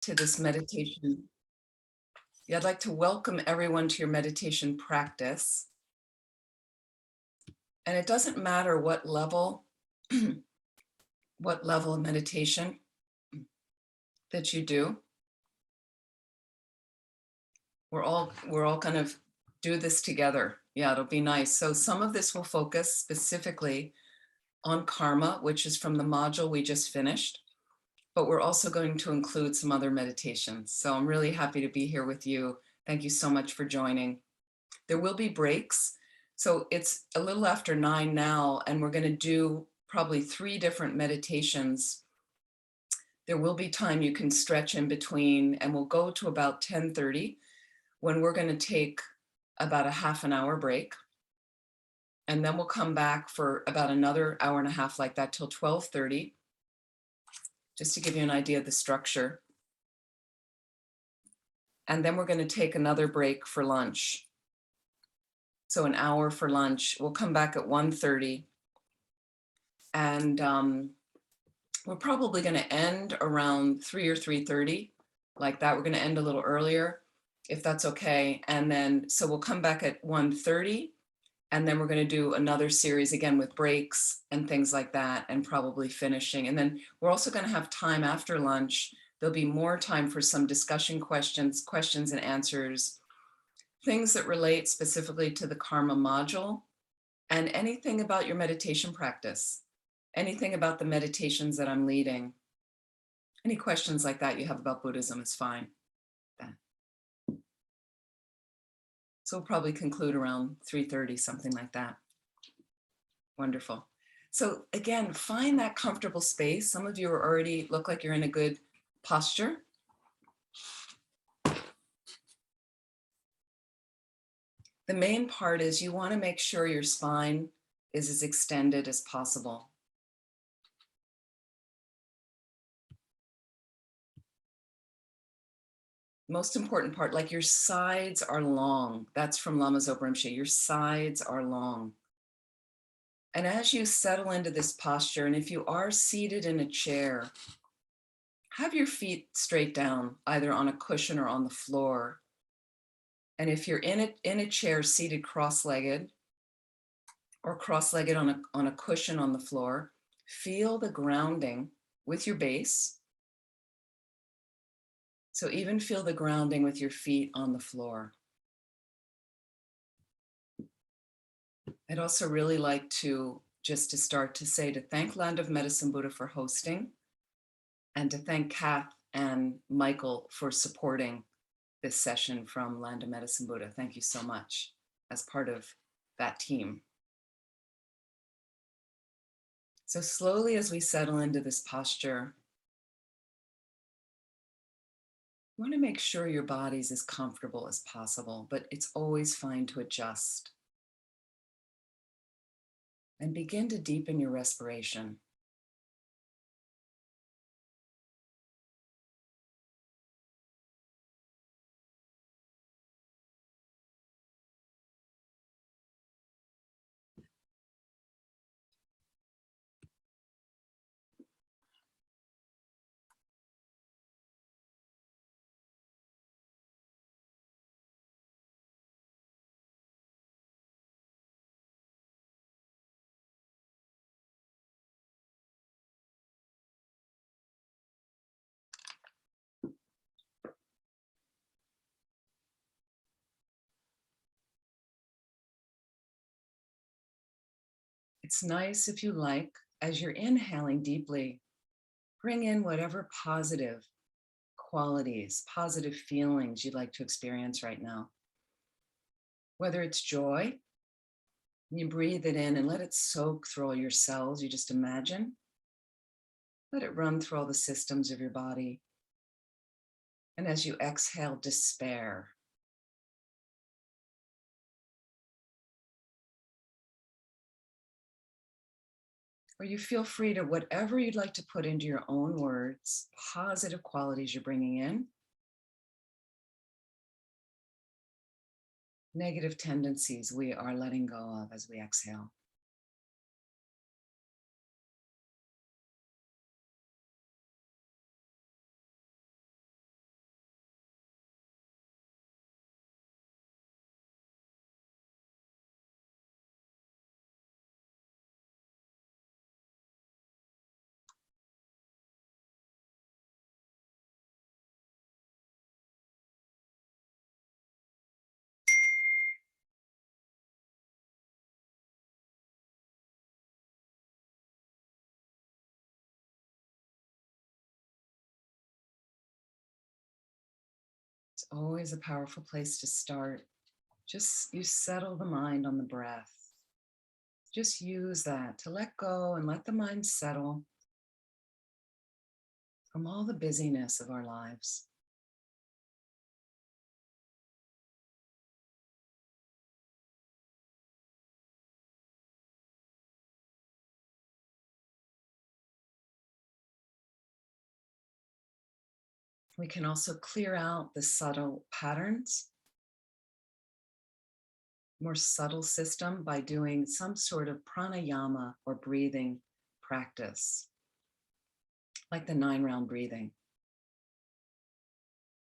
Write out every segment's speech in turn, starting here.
to this meditation. Yeah, I'd like to welcome everyone to your meditation practice. And it doesn't matter what level, what level of meditation that you do. We're all kind of do this together. Yeah, it'll be nice. So some of this will focus specifically on karma, which is from the module we just finished. But we're also going to include some other meditations. So I'm really happy to be here with you. Thank you so much for joining. There will be breaks. So it's a little after 9 now, and we're going to do probably 3 different meditations. There will be time you can stretch in between, and we'll go to about 10:30 when we're going to take about a half an hour break. And then we'll come back for about another hour and a half like that till 12:30, just to give you an idea of the structure. And then we're going to take another break for lunch. So an hour for lunch. We'll come back at 1:30. And we're probably going to end around 3 or 3:30, like that. We're going to end a little earlier, if that's okay. And then, so we'll come back at 1:30, and then we're going to do another series again with breaks and things like that, and probably finishing. And then we're also going to have time after lunch. There'll be more time for some discussion questions and answers, things that relate specifically to the karma module, and anything about your meditation practice, anything about the meditations that I'm leading. Any questions like that you have about Buddhism is fine. So we'll probably conclude around 3:30, something like that. Wonderful. So again, find that comfortable space. Some of you are already look like you're in a good posture. The main part is you want to make sure your spine is as extended as possible. Most important part, like your sides are long. That's from Lama Zopa Rinpoche. Your sides are long. And as you settle into this posture, and if you are seated in a chair, have your feet straight down, either on a cushion or on the floor. And if you're in a chair seated cross-legged or cross-legged on a cushion on the floor, feel the grounding with your base. So even feel the grounding with your feet on the floor. I'd also really like to, just to start, to say to thank Land of Medicine Buddha for hosting, and to thank Kath and Michael for supporting this session from Land of Medicine Buddha. Thank you so much as part of that team. So slowly as we settle into this posture, you want to make sure your body's as comfortable as possible, but it's always fine to adjust. And begin to deepen your respiration. It's nice if you like, as you're inhaling deeply, bring in whatever positive qualities, positive feelings you'd like to experience right now. Whether it's joy, you breathe it in and let it soak through all your cells. You just imagine. Let it run through all the systems of your body. And as you exhale, despair. Or you feel free to whatever you'd like to put into your own words, positive qualities you're bringing in, negative tendencies we are letting go of as we exhale. It's always a powerful place to start. Just you settle the mind on the breath. Just use that to let go and let the mind settle from all the busyness of our lives. We can also clear out the subtle patterns, more subtle system by doing some sort of pranayama or breathing practice, like the 9-round breathing.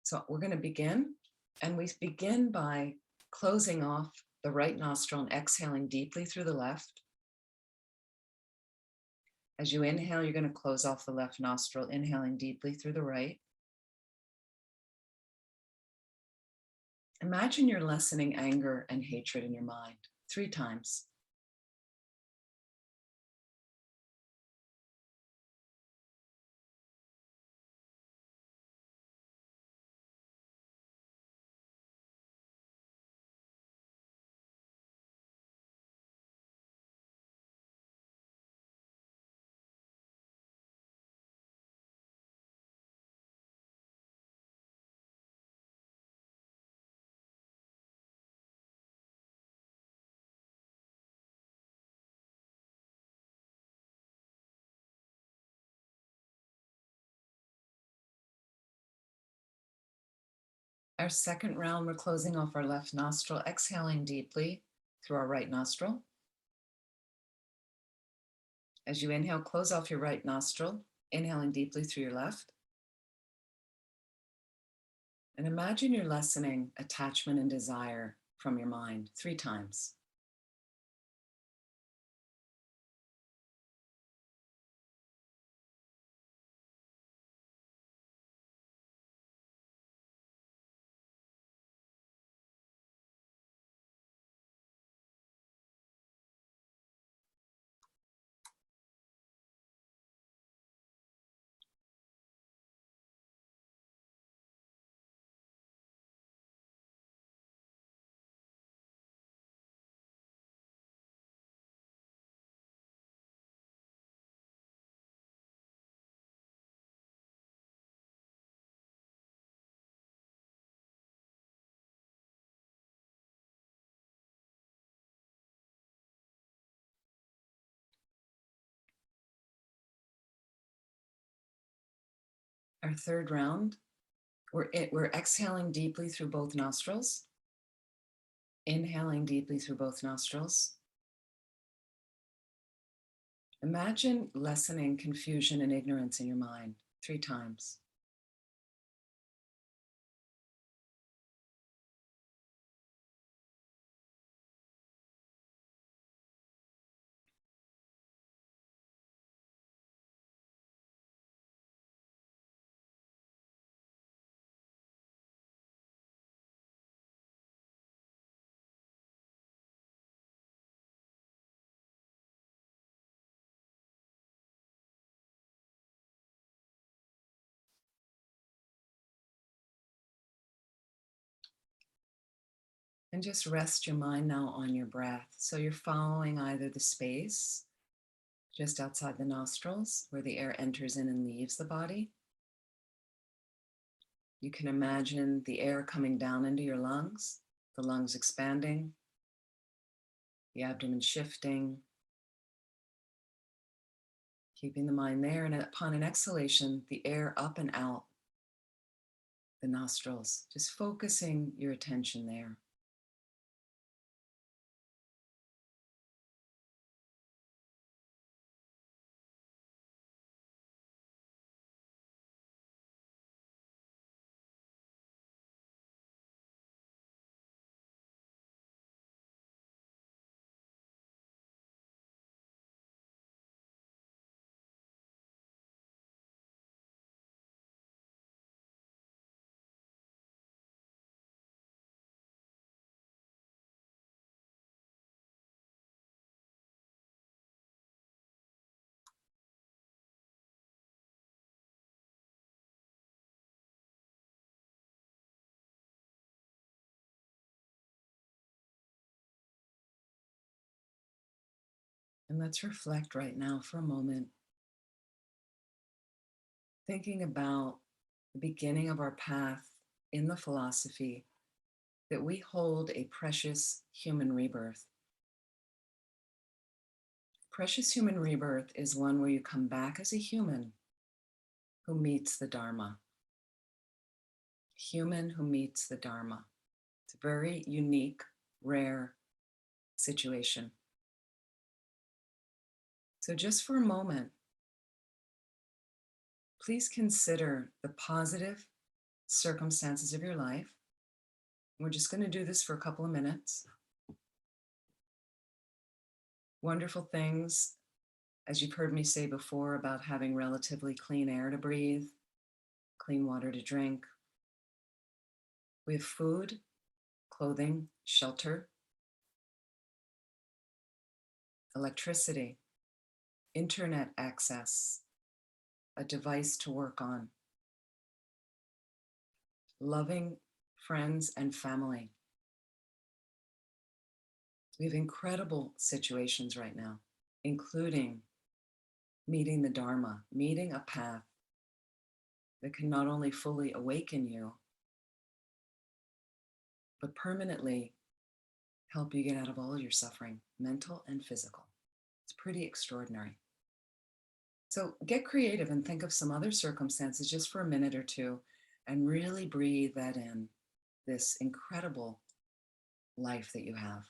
So we're going to begin, and we begin by closing off the right nostril and exhaling deeply through the left. As you inhale, you're going to close off the left nostril, inhaling deeply through the right. Imagine you're lessening anger and hatred in your mind 3 times. Our second round, we're closing off our left nostril, exhaling deeply through our right nostril. As you inhale, close off your right nostril, inhaling deeply through your left. And imagine you're lessening attachment and desire from your mind 3 times. Our third round, we're exhaling deeply through both nostrils, inhaling deeply through both nostrils. Imagine lessening confusion and ignorance in your mind 3 times. And just rest your mind now on your breath. So you're following either the space just outside the nostrils where the air enters in and leaves the body. You can imagine the air coming down into your lungs, the lungs expanding, the abdomen shifting, keeping the mind there. And upon an exhalation, the air up and out the nostrils, just focusing your attention there. And let's reflect right now for a moment, thinking about the beginning of our path in the philosophy that we hold a precious human rebirth. Precious human rebirth is one where you come back as a human who meets the Dharma. Human who meets the Dharma. It's a very unique, rare situation. So just for a moment, please consider the positive circumstances of your life. We're just going to do this for a couple of minutes. Wonderful things, as you've heard me say before, about having relatively clean air to breathe, clean water to drink. We have food, clothing, shelter, electricity, internet access, a device to work on, loving friends and family. We have incredible situations right now, including meeting the Dharma, meeting a path that can not only fully awaken you, but permanently help you get out of all your suffering, mental and physical. It's pretty extraordinary. So get creative and think of some other circumstances just for a minute or two and really breathe that in, this incredible life that you have.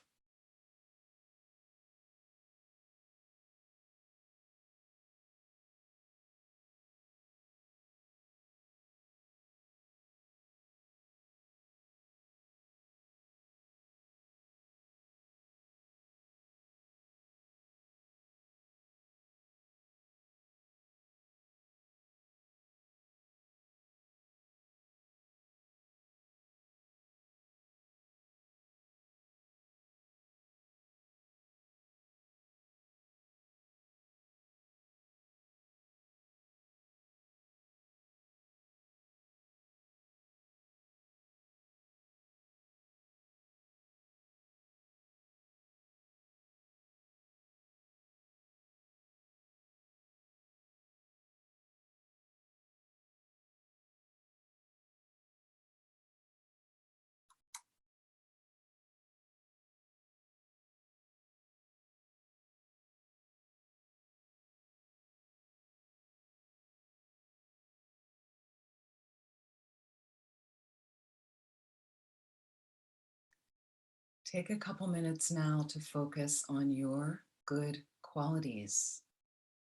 Take a couple minutes now to focus on your good qualities.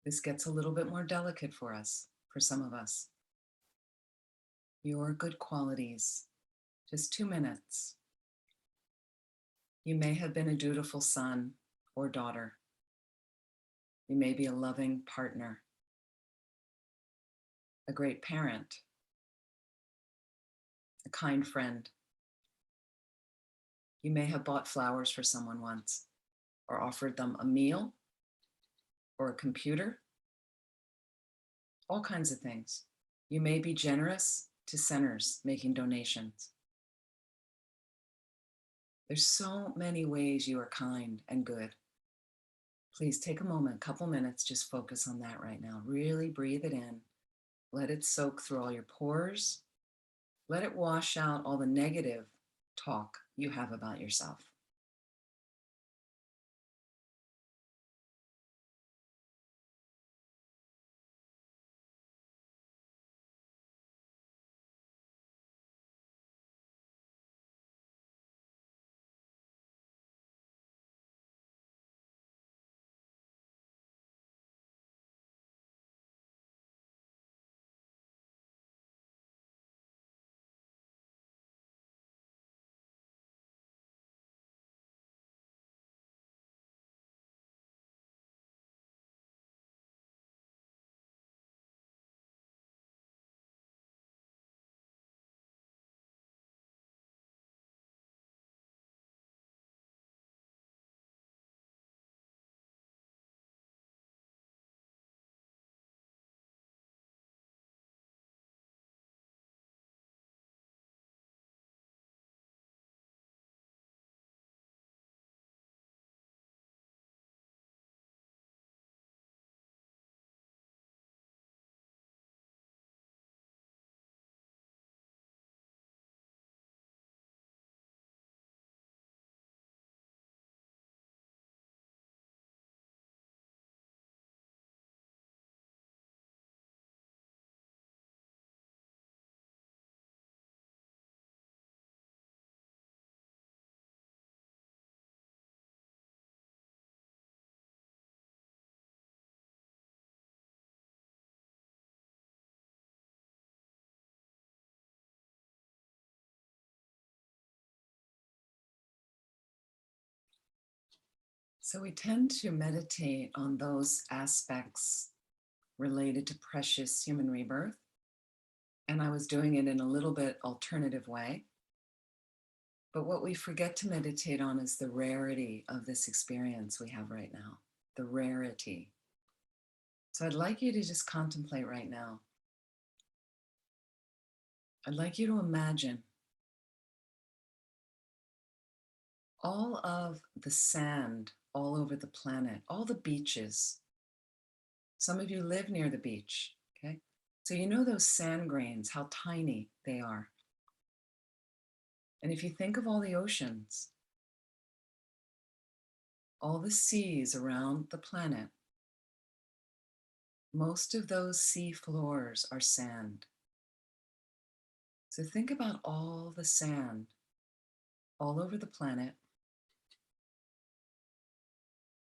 This gets a little bit more delicate for us, for some of us. Your good qualities. Just 2 minutes. You may have been a dutiful son or daughter. You may be a loving partner, a great parent, a kind friend. You may have bought flowers for someone once, or offered them a meal or a computer, all kinds of things. You may be generous to centers making donations. There's so many ways you are kind and good. Please take a moment, a couple minutes, just focus on that right now. Really breathe it in. Let it soak through all your pores. Let it wash out all the negative talk you have about yourself. So we tend to meditate on those aspects related to precious human rebirth. And I was doing it in a little bit alternative way. But what we forget to meditate on is the rarity of this experience we have right now, the rarity. So I'd like you to just contemplate right now. I'd like you to imagine all of the sand all over the planet, all the beaches. Some of you live near the beach, okay? So you know those sand grains, how tiny they are. And if you think of all the oceans, all the seas around the planet, most of those sea floors are sand. So think about all the sand all over the planet.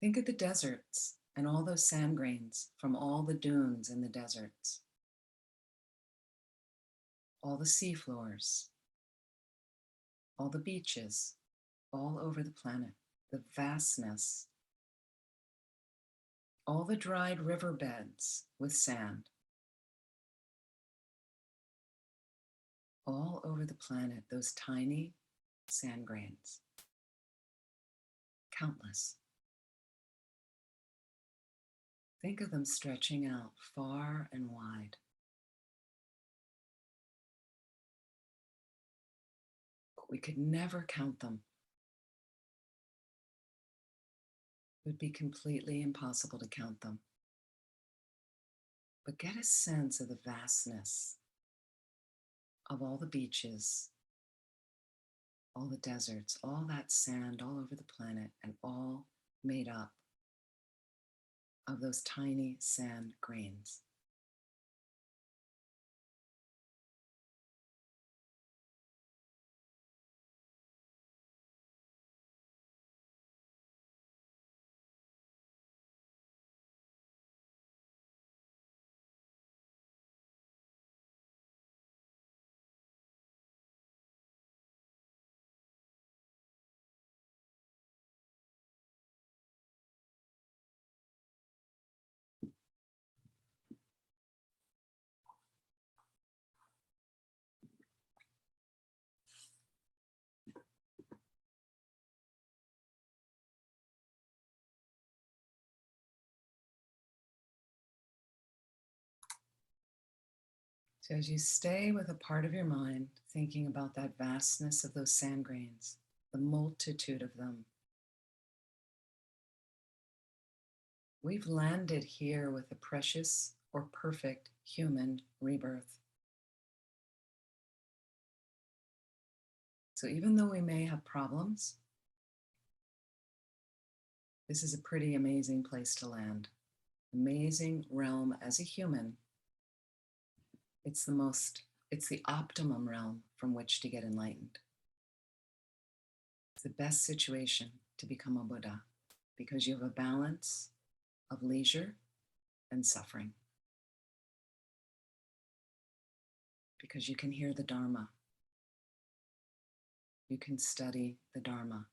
Think of the deserts and all those sand grains from all the dunes in the deserts, all the sea floors, all the beaches, all over the planet, the vastness, all the dried riverbeds with sand, all over the planet, those tiny sand grains, countless. Think of them stretching out far and wide. But we could never count them. It would be completely impossible to count them. But get a sense of the vastness of all the beaches, all the deserts, all that sand all over the planet, and all made up of those tiny sand grains. So as you stay with a part of your mind, thinking about that vastness of those sand grains, the multitude of them, we've landed here with a precious or perfect human rebirth. So even though we may have problems, this is a pretty amazing place to land. Amazing realm as a human. It's the optimum realm from which to get enlightened. It's the best situation to become a Buddha because you have a balance of leisure and suffering. Because you can hear the Dharma. You can study the Dharma.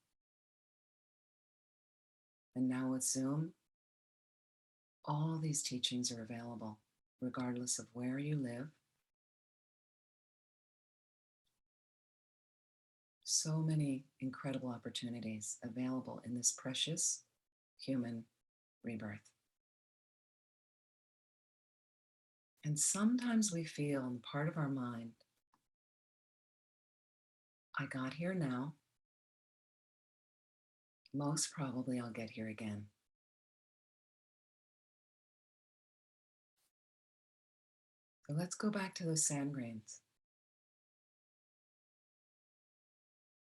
And now with Zoom, all these teachings are available, regardless of where you live. So many incredible opportunities available in this precious human rebirth. And sometimes we feel in part of our mind, I got here now. Most probably I'll get here again. So let's go back to those sand grains.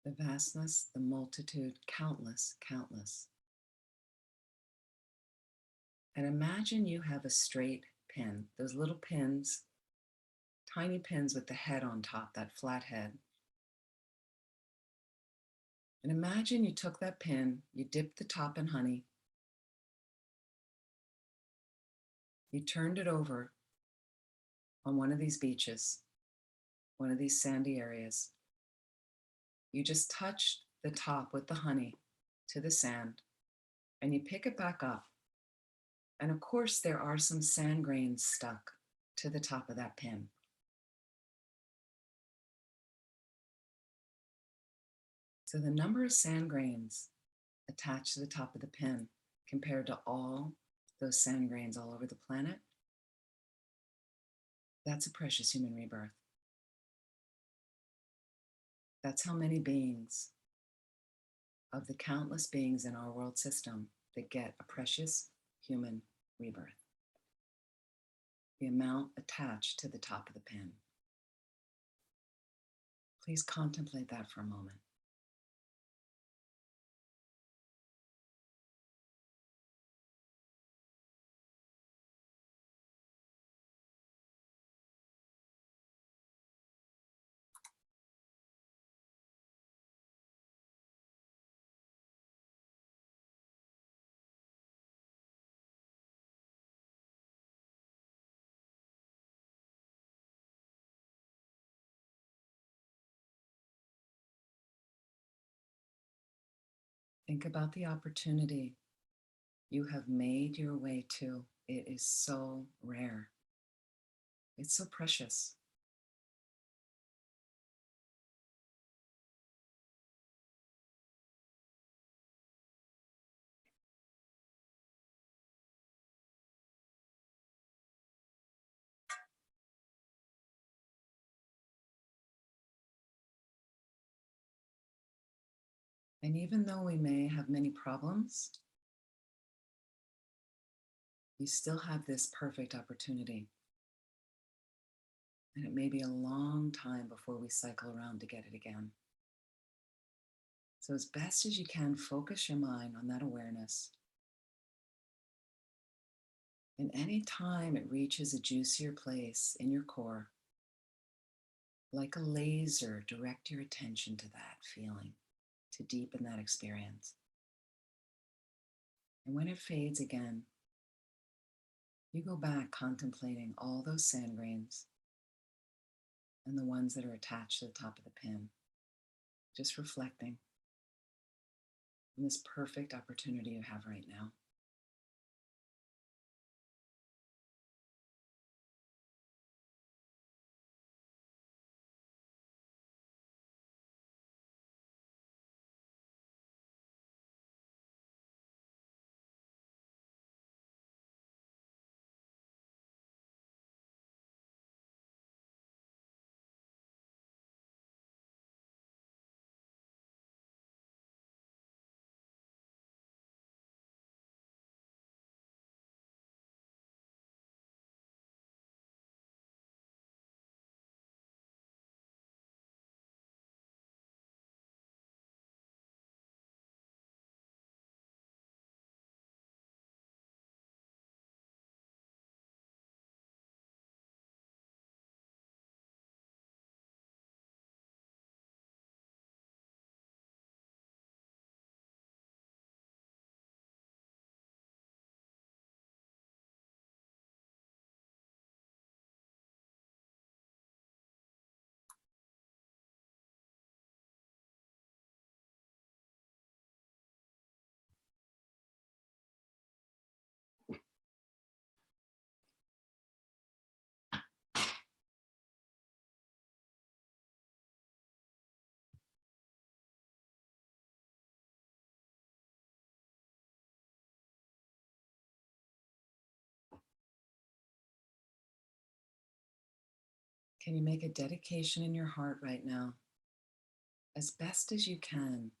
The vastness, the multitude, countless, countless. And imagine you have a straight pin, those little pins, tiny pins with the head on top, that flat head. And imagine you took that pin, you dipped the top in honey, you turned it over on one of these beaches, one of these sandy areas. You just touched the top with the honey to the sand. and you pick it back up. And of course, there are some sand grains stuck to the top of that pin. So the number of sand grains attached to the top of the pin compared to all those sand grains all over the planet, that's a precious human rebirth. That's how many beings of the countless beings in our world system that get a precious human rebirth. The amount attached to the top of the pin. Please contemplate that for a moment. Think about the opportunity you have made your way to. It is so rare. It's so precious. And even though we may have many problems, you still have this perfect opportunity. And it may be a long time before we cycle around to get it again. So as best as you can, focus your mind on that awareness. And any time it reaches a juicier place in your core, like a laser, direct your attention to that feeling, to deepen that experience. And when it fades again, you go back contemplating all those sand grains and the ones that are attached to the top of the pin, just reflecting on this perfect opportunity you have right now. Can you make a dedication in your heart right now, as best as you can,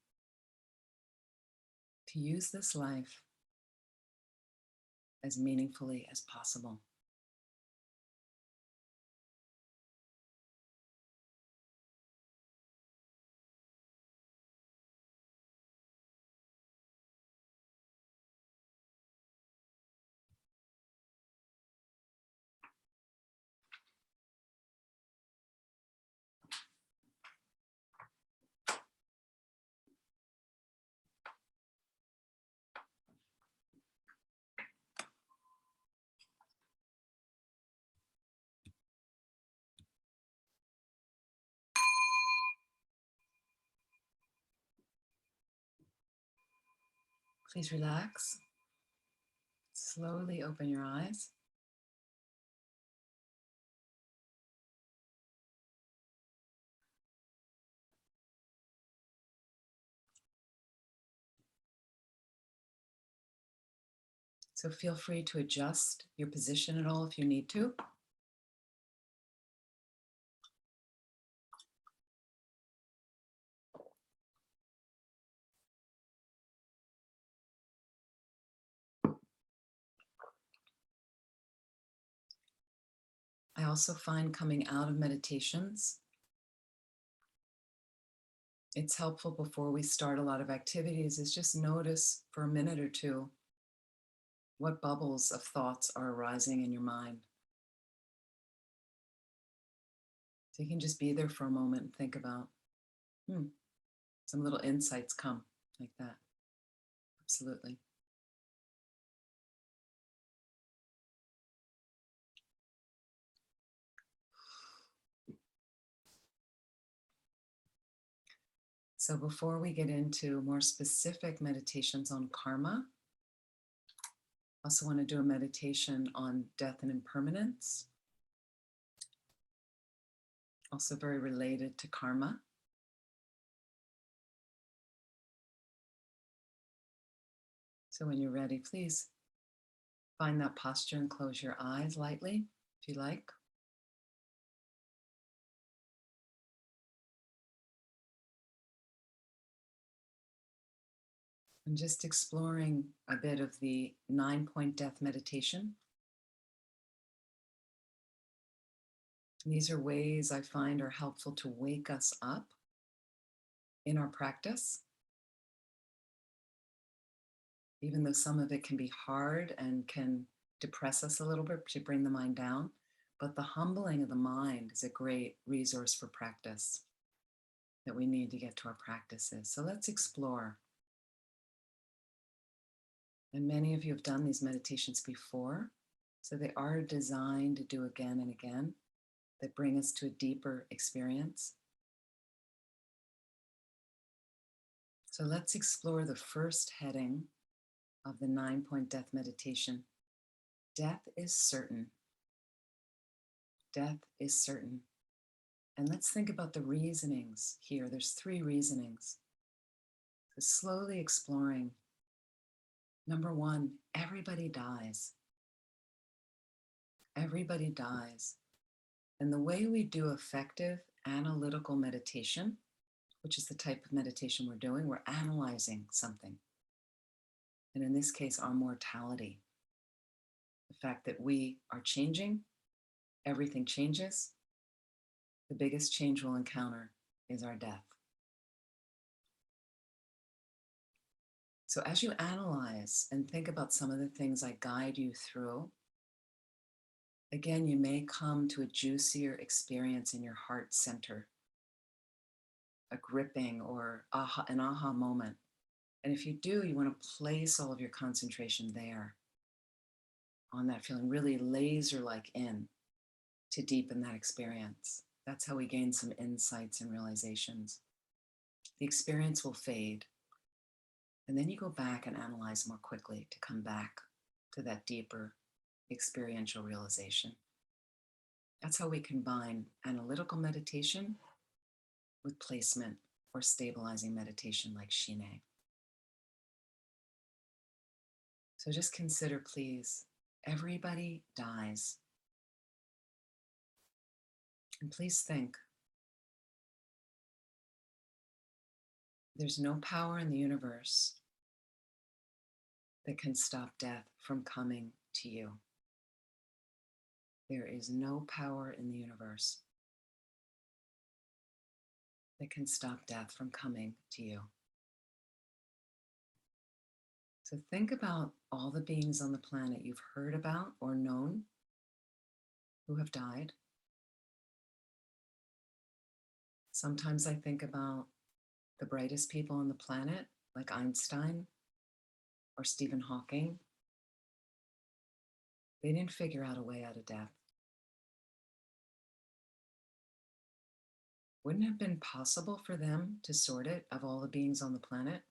to use this life as meaningfully as possible? Please relax. Slowly open your eyes. So feel free to adjust your position at all if you need to. I also find coming out of meditations, it's helpful before we start a lot of activities is just notice for a minute or two what bubbles of thoughts are arising in your mind. So you can just be there for a moment and think about, some little insights come like that. Absolutely. So before we get into more specific meditations on karma, I also want to do a meditation on death and impermanence, also very related to karma. So when you're ready, please find that posture and close your eyes lightly if you like. I'm just exploring a bit of the 9-point death meditation. And these are ways I find are helpful to wake us up in our practice, even though some of it can be hard and can depress us a little bit to bring the mind down. But the humbling of the mind is a great resource for practice that we need to get to our practices. So let's explore. And many of you have done these meditations before, so they are designed to do again and again, that bring us to a deeper experience. So let's explore the first heading of the 9-point death meditation. Death is certain. Death is certain. And let's think about the reasonings here. There's 3 reasonings. So slowly exploring. Number 1, everybody dies. Everybody dies. And the way we do effective analytical meditation, which is the type of meditation we're doing, we're analyzing something. And in this case, our mortality. The fact that we are changing, everything changes. The biggest change we'll encounter is our death. So as you analyze and think about some of the things I guide you through, again, you may come to a juicier experience in your heart center, a gripping or an aha moment. And if you do, you want to place all of your concentration there on that feeling, really laser-like in to deepen that experience. That's how we gain some insights and realizations. The experience will fade. And then you go back and analyze more quickly to come back to that deeper experiential realization. That's how we combine analytical meditation with placement or stabilizing meditation like Shine. So just consider, please, everybody dies. And please think, there's no power in the universe that can stop death from coming to you. There is no power in the universe that can stop death from coming to you. So think about all the beings on the planet you've heard about or known who have died. Sometimes I think about the brightest people on the planet, like Einstein or Stephen Hawking. They didn't figure out a way out of death. Wouldn't it have been possible for them to sort it of all the beings on the planet?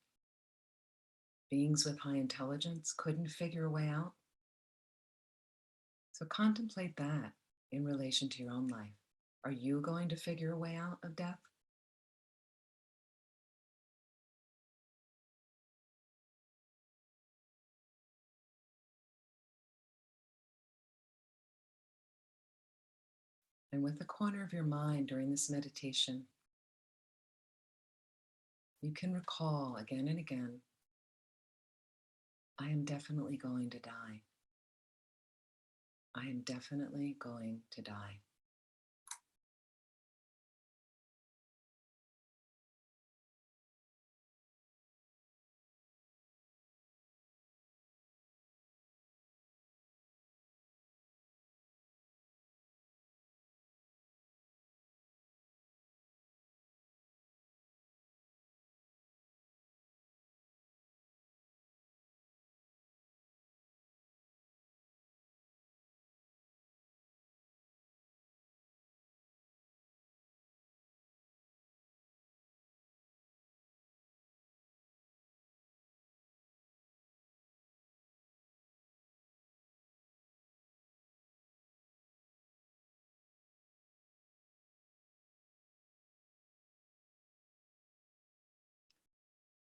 beings with high intelligence couldn't figure a way out. So contemplate that in relation to your own life. Are you going to figure a way out of death? And with the corner of your mind during this meditation, you can recall again and again, I am definitely going to die. I am definitely going to die.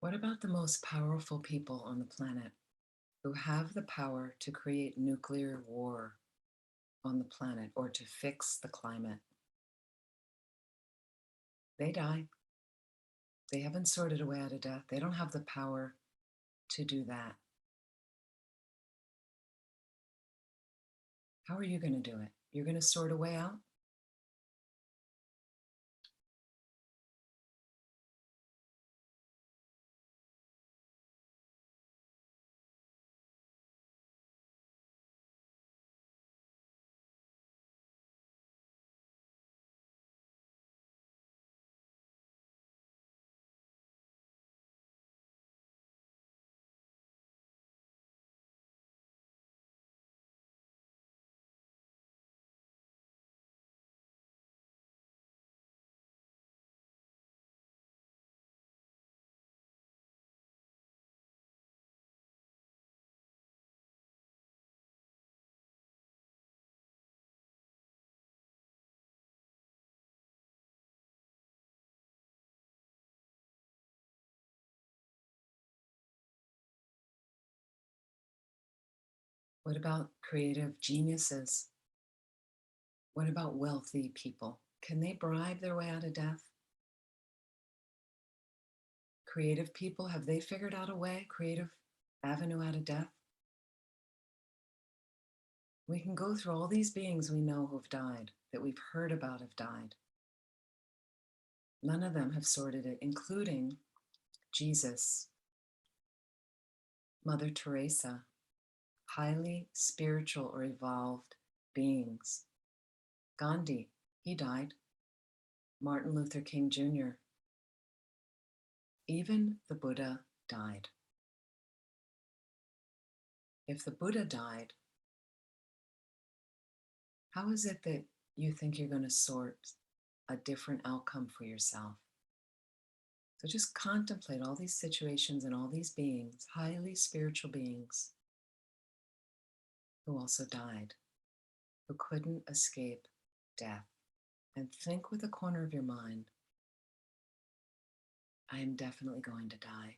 What about the most powerful people on the planet who have the power to create nuclear war on the planet or to fix the climate? They die. They haven't sorted a way out of death. They don't have the power to do that. How are you going to do it? You're going to sort a way out? What about creative geniuses? What about wealthy people? Can they bribe their way out of death? Creative people, have they figured out a way, creative avenue out of death? We can go through all these beings we know who've died, that we've heard about have died. None of them have sorted it, including Jesus, Mother Teresa, highly spiritual or evolved beings. Gandhi, he died. Martin Luther King Jr., even the Buddha died. If the Buddha died, how is it that you think you're going to sort a different outcome for yourself? So just contemplate all these situations and all these beings, highly spiritual beings, who also died, who couldn't escape death. And think with the corner of your mind, I am definitely going to die.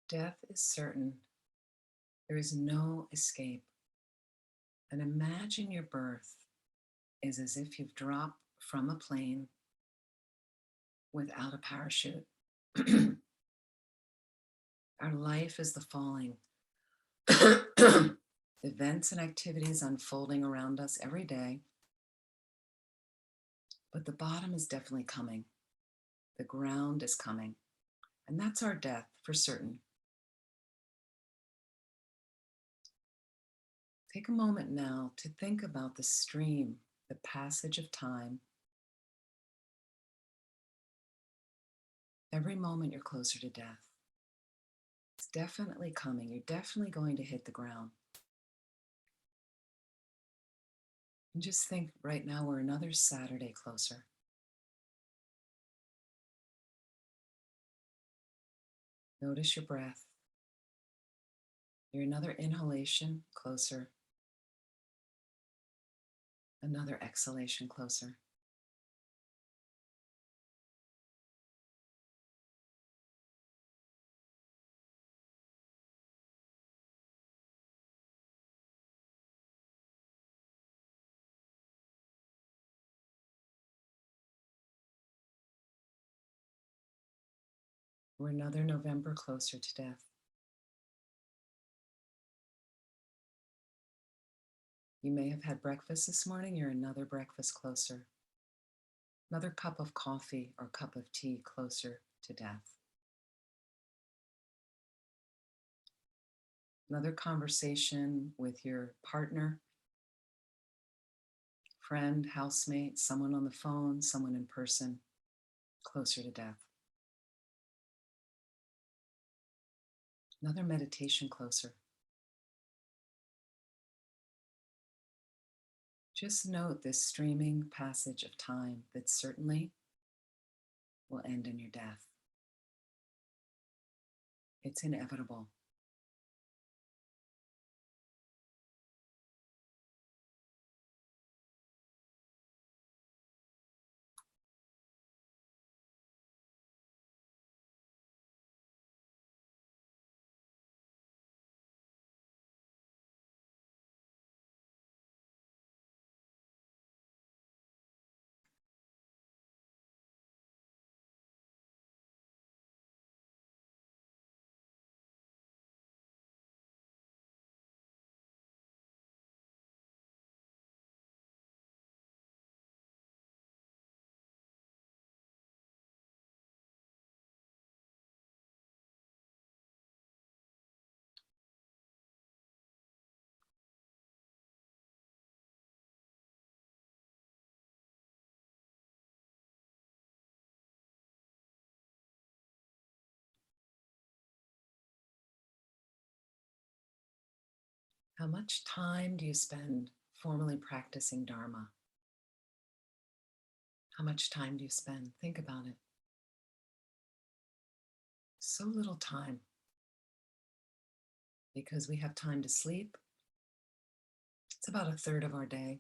Death is certain. There is no escape. And imagine your birth is as if you've dropped from a plane without a parachute. Our life is the falling. Events and activities unfolding around us every day. But the bottom is definitely coming. The ground is coming. And that's our death for certain. Take a moment now to think about the stream, the passage of time. Every moment you're closer to death. It's definitely coming. You're definitely going to hit the ground. And just think right now we're another Saturday closer. Notice your breath. You're another inhalation closer. Another exhalation closer. We're another November closer to death. You may have had breakfast this morning. You're another breakfast closer. Another cup of coffee or cup of tea closer to death. Another conversation with your partner, friend, housemate, someone on the phone, someone in person, closer to death. Another meditation closer. Just note this streaming passage of time that certainly will end in your death. It's inevitable. How much time do you spend formally practicing Dharma? How much time do you spend? Think about it. So little time. Because we have time to sleep. It's about a third of our day.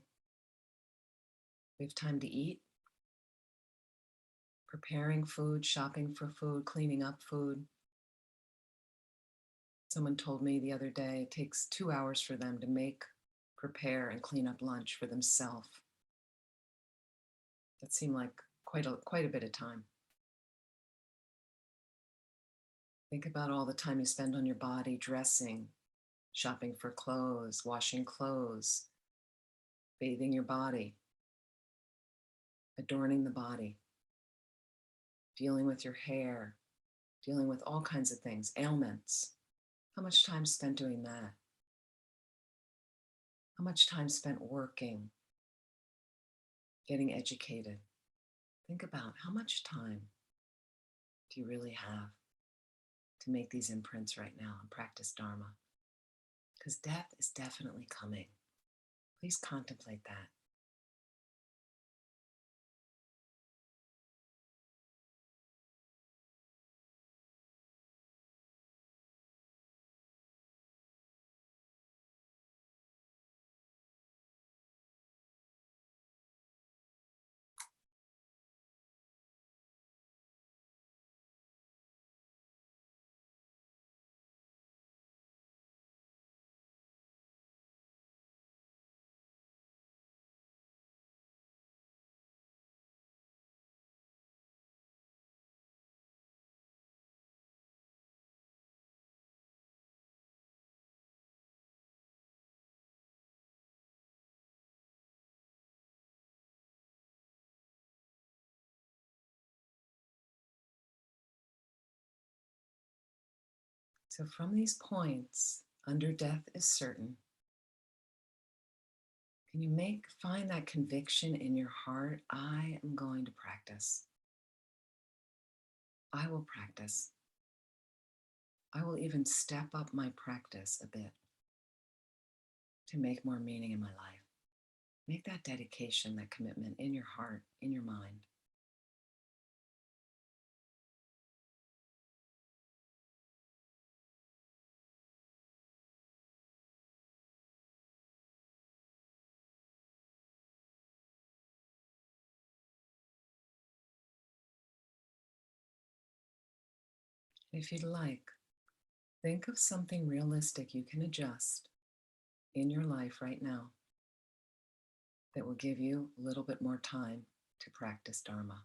We have time to eat, preparing food, shopping for food, cleaning up food. Someone told me the other day it takes 2 hours for them to make, prepare, and clean up lunch for themselves. That seemed like quite a bit of time. Think about all the time you spend on your body, dressing, shopping for clothes, washing clothes, bathing your body, adorning the body, dealing with your hair, dealing with all kinds of things, ailments. How much time spent doing that? How much time spent working, getting educated? Think about how much time do you really have to make these imprints right now and practice Dharma? Because death is definitely coming. Please contemplate that. So from these points, under death is certain, can you find that conviction in your heart? I am going to practice. I will practice. I will even step up my practice a bit to make more meaning in my life. Make that dedication, that commitment in your heart, in your mind. If you'd like, think of something realistic you can adjust in your life right now that will give you a little bit more time to practice Dharma.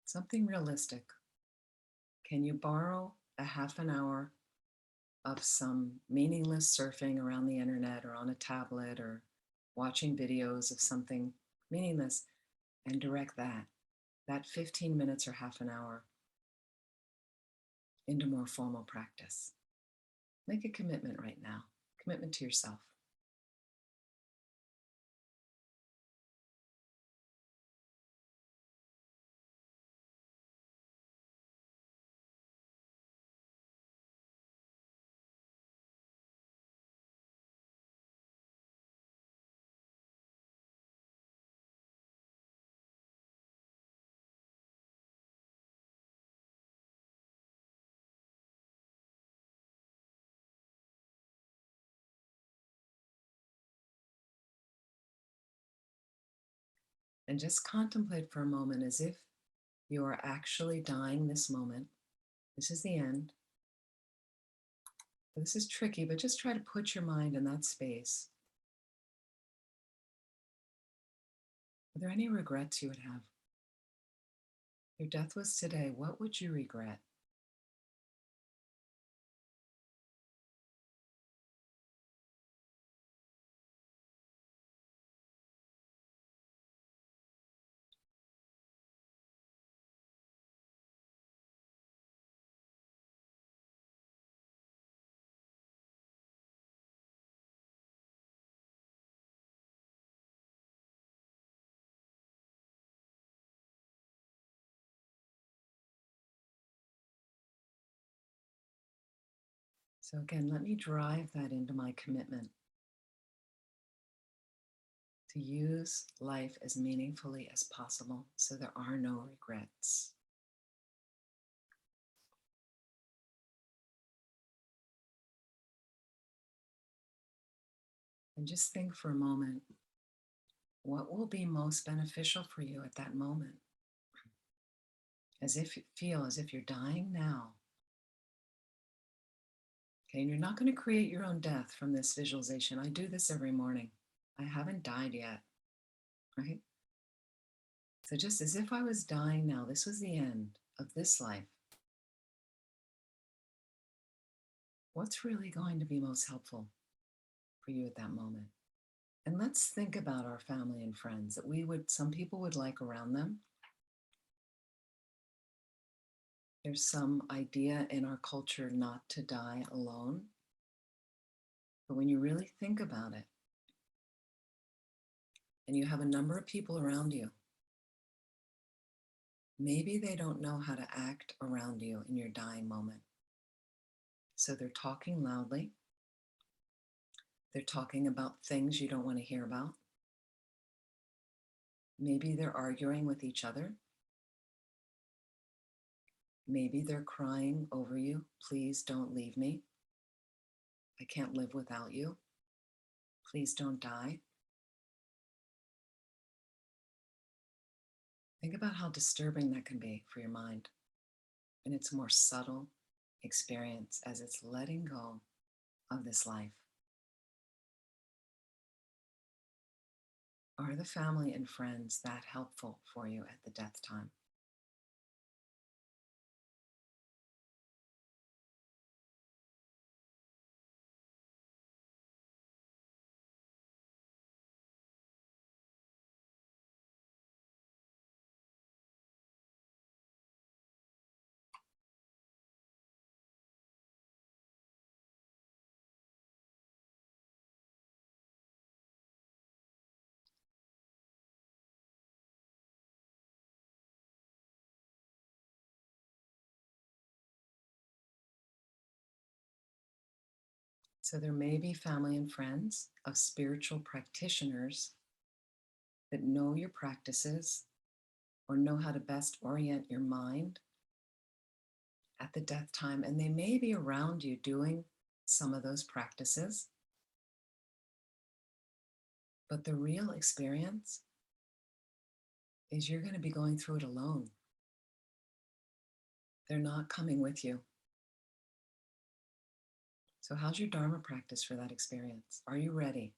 Something realistic. Can you borrow a half an hour of some meaningless surfing around the internet or on a tablet or watching videos of something meaningless and direct that 15 minutes or half an hour into more formal practice? Make a commitment right now, commitment to yourself. And just contemplate for a moment as if you are actually dying this moment. This is the end. This is tricky, but just try to put your mind in that space. Are there any regrets you would have? If your death was today, what would you regret? So again, let me drive that into my commitment to use life as meaningfully as possible so there are no regrets. And just think for a moment, what will be most beneficial for you at that moment? As if you feel as if you're dying now. Okay, and you're not going to create your own death from this visualization. I do this every morning. I haven't died yet, right? So just as if I was dying now, this was the end of this life. What's really going to be most helpful for you at that moment? And let's think about our family and friends that some people would like around them. There's some idea in our culture not to die alone. But when you really think about it, and you have a number of people around you, maybe they don't know how to act around you in your dying moment. So they're talking loudly. They're talking about things you don't want to hear about. Maybe they're arguing with each other. Maybe they're crying over you. Please don't leave me. I can't live without you. Please don't die. Think about how disturbing that can be for your mind. And it's a more subtle experience as it's letting go of this life. Are the family and friends that helpful for you at the death time? So there may be family and friends of spiritual practitioners that know your practices or know how to best orient your mind at the death time, and they may be around you doing some of those practices. But the real experience is you're going to be going through it alone. They're not coming with you. So how's your Dharma practice for that experience? Are you ready?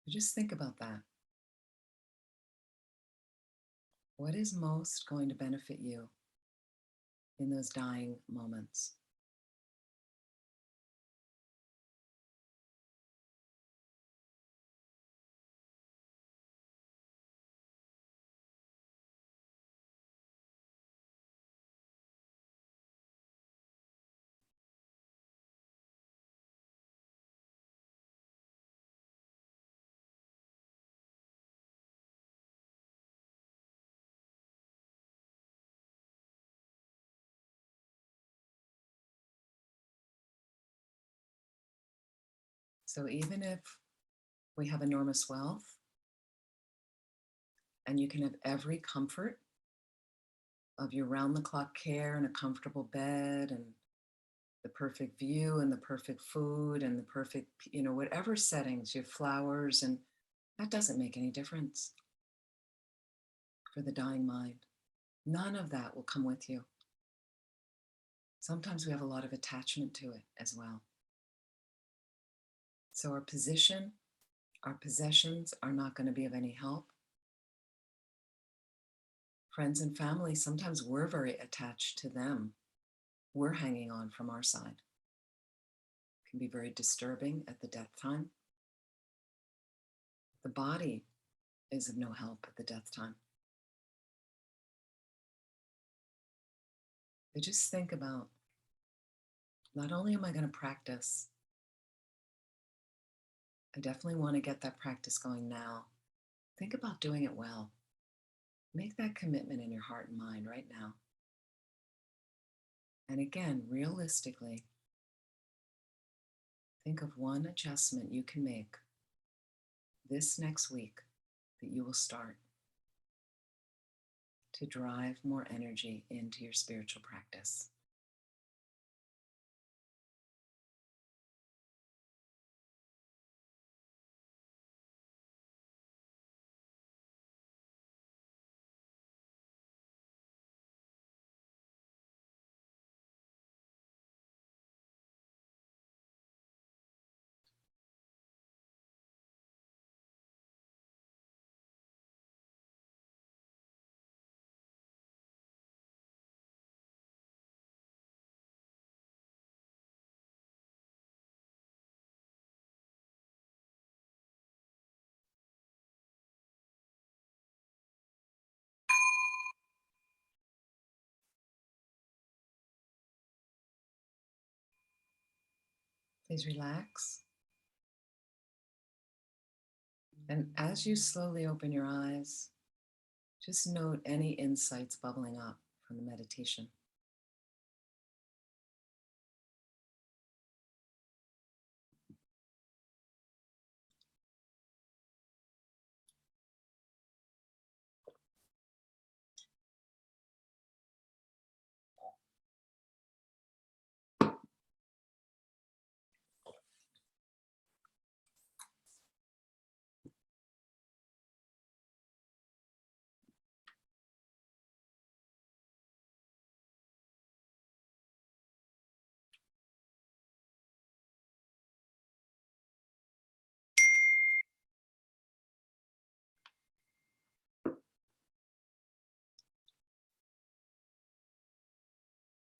Just think about that. What is most going to benefit you in those dying moments? So even if we have enormous wealth and you can have every comfort of your round-the-clock care and a comfortable bed and the perfect view and the perfect food and the perfect, whatever settings, you have flowers, and that doesn't make any difference for the dying mind. None of that will come with you. Sometimes we have a lot of attachment to it as well. So our position, our possessions are not going to be of any help. Friends and family, sometimes we're very attached to them. We're hanging on from our side. It can be very disturbing at the death time. The body is of no help at the death time. But just think about, not only am I going to practice, I definitely want to get that practice going now. Think about doing it well. Make that commitment in your heart and mind right now. And again, realistically, think of one adjustment you can make this next week that you will start to drive more energy into your spiritual practice. Please relax. And as you slowly open your eyes, just note any insights bubbling up from the meditation.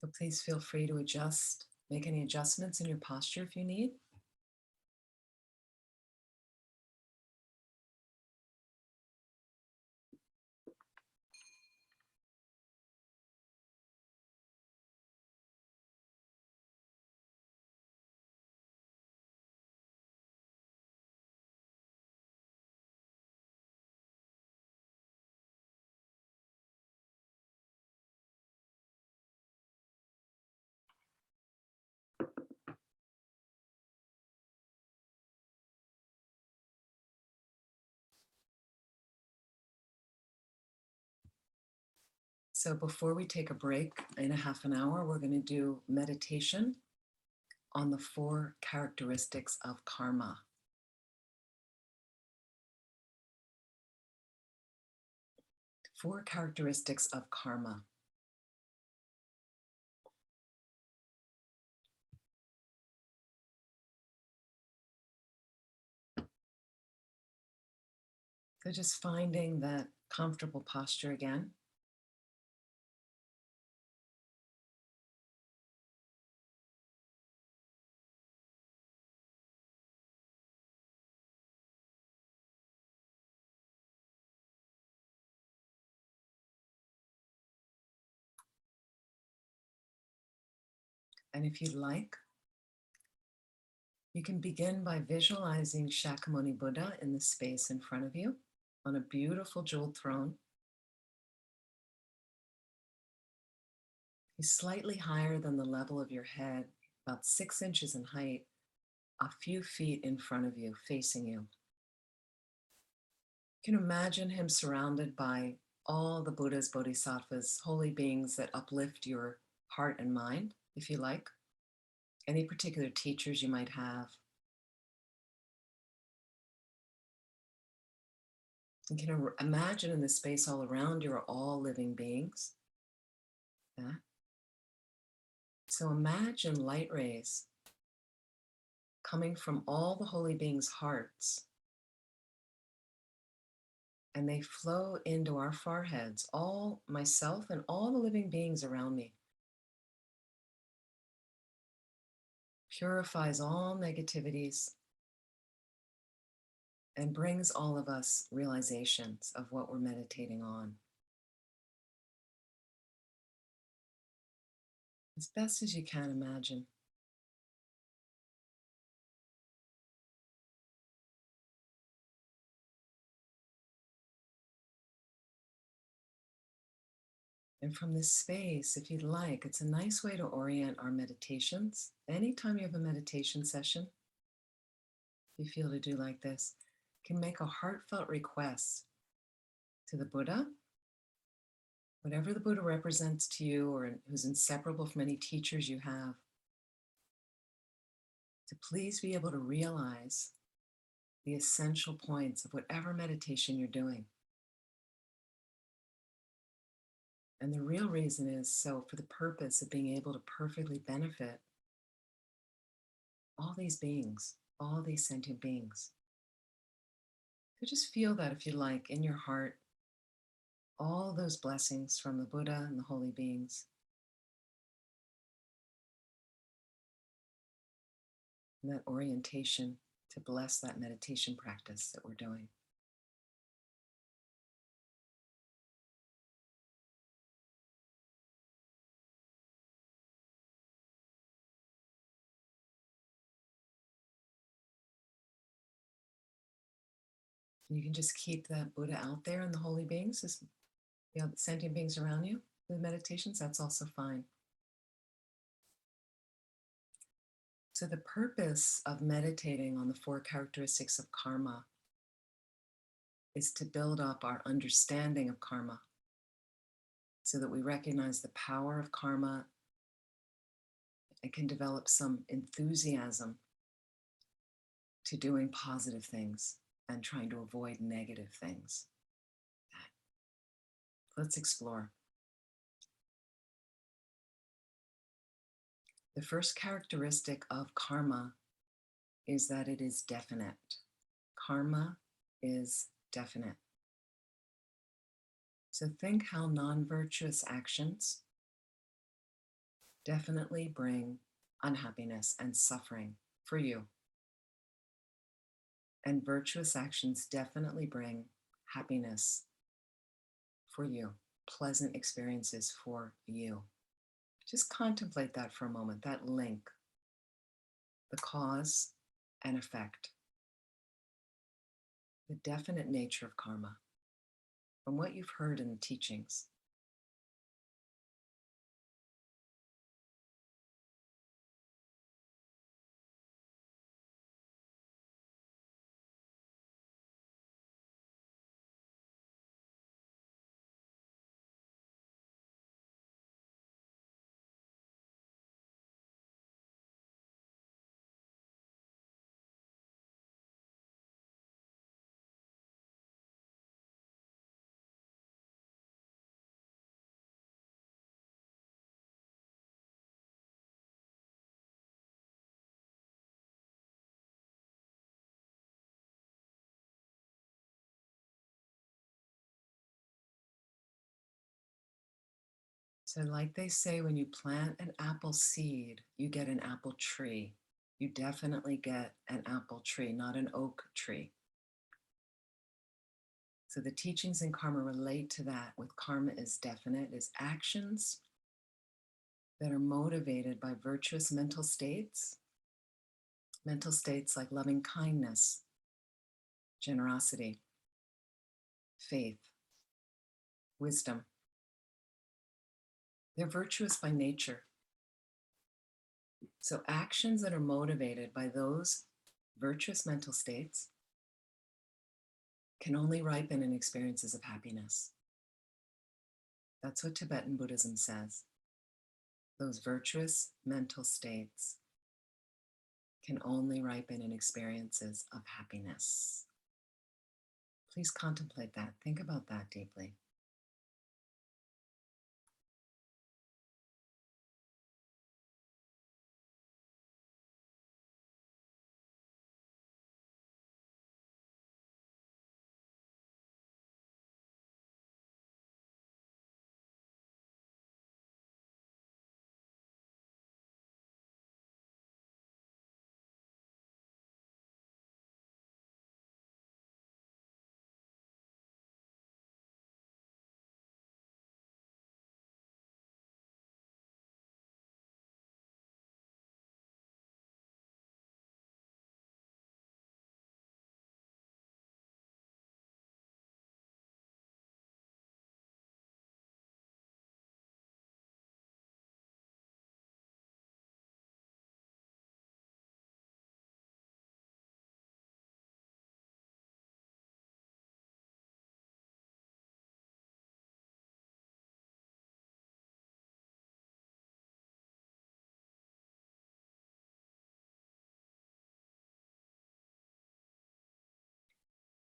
So please feel free to make any adjustments in your posture if you need. So before we take a break in a half an hour, we're going to do meditation on the 4 characteristics of karma. Four characteristics of karma. So just finding that comfortable posture again. And if you'd like, you can begin by visualizing Shakyamuni Buddha in the space in front of you on a beautiful jeweled throne. He's slightly higher than the level of your head, about 6 inches in height, a few feet in front of you, facing you. You can imagine him surrounded by all the Buddhas, Bodhisattvas, holy beings that uplift your heart and mind, if you like. Any particular teachers you might have. You can imagine in the space all around you are all living beings. Yeah. So imagine light rays coming from all the holy beings' hearts, and they flow into our foreheads, all myself and all the living beings around me. Purifies all negativities and brings all of us realizations of what we're meditating on. As best as you can imagine. And from this space, if you'd like, it's a nice way to orient our meditations. Anytime you have a meditation session, you feel to do like this, you can make a heartfelt request to the Buddha, whatever the Buddha represents to you or who's inseparable from any teachers you have, to please be able to realize the essential points of whatever meditation you're doing. And the real reason is so for the purpose of being able to perfectly benefit all these beings, all these sentient beings. So just feel that, if you like, in your heart, all those blessings from the Buddha and the holy beings. And that orientation to bless that meditation practice that we're doing. You can just keep that Buddha out there and the holy beings, as you know, the sentient beings around you, the meditations, that's also fine. So the purpose of meditating on the 4 characteristics of karma is to build up our understanding of karma so that we recognize the power of karma and can develop some enthusiasm to doing positive things and trying to avoid negative things. Let's explore. The first characteristic of karma is that it is definite. Karma is definite. So think how non-virtuous actions definitely bring unhappiness and suffering for you. And virtuous actions definitely bring happiness for you, pleasant experiences for you. Just contemplate that for a moment, that link, the cause and effect, the definite nature of karma, from what you've heard in the teachings. So, like they say, when you plant an apple seed, you get an apple tree. You definitely get an apple tree, not an oak tree. So, the teachings in karma relate to that. With karma is definite, is actions that are motivated by virtuous mental states like loving kindness, generosity, faith, wisdom. They're virtuous by nature. So, actions that are motivated by those virtuous mental states can only ripen in experiences of happiness. That's what Tibetan Buddhism says. Those virtuous mental states can only ripen in experiences of happiness. Please contemplate that. Think about that deeply.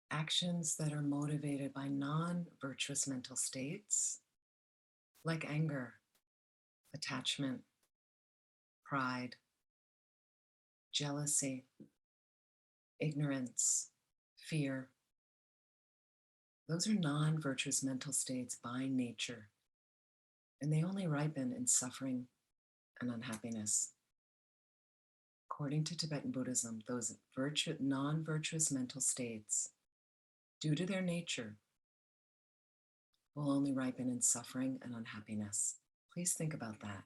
Actions that are motivated by non-virtuous mental states, like anger, attachment, pride, jealousy, ignorance, fear. Those are non-virtuous mental states by nature, and they only ripen in suffering and unhappiness. According to Tibetan Buddhism, those non-virtuous mental states, due to their nature, will only ripen in suffering and unhappiness. Please think about that.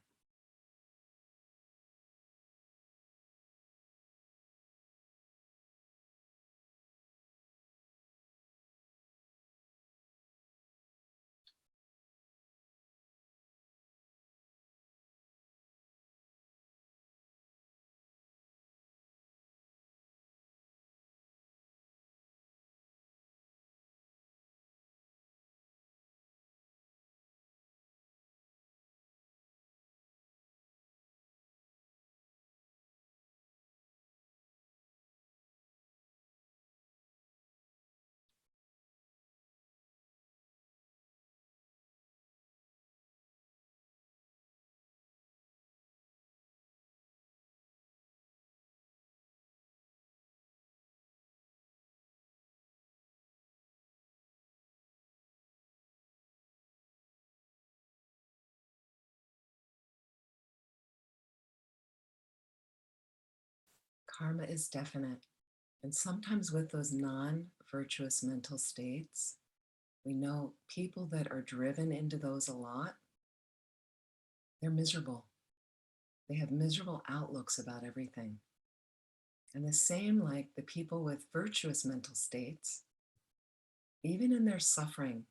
Karma is definite. And sometimes with those non-virtuous mental states, we know people that are driven into those a lot, they're miserable. They have miserable outlooks about everything. And the same like the people with virtuous mental states, even in their suffering,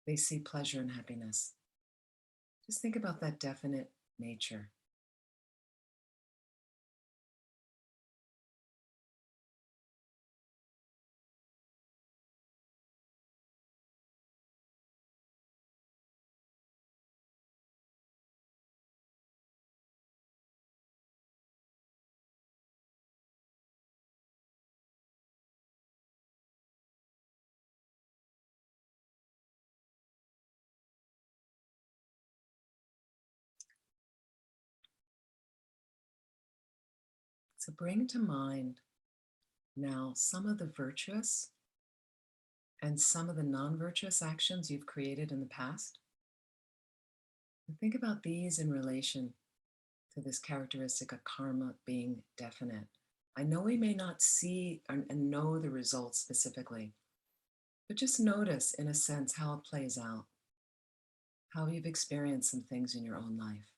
they see pleasure and happiness. Just think about that definite nature. So bring to mind now some of the virtuous and some of the non-virtuous actions you've created in the past. And think about these in relation to this characteristic of karma being definite. I know we may not see and know the results specifically, but just notice, in a sense, how it plays out, how you've experienced some things in your own life.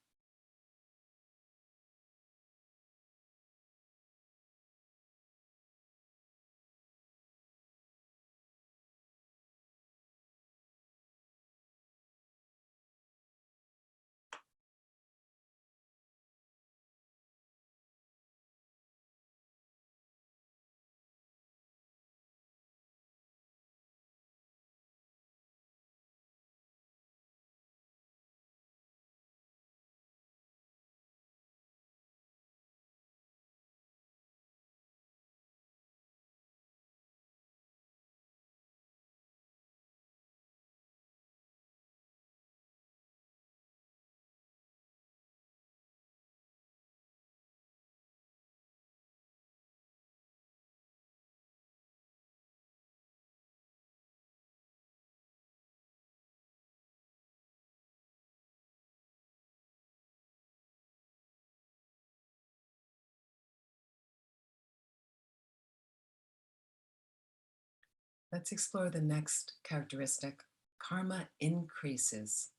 Let's explore the next characteristic. Karma increases,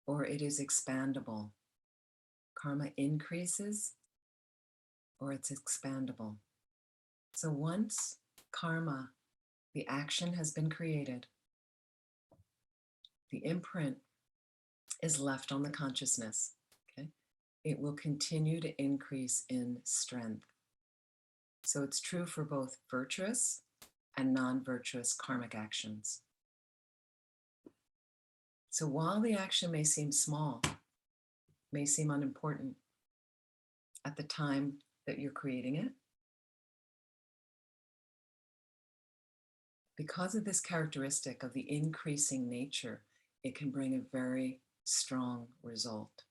or it is expandable. Karma increases, or it's expandable. So once karma, the action has been created, the imprint is left on the consciousness, okay? It will continue to increase in strength. So it's true for both virtuous and non-virtuous karmic actions. So while the action may seem small, may seem unimportant at the time that you're creating it, because of this characteristic of the increasing nature, it can bring a very strong result.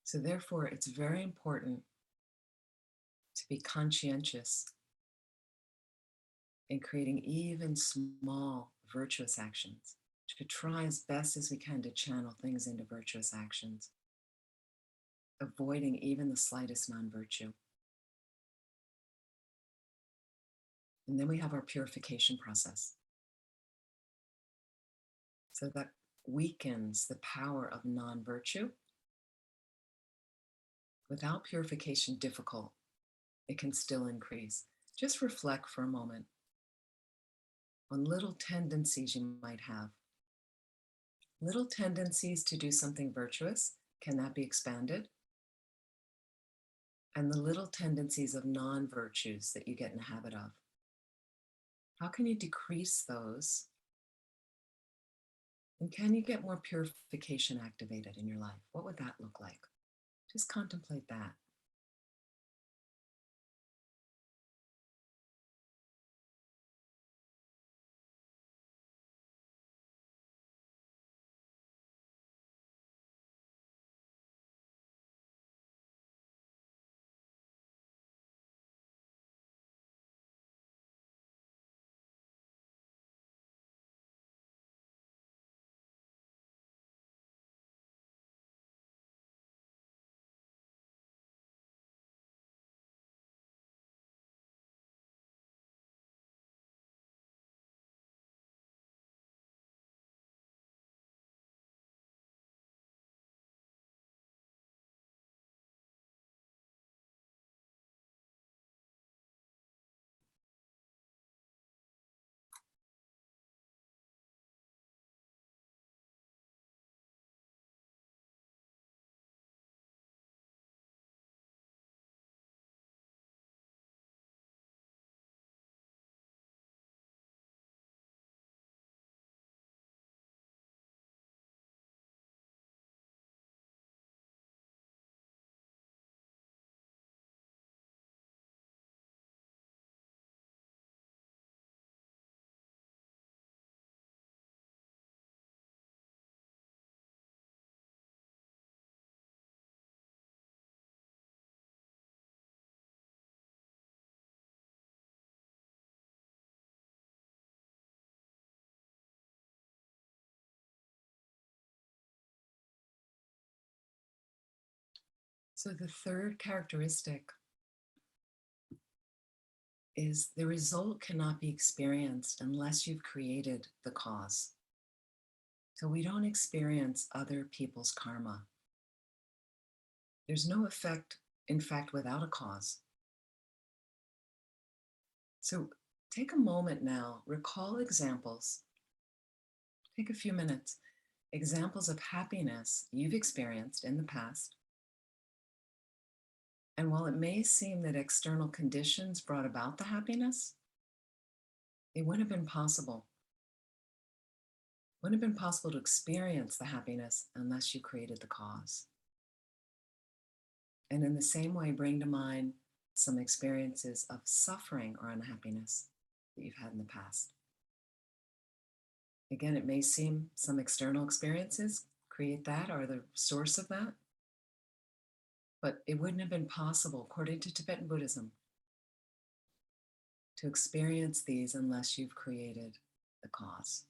So therefore, it's very important to be conscientious in creating even small virtuous actions, to try as best as we can to channel things into virtuous actions, avoiding even the slightest non-virtue. And then we have our purification process. So that weakens the power of non-virtue. Without purification difficult, it can still increase. Just reflect for a moment on little tendencies you might have. Little tendencies to do something virtuous, can that be expanded? And the little tendencies of non-virtues that you get in the habit of. How can you decrease those? And can you get more purification activated in your life? What would that look like? Just contemplate that. So the third characteristic is the result cannot be experienced unless you've created the cause. So we don't experience other people's karma. There's no effect, in fact, without a cause. So take a moment now, recall examples, take a few minutes, examples of happiness you've experienced in the past. And while it may seem that external conditions brought about the happiness, it wouldn't have been possible. Wouldn't have been possible to experience the happiness unless you created the cause. And in the same way, bring to mind some experiences of suffering or unhappiness that you've had in the past. Again, it may seem some external experiences create that or the source of that, but it wouldn't have been possible, according to Tibetan Buddhism, to experience these unless you've created the cause.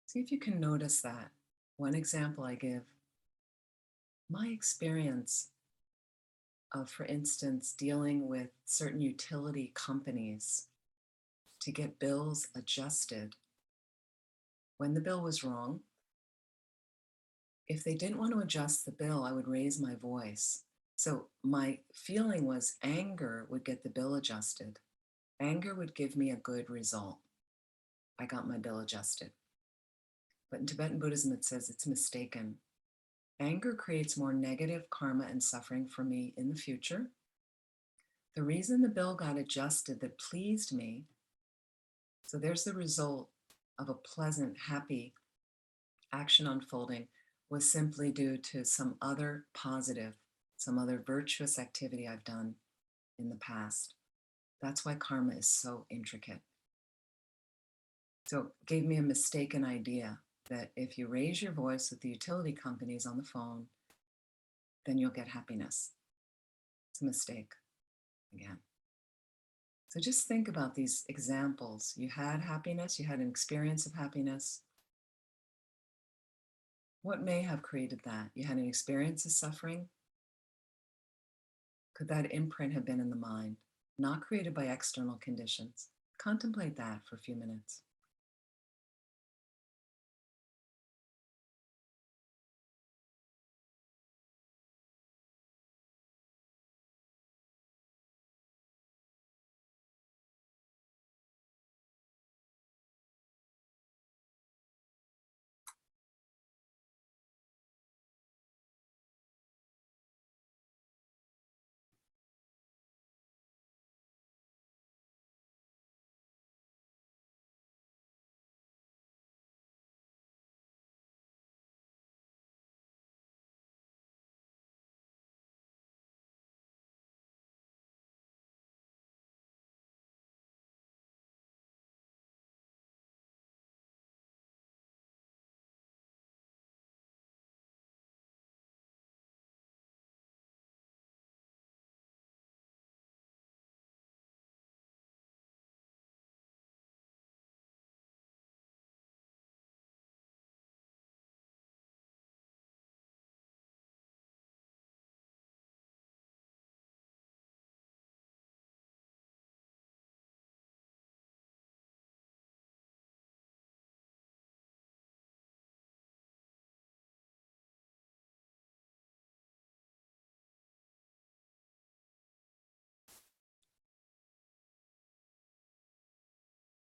See if you can notice that. One example I give, my experience of, for instance, dealing with certain utility companies to get bills adjusted. When the bill was wrong, if they didn't want to adjust the bill, I would raise my voice. So my feeling was anger would get the bill adjusted. Anger would give me a good result. I got my bill adjusted. But in Tibetan Buddhism, it says it's mistaken. Anger creates more negative karma and suffering for me in the future. The reason the bill got adjusted that pleased me, so there's the result of a pleasant, happy action unfolding, was simply due to some other positive, some other virtuous activity I've done in the past. That's why karma is so intricate. So it gave me a mistaken idea that if you raise your voice with the utility companies on the phone, then you'll get happiness. It's a mistake again. So just think about these examples. You had happiness, you had an experience of happiness. What may have created that? You had an experience of suffering. Could that imprint have been in the mind, not created by external conditions? Contemplate that for a few minutes.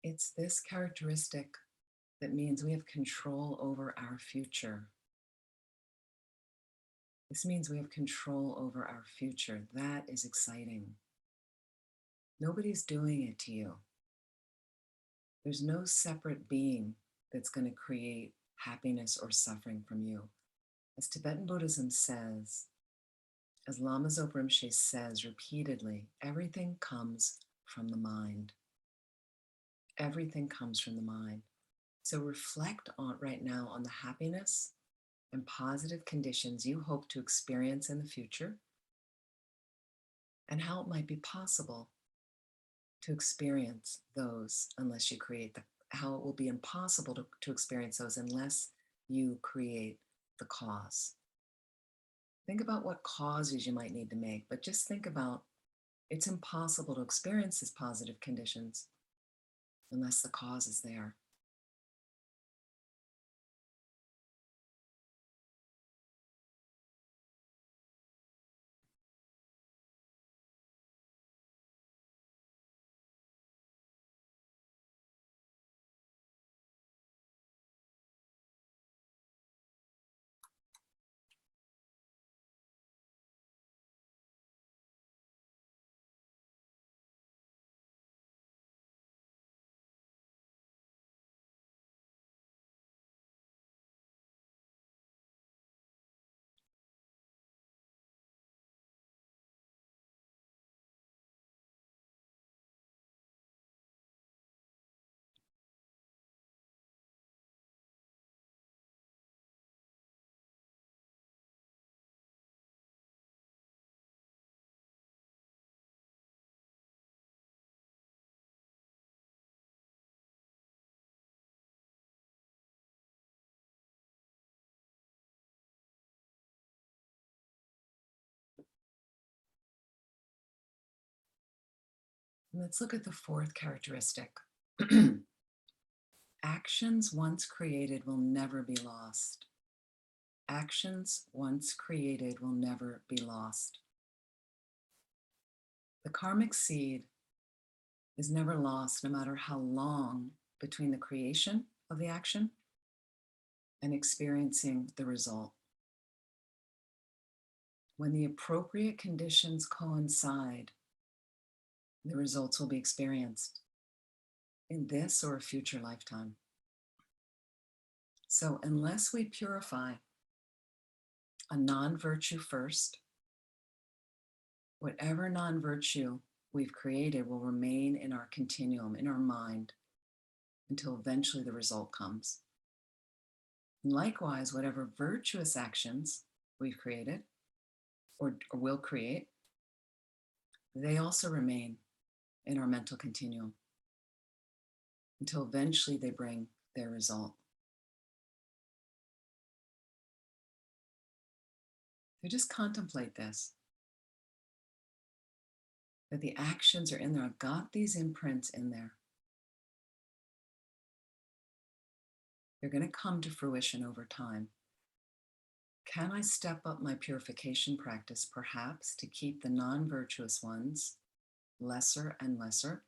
It's this characteristic that means we have control over our future. This means we have control over our future. That is exciting. Nobody's doing it to you. There's no separate being that's going to create happiness or suffering from you. As Tibetan Buddhism says, as Lama Zopa Rinpoche says repeatedly, everything comes from the mind. Everything comes from the mind. So reflect on right now on the happiness and positive conditions you hope to experience in the future and how it might be possible to experience those unless you create how it will be impossible to experience those unless you create the cause. Think about what causes you might need to make, but just think about it's impossible to experience these positive conditions unless the cause is there. Let's look at the fourth characteristic. Actions once created will never be lost. Actions once created will never be lost. The karmic seed is never lost, no matter how long between the creation of the action and experiencing the result. When the appropriate conditions coincide, the results will be experienced in this or a future lifetime. So unless we purify a non-virtue first, whatever non-virtue we've created will remain in our continuum, in our mind, until eventually the result comes. And likewise, whatever virtuous actions we've created or will create, they also remain in our mental continuum until eventually they bring their result. So just contemplate this, that the actions are in there. I've got these imprints in there. They're going to come to fruition over time. Can I step up my purification practice, perhaps, to keep the non-virtuous ones lesser and lesser?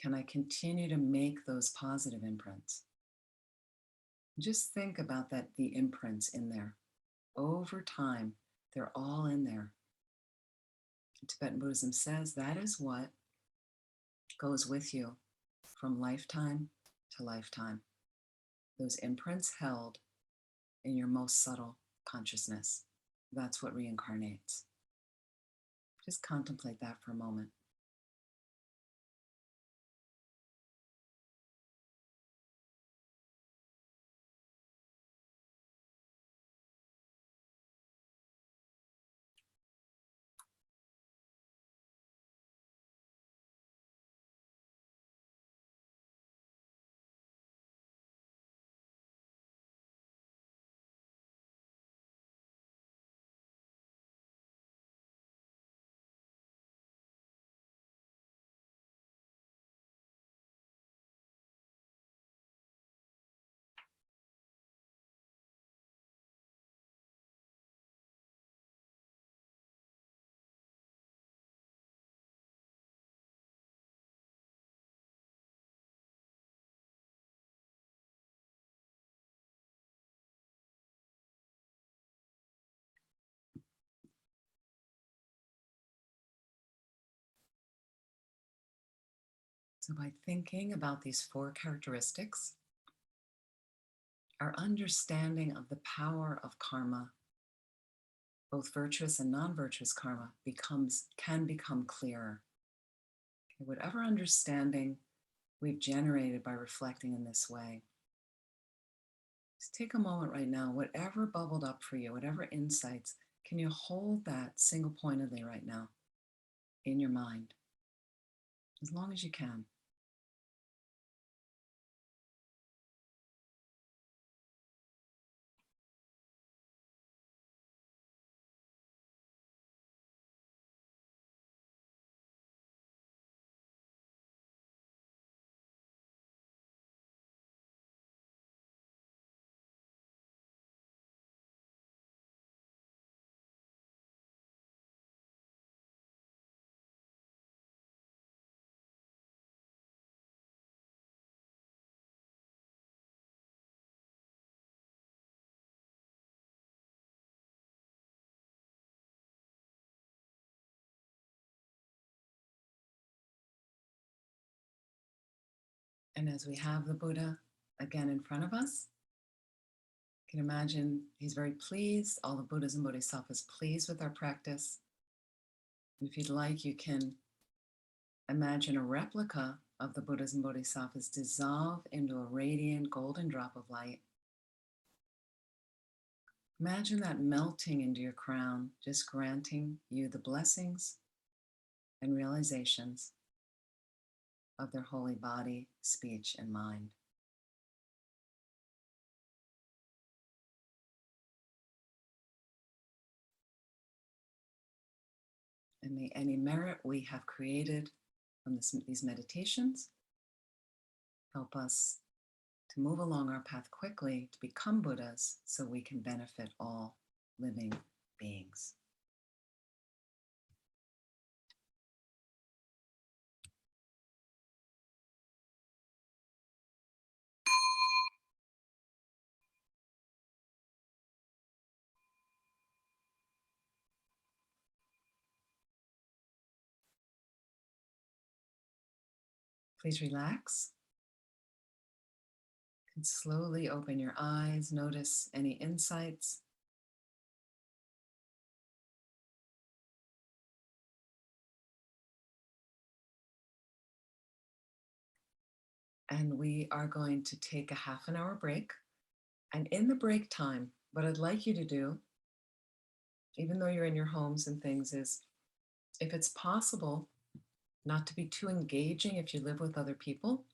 Can I continue to make those positive imprints? Just think about that, the imprints in there. Over time, they're all in there. Tibetan Buddhism says that is what goes with you from lifetime to lifetime. Those imprints held in your most subtle consciousness. That's what reincarnates. Just contemplate that for a moment. So by thinking about these four characteristics, our understanding of the power of karma, both virtuous and non-virtuous karma, can become clearer. Okay, whatever understanding we've generated by reflecting in this way, just take a moment right now, whatever bubbled up for you, whatever insights, can you hold that single-pointedly right now in your mind? As long as you can. And as we have the Buddha again in front of us, you can imagine he's very pleased. All the Buddhas and Bodhisattvas pleased with our practice. And if you'd like, you can imagine a replica of the Buddhas and Bodhisattvas dissolve into a radiant golden drop of light. Imagine that melting into your crown, just granting you the blessings and realizations of their holy body, speech, and mind. And may any merit we have created from these meditations help us to move along our path quickly to become Buddhas so we can benefit all living beings. Please relax. And slowly open your eyes. Notice any insights. And we are going to take a half an hour break. And in the break time, what I'd like you to do, even though you're in your homes and things, is if it's possible, not to be too engaging if you live with other people,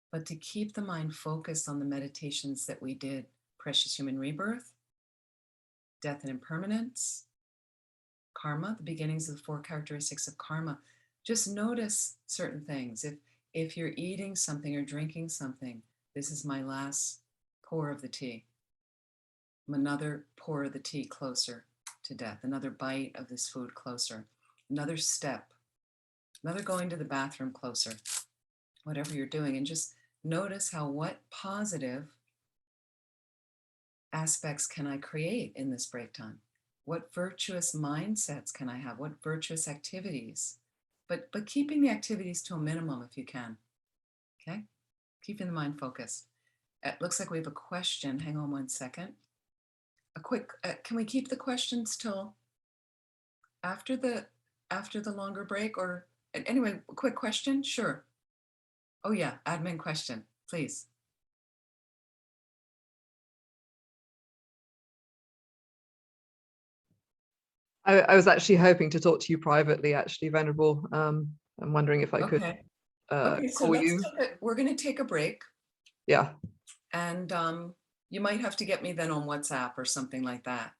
but to keep the mind focused on the meditations that we did: precious human rebirth, death and impermanence, karma, the beginnings of the 4 characteristics of karma. Just notice certain things. If you're eating something or drinking something, this is my last pour of the tea. I'm another pour of the tea closer to death, another bite of this food closer, another step, another going to the bathroom closer, whatever you're doing. And just notice what positive aspects can I create in this break time? What virtuous mindsets can I have? What virtuous activities? But keeping the activities to a minimum if you can, okay? Keeping the mind focused. It looks like we have a question. Hang on one second. A quick, can we keep the questions till after the longer break? Or anyway, a quick question? Sure. Oh yeah, admin question, please. I was actually hoping to talk to you privately, actually, Venerable. I'm wondering if I could So call you. We're going to take a break. Yeah. And you might have to get me then on WhatsApp or something like that.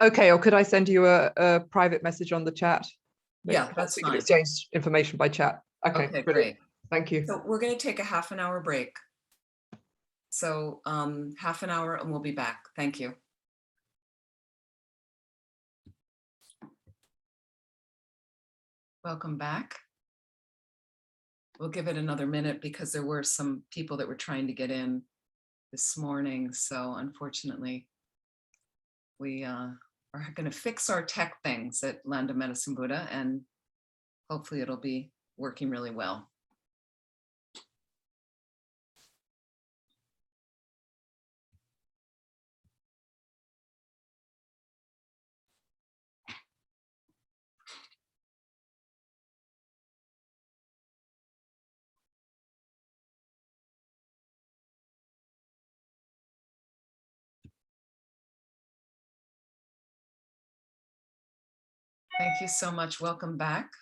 Okay, or could I send you a private message on the chat? Yeah, that's fine. We can exchange information by chat. Okay, great. Thank you. So we're going to take a half an hour break. So half an hour and we'll be back. Thank you. Welcome back. We'll give it another minute because there were some people that were trying to get in this morning. So unfortunately, we are going to fix our tech things at Land of Medicine Buddha, and hopefully it'll be working really well. Thank you so much. Welcome back.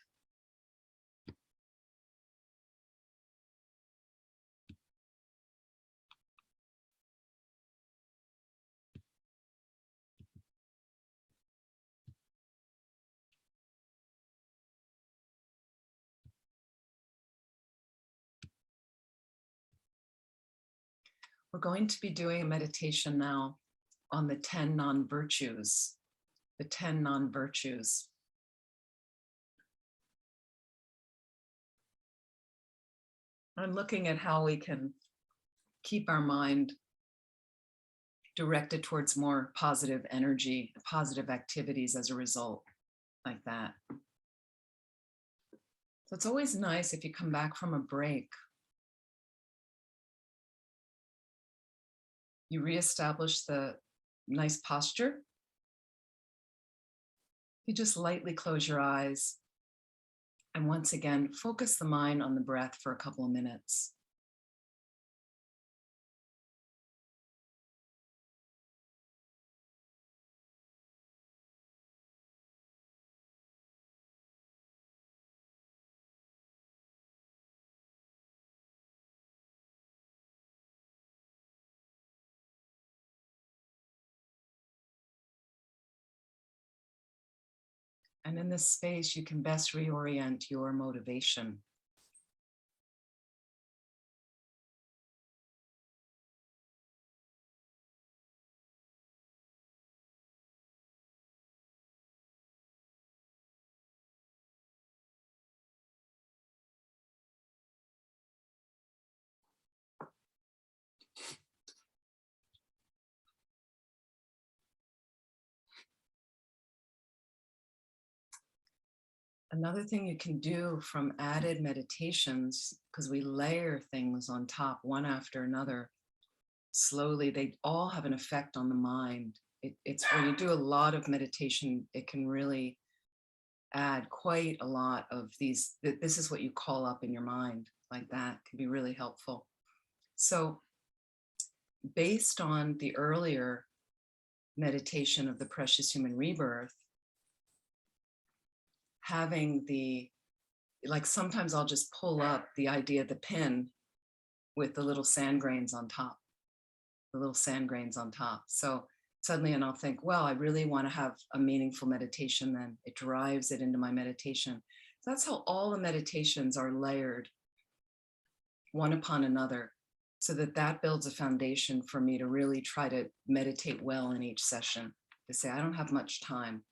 We're going to be doing a meditation now on the 10 non-virtues, the 10 non-virtues. I'm looking at how we can keep our mind directed towards more positive energy, positive activities as a result, like that. So it's always nice if you come back from a break, you reestablish the nice posture. You just lightly close your eyes. And once again, focus the mind on the breath for a couple of minutes. And in this space, you can best reorient your motivation. Another thing you can do from added meditations, because we layer things on top one after another, slowly, they all have an effect on the mind. It's when you do a lot of meditation, it can really add quite a lot of these. This is what you call up in your mind, like that can be really helpful. So based on the earlier meditation of the precious human rebirth, having like sometimes I'll just pull up the idea of the pin with the little sand grains on top, So suddenly, and I'll think, well, I really want to have a meaningful meditation, then it drives it into my meditation. So that's how all the meditations are layered one upon another, so that builds a foundation for me to really try to meditate well in each session, to say, I don't have much time.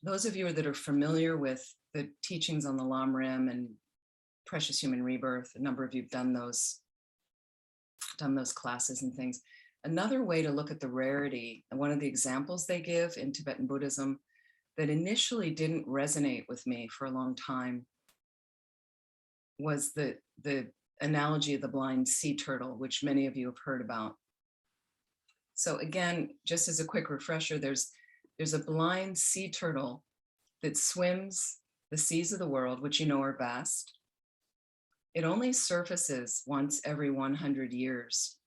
Those of you that are familiar with the teachings on the Lam Rim and Precious Human Rebirth, a number of you have done those classes and things. Another way to look at the rarity, and one of the examples they give in Tibetan Buddhism that initially didn't resonate with me for a long time, was the analogy of the blind sea turtle, which many of you have heard about. So again, just as a quick refresher, there's a blind sea turtle that swims the seas of the world, which you know are vast. It only surfaces once every 100 years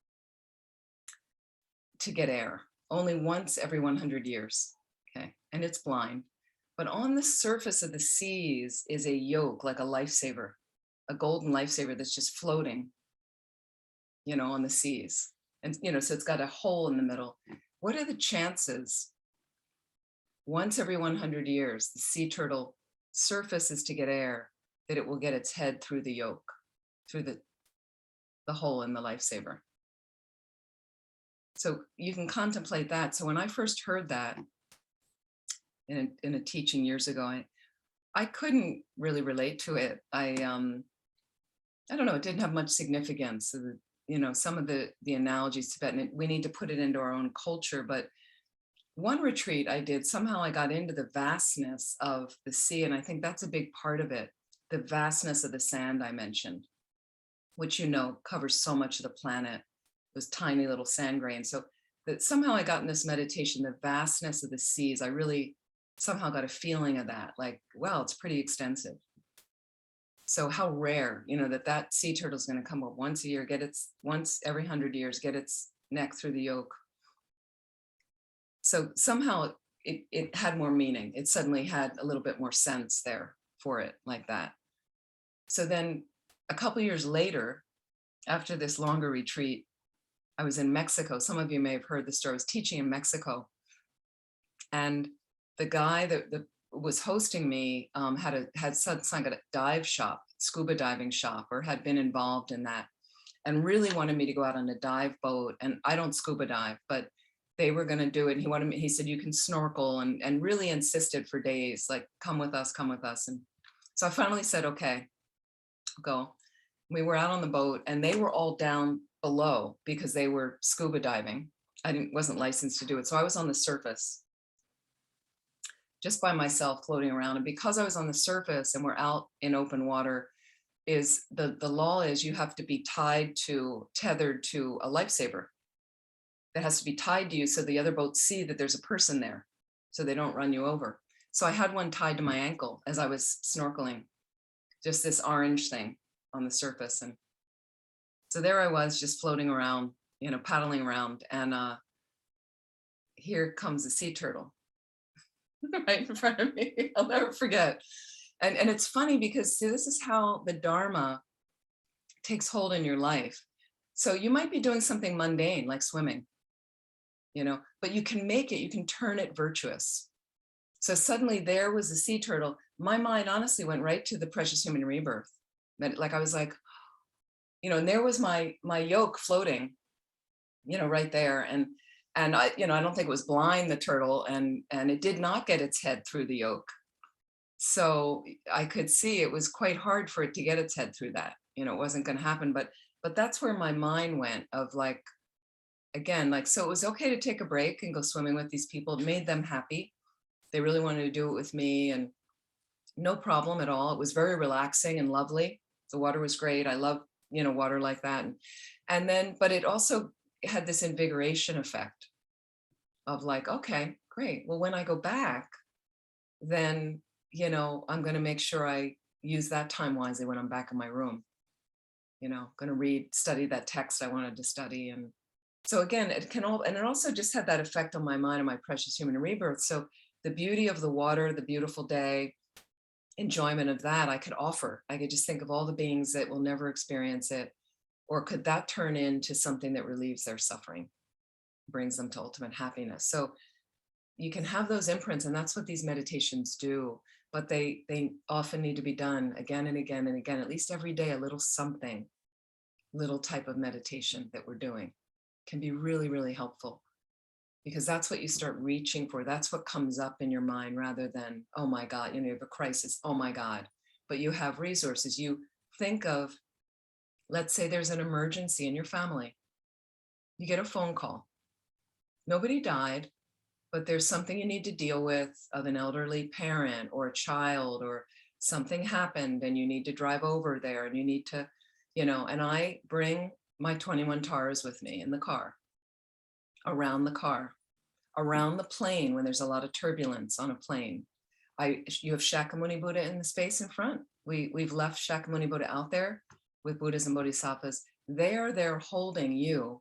to get air, only once every 100 years, okay? And it's blind. But on the surface of the seas is a yolk, like a lifesaver, a golden lifesaver that's just floating, on the seas. And, so it's got a hole in the middle. What are the chances once every 100 years, the sea turtle surfaces to get air, that it will get its head through the yolk, through the hole in the lifesaver? So you can contemplate that. So when I first heard that in a teaching years ago, I couldn't really relate to it. I don't know, it didn't have much significance. So some of the analogies Tibetan, we need to put it into our own culture. But one retreat I did, somehow I got into the vastness of the sea. And I think that's a big part of it. The vastness of the sand I mentioned, which, covers so much of the planet, those tiny little sand grains. So that somehow I got in this meditation, the vastness of the seas, I really somehow got a feeling of that, like, wow, it's pretty extensive. So how rare, that sea turtle is going to come up once a year, once every 100 years, get its neck through the yolk. So somehow it had more meaning. It suddenly had a little bit more sense there for it, like that. So then a couple years later, after this longer retreat, I was in Mexico. Some of you may have heard the story. I was teaching in Mexico. And the guy that was hosting me had suddenly got a dive shop, scuba diving shop, or had been involved in that, and really wanted me to go out on a dive boat. And I don't scuba dive, but they were going to do it. And he said, you can snorkel, and really insisted for days, like, come with us. And so I finally said, okay, I'll go. We were out on the boat, and they were all down below because they were scuba diving. I wasn't licensed to do it. So I was on the surface, just by myself floating around. And because I was on the surface and we're out in open water, is the law is you have to be tethered to a lifesaver that has to be tied to you so the other boats see that there's a person there so they don't run you over. So I had one tied to my ankle as I was snorkeling, just this orange thing on the surface. And so there I was just floating around, paddling around, and here comes a sea turtle right in front of me. I'll never forget. And it's funny because see, this is how the Dharma takes hold in your life. So you might be doing something mundane like swimming, but you can turn it virtuous. So suddenly there was a sea turtle. My mind honestly went right to the precious human rebirth. Like I was like, and there was my yolk floating, right there. And I don't think it was blind, the turtle, and it did not get its head through the yolk. So I could see it was quite hard for it to get its head through that. It wasn't going to happen. But that's where my mind went of like, again, like, so it was okay to take a break and go swimming with these people. It made them happy. They really wanted to do it with me, and no problem at all. It was very relaxing and lovely. The water was great. I love, water like that. And then, but it also had this invigoration effect of like, okay, great. Well, when I go back, then, I'm going to make sure I use that time wisely when I'm back in my room, going to study that text I wanted to study. And so again, and it also just had that effect on my mind and my precious human rebirth. So the beauty of the water, the beautiful day, enjoyment of that I could offer. I could just think of all the beings that will never experience it. Or could that turn into something that relieves their suffering, brings them to ultimate happiness? So you can have those imprints, and that's what these meditations do. But they often need to be done again and again and again, at least every day, a little something, little type of meditation that we're doing can be really, really helpful, because that's what you start reaching for. That's what comes up in your mind rather than, oh my God, you have a crisis, oh my God. But you have resources. You think of, let's say there's an emergency in your family. You get a phone call. Nobody died, but there's something you need to deal with of an elderly parent or a child, or something happened and you need to drive over there and you need to, and I bring my 21 taras with me in the car, around the plane when there's a lot of turbulence on a plane. You have Shakyamuni Buddha in the space in front. We've left Shakyamuni Buddha out there with Buddhas and Bodhisattvas. They are there holding you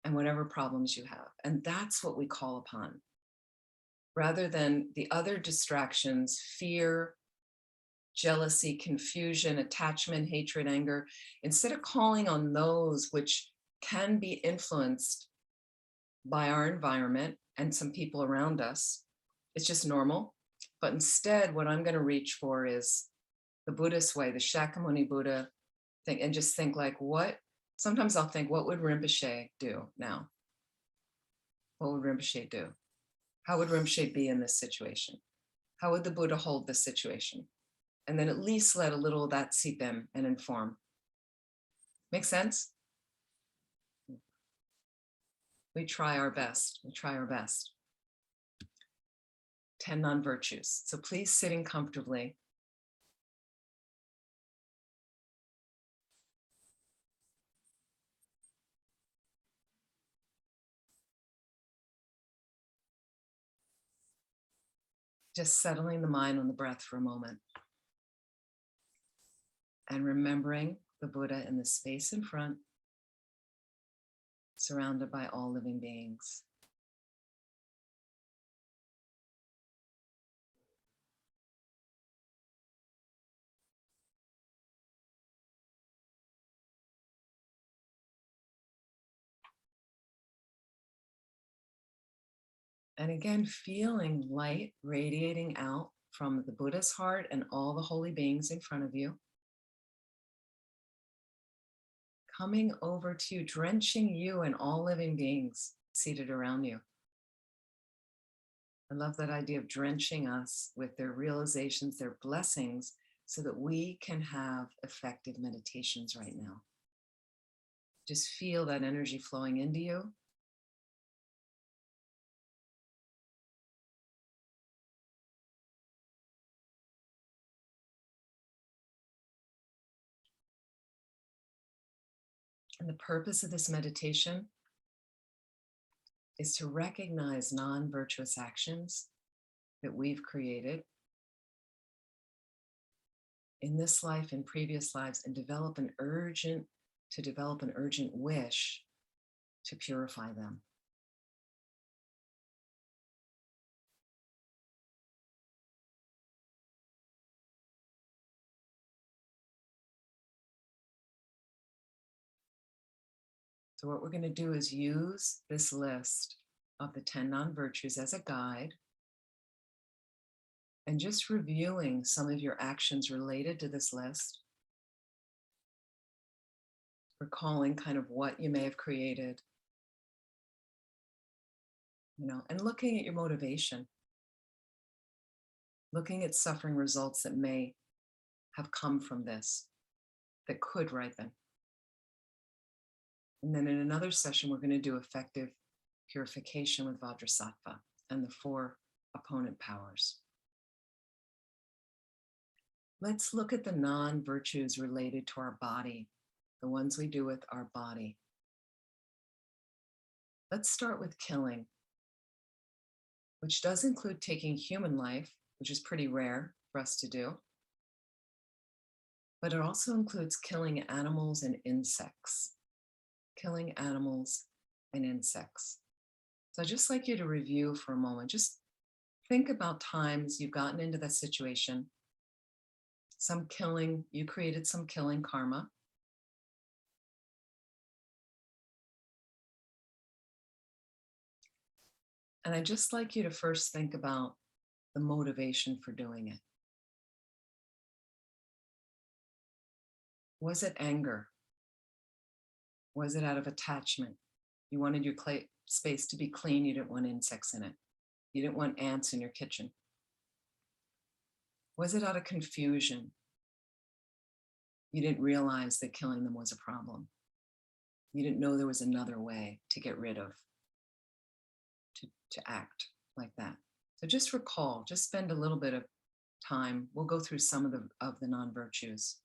and whatever problems you have. And that's what we call upon, rather than the other distractions, fear, jealousy, confusion, attachment, hatred, anger. Instead of calling on those which can be influenced by our environment and some people around us, it's just normal. But instead, what I'm going to reach for is the Buddhist way, the Shakyamuni Buddha thing, and just think like, sometimes I'll think, what would Rinpoche do now? What would Rinpoche do? How would Rinpoche be in this situation? How would the Buddha hold this situation? And then at least let a little of that seep in and inform. Make sense? We try our best. 10 non-virtues. So please, sitting comfortably. Just settling the mind on the breath for a moment. And remembering the Buddha in the space in front, surrounded by all living beings. And again, feeling light radiating out from the Buddha's heart and all the holy beings in front of you. Coming over to you, drenching you and all living beings seated around you. I love that idea of drenching us with their realizations, their blessings, so that we can have effective meditations right now. Just feel that energy flowing into you. And the purpose of this meditation is to recognize non-virtuous actions that we've created in this life, in previous lives, and develop an urgent wish to purify them. So what we're going to do is use this list of the 10 non-virtues as a guide, and just reviewing some of your actions related to this list, recalling kind of what you may have created, and looking at your motivation, looking at suffering results that may have come from this, that could ripen. And then in another session, we're going to do effective purification with Vajrasattva and the 4 opponent powers. Let's look at the non-virtues related to our body, the ones we do with our body. Let's start with killing, which does include taking human life, which is pretty rare for us to do. But it also includes killing animals and insects. Killing animals and insects. So I'd just like you to review for a moment. Just think about times you've gotten into that situation. Some killing, you created some killing karma. And I'd just like you to first think about the motivation for doing it. Was it anger? Was it out of attachment? You wanted your space to be clean. You didn't want insects in it. You didn't want ants in your kitchen. Was it out of confusion? You didn't realize that killing them was a problem. You didn't know there was another way to get rid of, to act like that. So just recall, just spend a little bit of time. We'll go through some of the non-virtues.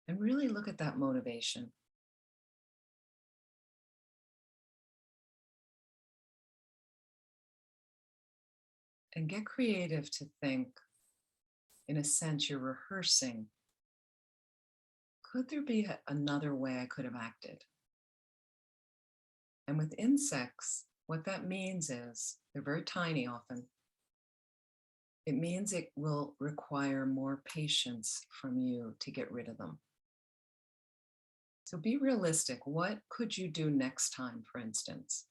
And really look at that motivation. And get creative to think, in a sense, you're rehearsing. Could there be another way I could have acted? And with insects, what that means is, they're very tiny often. It means it will require more patience from you to get rid of them. So be realistic. What could you do next time, for instance?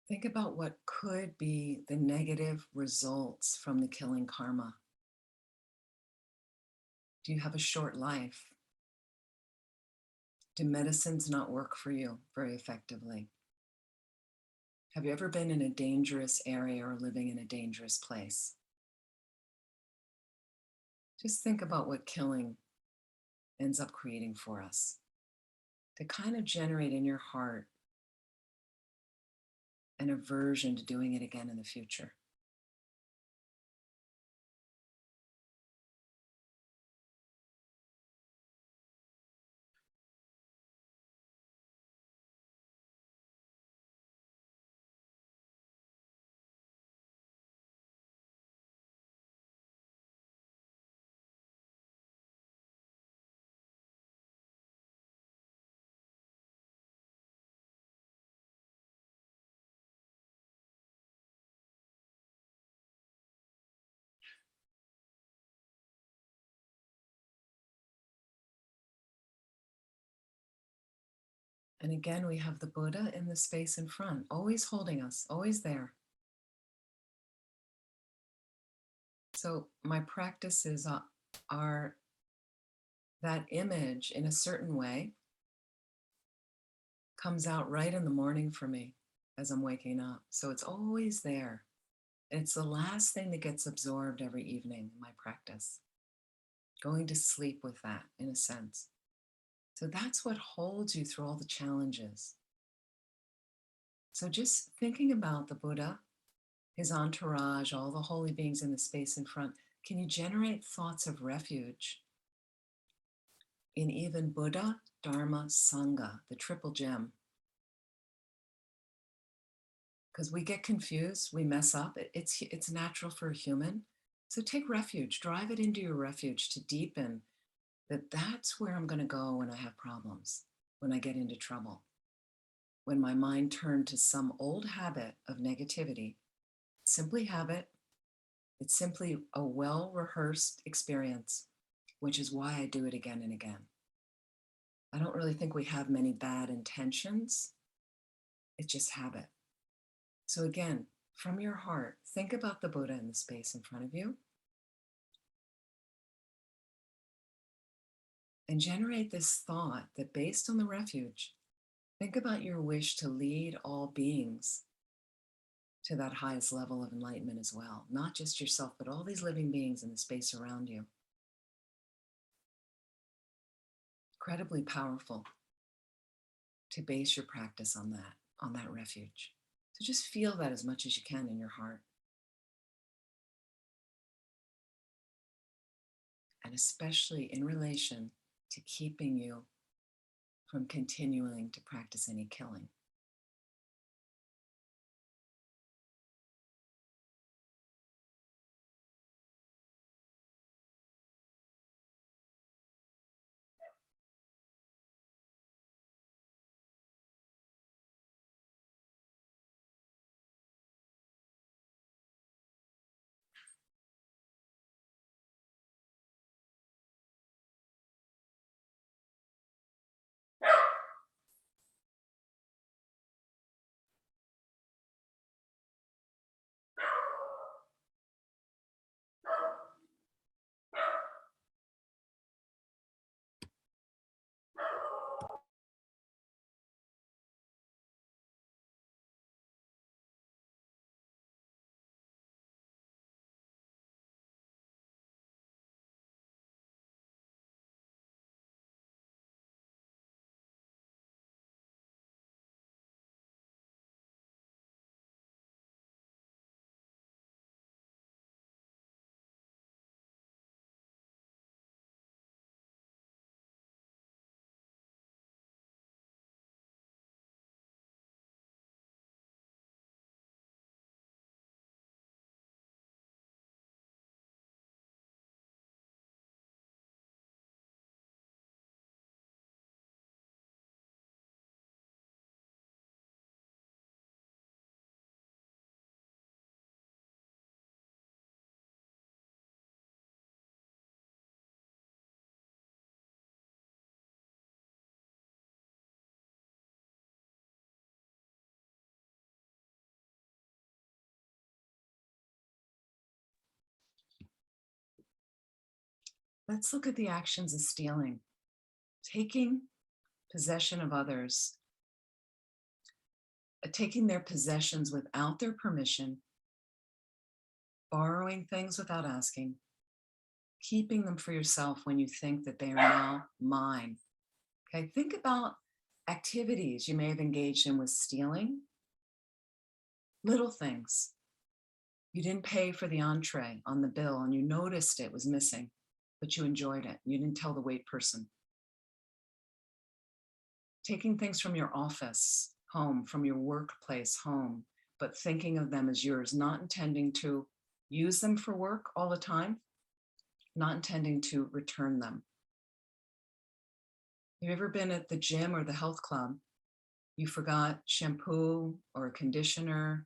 Think about what could be the negative results from the killing karma. Do you have a short life? Do medicines not work for you very effectively? Have you ever been in a dangerous area or living in a dangerous place? Just think about what killing ends up creating for us. To kind of generate in your heart an aversion to doing it again in the future. And again, we have the Buddha in the space in front, always holding us, always there. So my practices are that image in a certain way comes out right in the morning for me as I'm waking up. So it's always there. And it's the last thing that gets absorbed every evening in my practice. Going to sleep with that, in a sense. So that's what holds you through all the challenges. So just thinking about the Buddha, his entourage, all the holy beings in the space in front, can you generate thoughts of refuge in even Buddha, Dharma, Sangha, the triple gem? Because we get confused, we mess up. It's natural for a human. So take refuge, drive it into your refuge to deepen that that's where I'm going to go when I have problems, when I get into trouble, when my mind turned to some old habit of negativity. Simply habit. It's simply a well-rehearsed experience, which is why I do it again and again. I don't really think we have many bad intentions. It's just habit. So again, from your heart, think about the Buddha in the space in front of you and generate this thought that based on the refuge, think about your wish to lead all beings to that highest level of enlightenment as well. Not just yourself, but all these living beings in the space around you. Incredibly powerful to base your practice on that refuge. So just feel that as much as you can in your heart. And especially in relation to keeping you from continuing to practice any killing. Let's look at the actions of stealing. Taking possession of others taking their possessions without their permission, borrowing things without asking, keeping them for yourself when you think that they are now mine. Okay, think about activities you may have engaged in with stealing, little things. You didn't pay for the entree on the bill and you noticed it was missing, but you enjoyed it. You didn't tell the wait person. Taking things from your office home, from your workplace home, but thinking of them as yours, not intending to use them for work all the time, not intending to return them. Have you ever been at the gym or the health club? You forgot shampoo or a conditioner,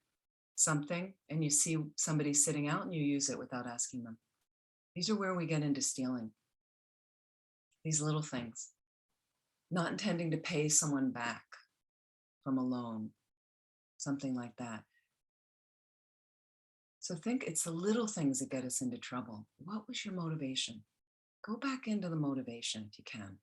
something, and you see somebody sitting out and you use it without asking them. These are where we get into stealing. These little things. Not intending to pay someone back from a loan, something like that. So think it's the little things that get us into trouble. What was your motivation? Go back into the motivation if you can.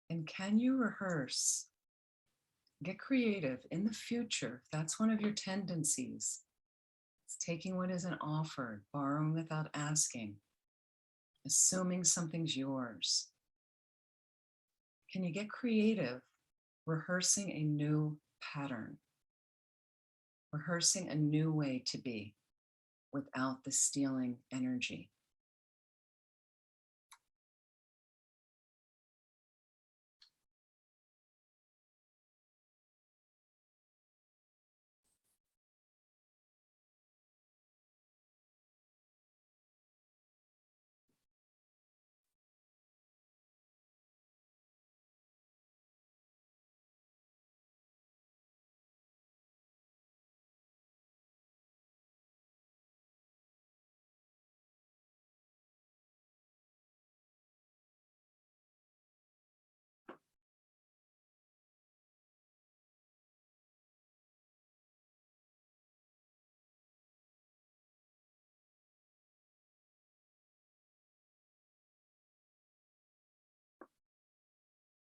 And can you rehearse? Get creative in the future. If that's one of your tendencies. It's taking what isn't offered, borrowing without asking, assuming something's yours. Can you get creative, rehearsing a new pattern, rehearsing a new way to be without the stealing energy?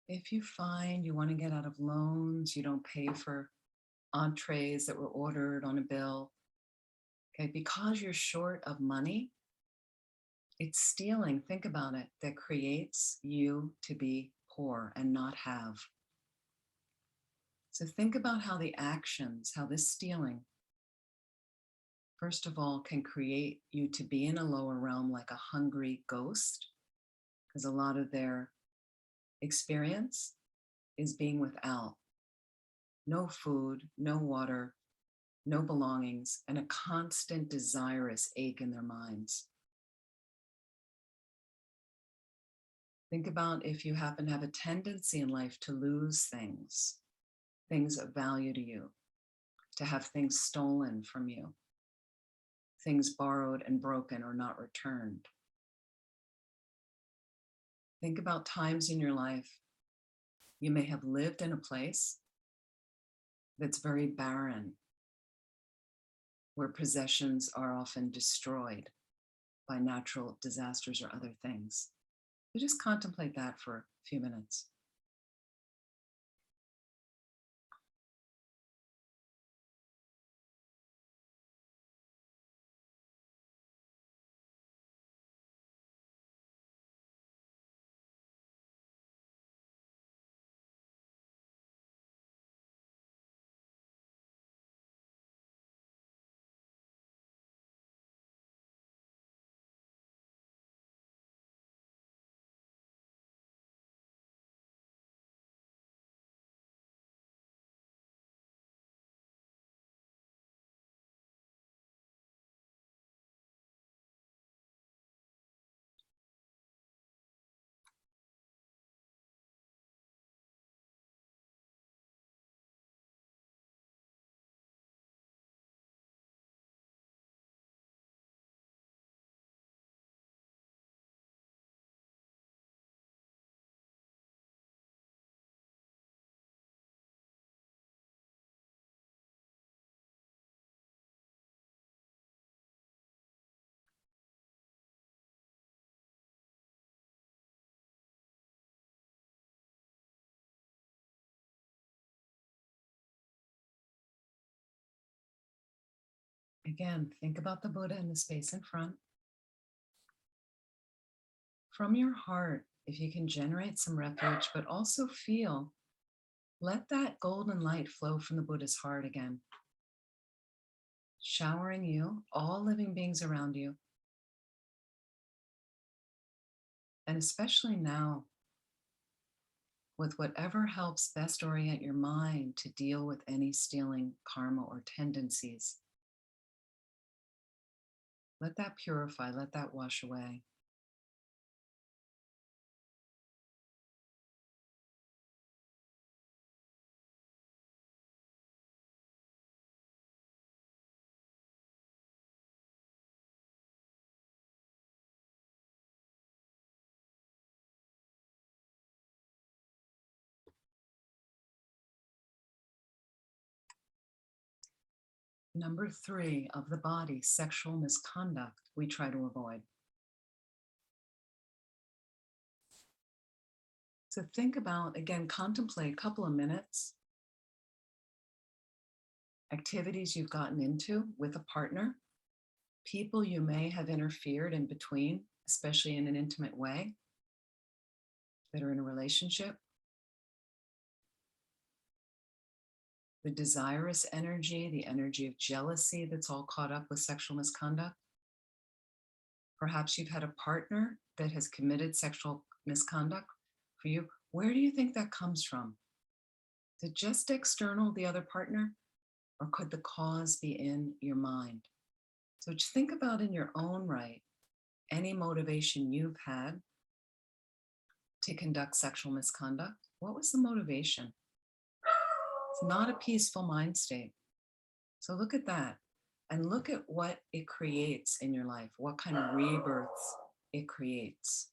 If you find you want to get out of loans, you don't pay for entrees that were ordered on a bill, okay, because you're short of money, it's stealing, think about it, that creates you to be poor and not have. So think about how the actions, how this stealing, first of all, can create you to be in a lower realm like a hungry ghost, because a lot of their experience is being without no food, no water, no belongings, and a constant desirous ache in their minds. Think about if you happen to have a tendency in life to lose things, things of value to you, to have things stolen from you, things borrowed and broken or not returned. Think about times in your life you may have lived in a place that's very barren, where possessions are often destroyed by natural disasters or other things. So just contemplate that for a few minutes. Again, think about the Buddha in the space in front. From your heart, if you can generate some refuge, but also feel, let that golden light flow from the Buddha's heart again, showering you, all living beings around you. And especially now, with whatever helps best orient your mind to deal with any stealing karma or tendencies. Let that purify, let that wash away. Number 3 of the body, sexual misconduct, we try to avoid. So think about, again, contemplate a couple of minutes, activities you've gotten into with a partner, people you may have interfered in between, especially in an intimate way, that are in a relationship. The desirous energy, the energy of jealousy that's all caught up with sexual misconduct. Perhaps you've had a partner that has committed sexual misconduct for you. Where do you think that comes from? Is it just external, the other partner? Or could the cause be in your mind? So just think about in your own right, any motivation you've had to conduct sexual misconduct. What was the motivation? It's not a peaceful mind state. So look at that and look at what it creates in your life, what kind of rebirths it creates.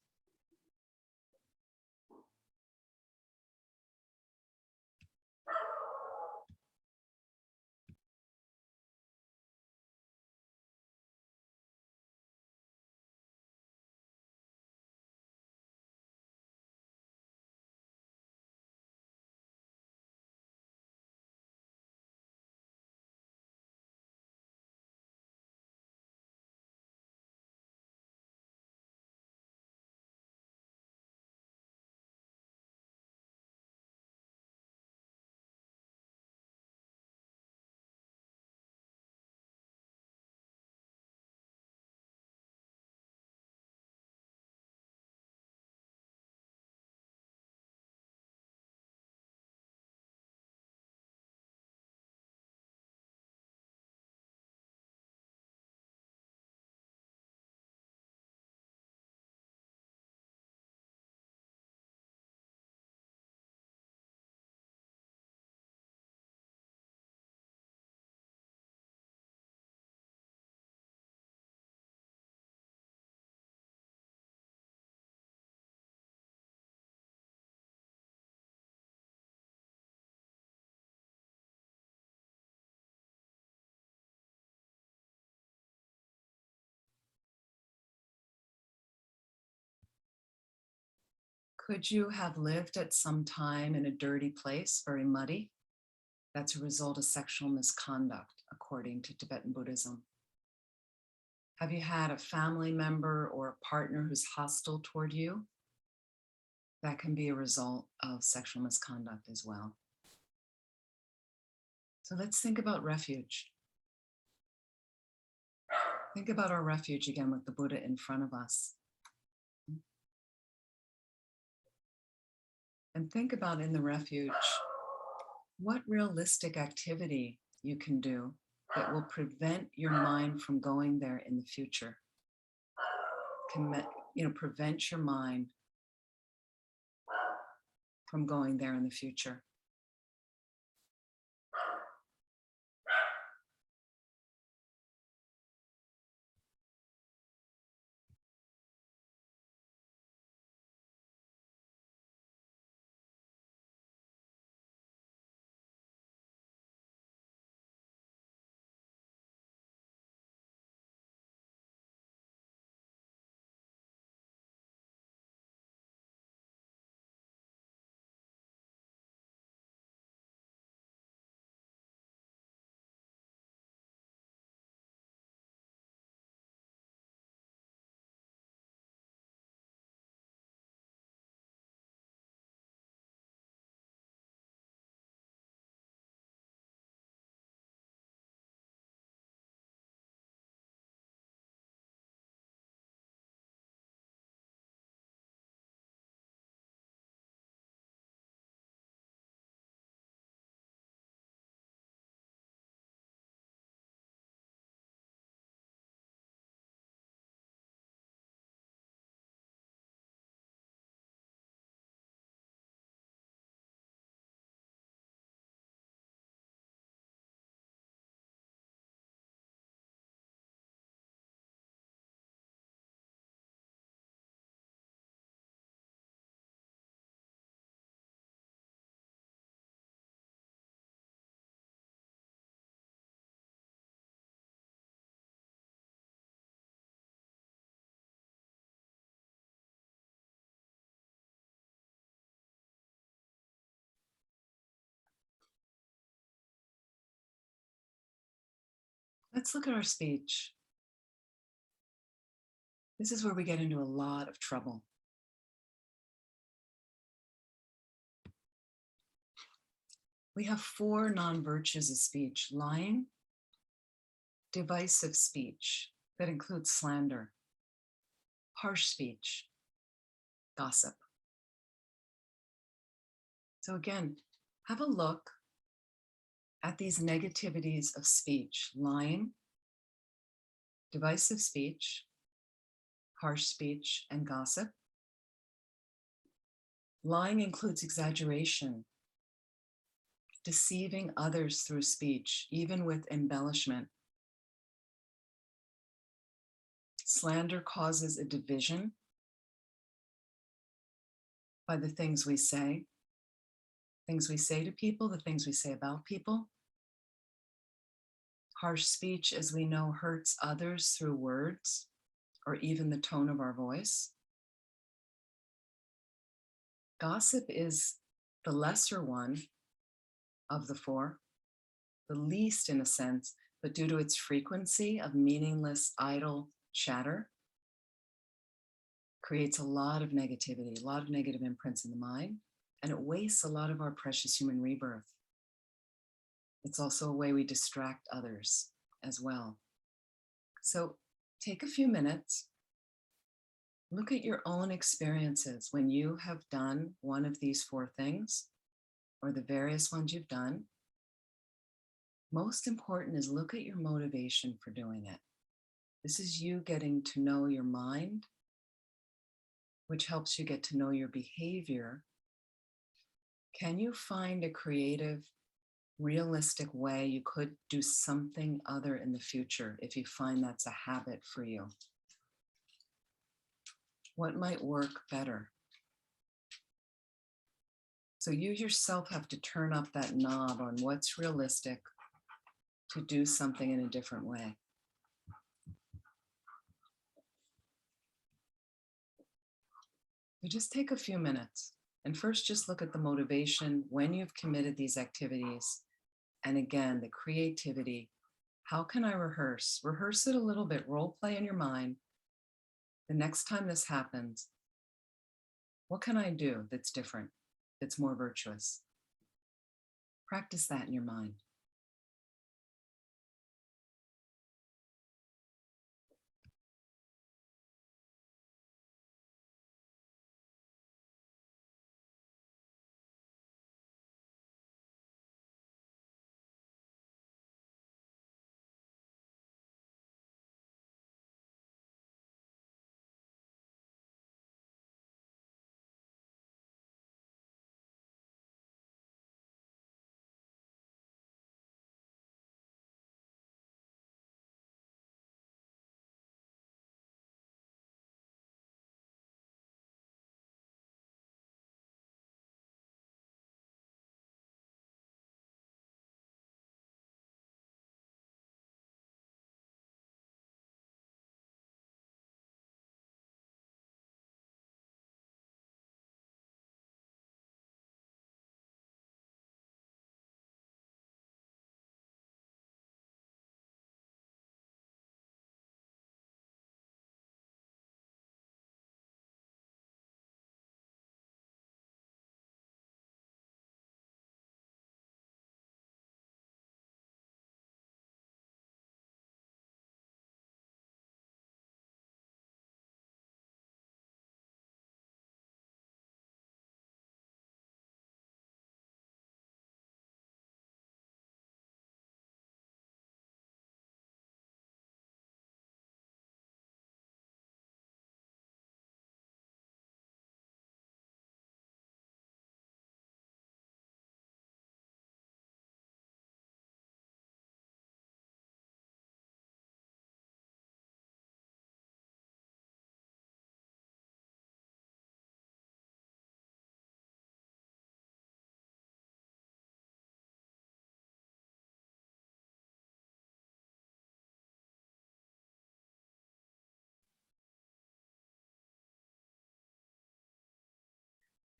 Could you have lived at some time in a dirty place, very muddy? That's a result of sexual misconduct, according to Tibetan Buddhism. Have you had a family member or a partner who's hostile toward you? That can be a result of sexual misconduct as well. So let's think about refuge. Think about our refuge again with the Buddha in front of us. And think about in the refuge, what realistic activity you can do that will prevent your mind from going there in the future. Prevent your mind from going there in the future. Let's look at our speech. This is where we get into a lot of trouble. We have 4 non-virtues of speech: lying, divisive speech that includes slander, harsh speech, gossip. So again, have a look at these negativities of speech: lying, divisive speech, harsh speech, and gossip. Lying includes exaggeration, deceiving others through speech, even with embellishment. Slander causes a division by the things we say to people, the things we say about people. Harsh speech, as we know, hurts others through words or even the tone of our voice. Gossip is the lesser one of the 4, the least in a sense, but due to its frequency of meaningless, idle chatter, creates a lot of negativity, a lot of negative imprints in the mind, and it wastes a lot of our precious human rebirth. It's also a way we distract others as well. So take a few minutes, look at your own experiences when you have done one of these 4 things, or the various ones you've done. Most important is look at your motivation for doing it. This is you getting to know your mind, which helps you get to know your behavior. Can you find a creative, realistic way you could do something other in the future if you find that's a habit for you? What might work better? So you yourself have to turn up that knob on what's realistic to do something in a different way. So just take a few minutes and first just look at the motivation when you've committed these activities. And again, the creativity. How can I rehearse? Rehearse it a little bit, role play in your mind. The next time this happens, what can I do that's different, that's more virtuous? Practice that in your mind.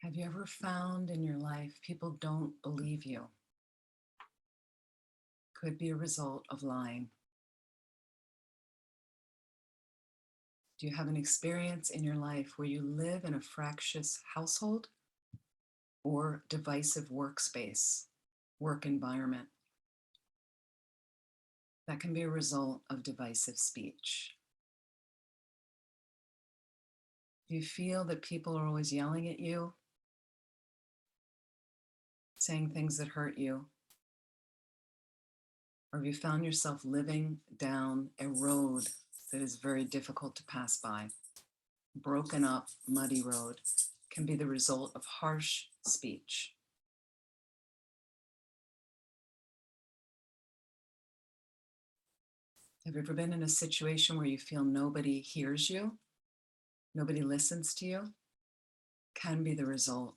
Have you ever found in your life people don't believe you? Could be a result of lying. Do you have an experience in your life where you live in a fractious household or divisive workspace, work environment? That can be a result of divisive speech. Do you feel that people are always yelling at you, saying things that hurt you? Or have you found yourself living down a road that is very difficult to pass by? Broken up, muddy road can be the result of harsh speech. Have you ever been in a situation where you feel nobody hears you, nobody listens to you? Can be the result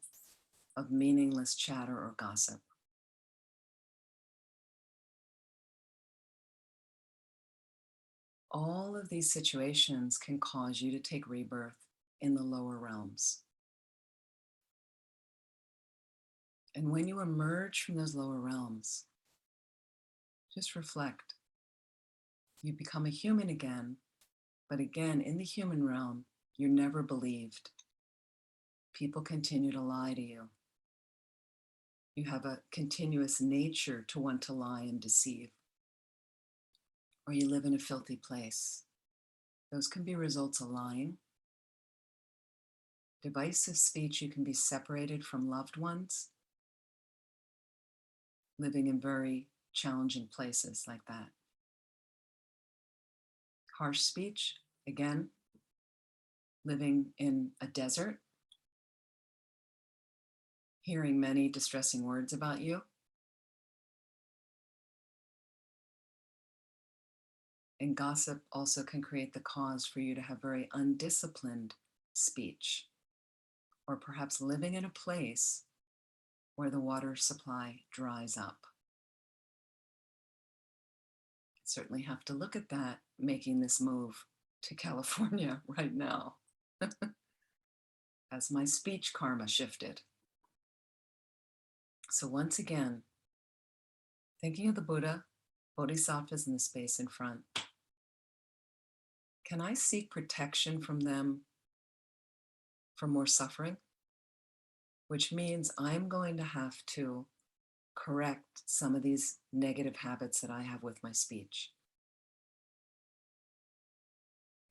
of meaningless chatter or gossip. All of these situations can cause you to take rebirth in the lower realms. And when you emerge from those lower realms, just reflect. You become a human again, but again, in the human realm, you're never believed. People continue to lie to you. You have a continuous nature to want to lie and deceive. Or you live in a filthy place. Those can be results of lying. Divisive speech, you can be separated from loved ones, living in very challenging places like that. Harsh speech, again, living in a desert, hearing many distressing words about you. And gossip also can create the cause for you to have very undisciplined speech, or perhaps living in a place where the water supply dries up. Certainly have to look at that, making this move to California right now as my speech karma shifted. So once again, thinking of the Buddha, Bodhisattvas in the space in front, can I seek protection from them from more suffering? Which means I'm going to have to correct some of these negative habits that I have with my speech.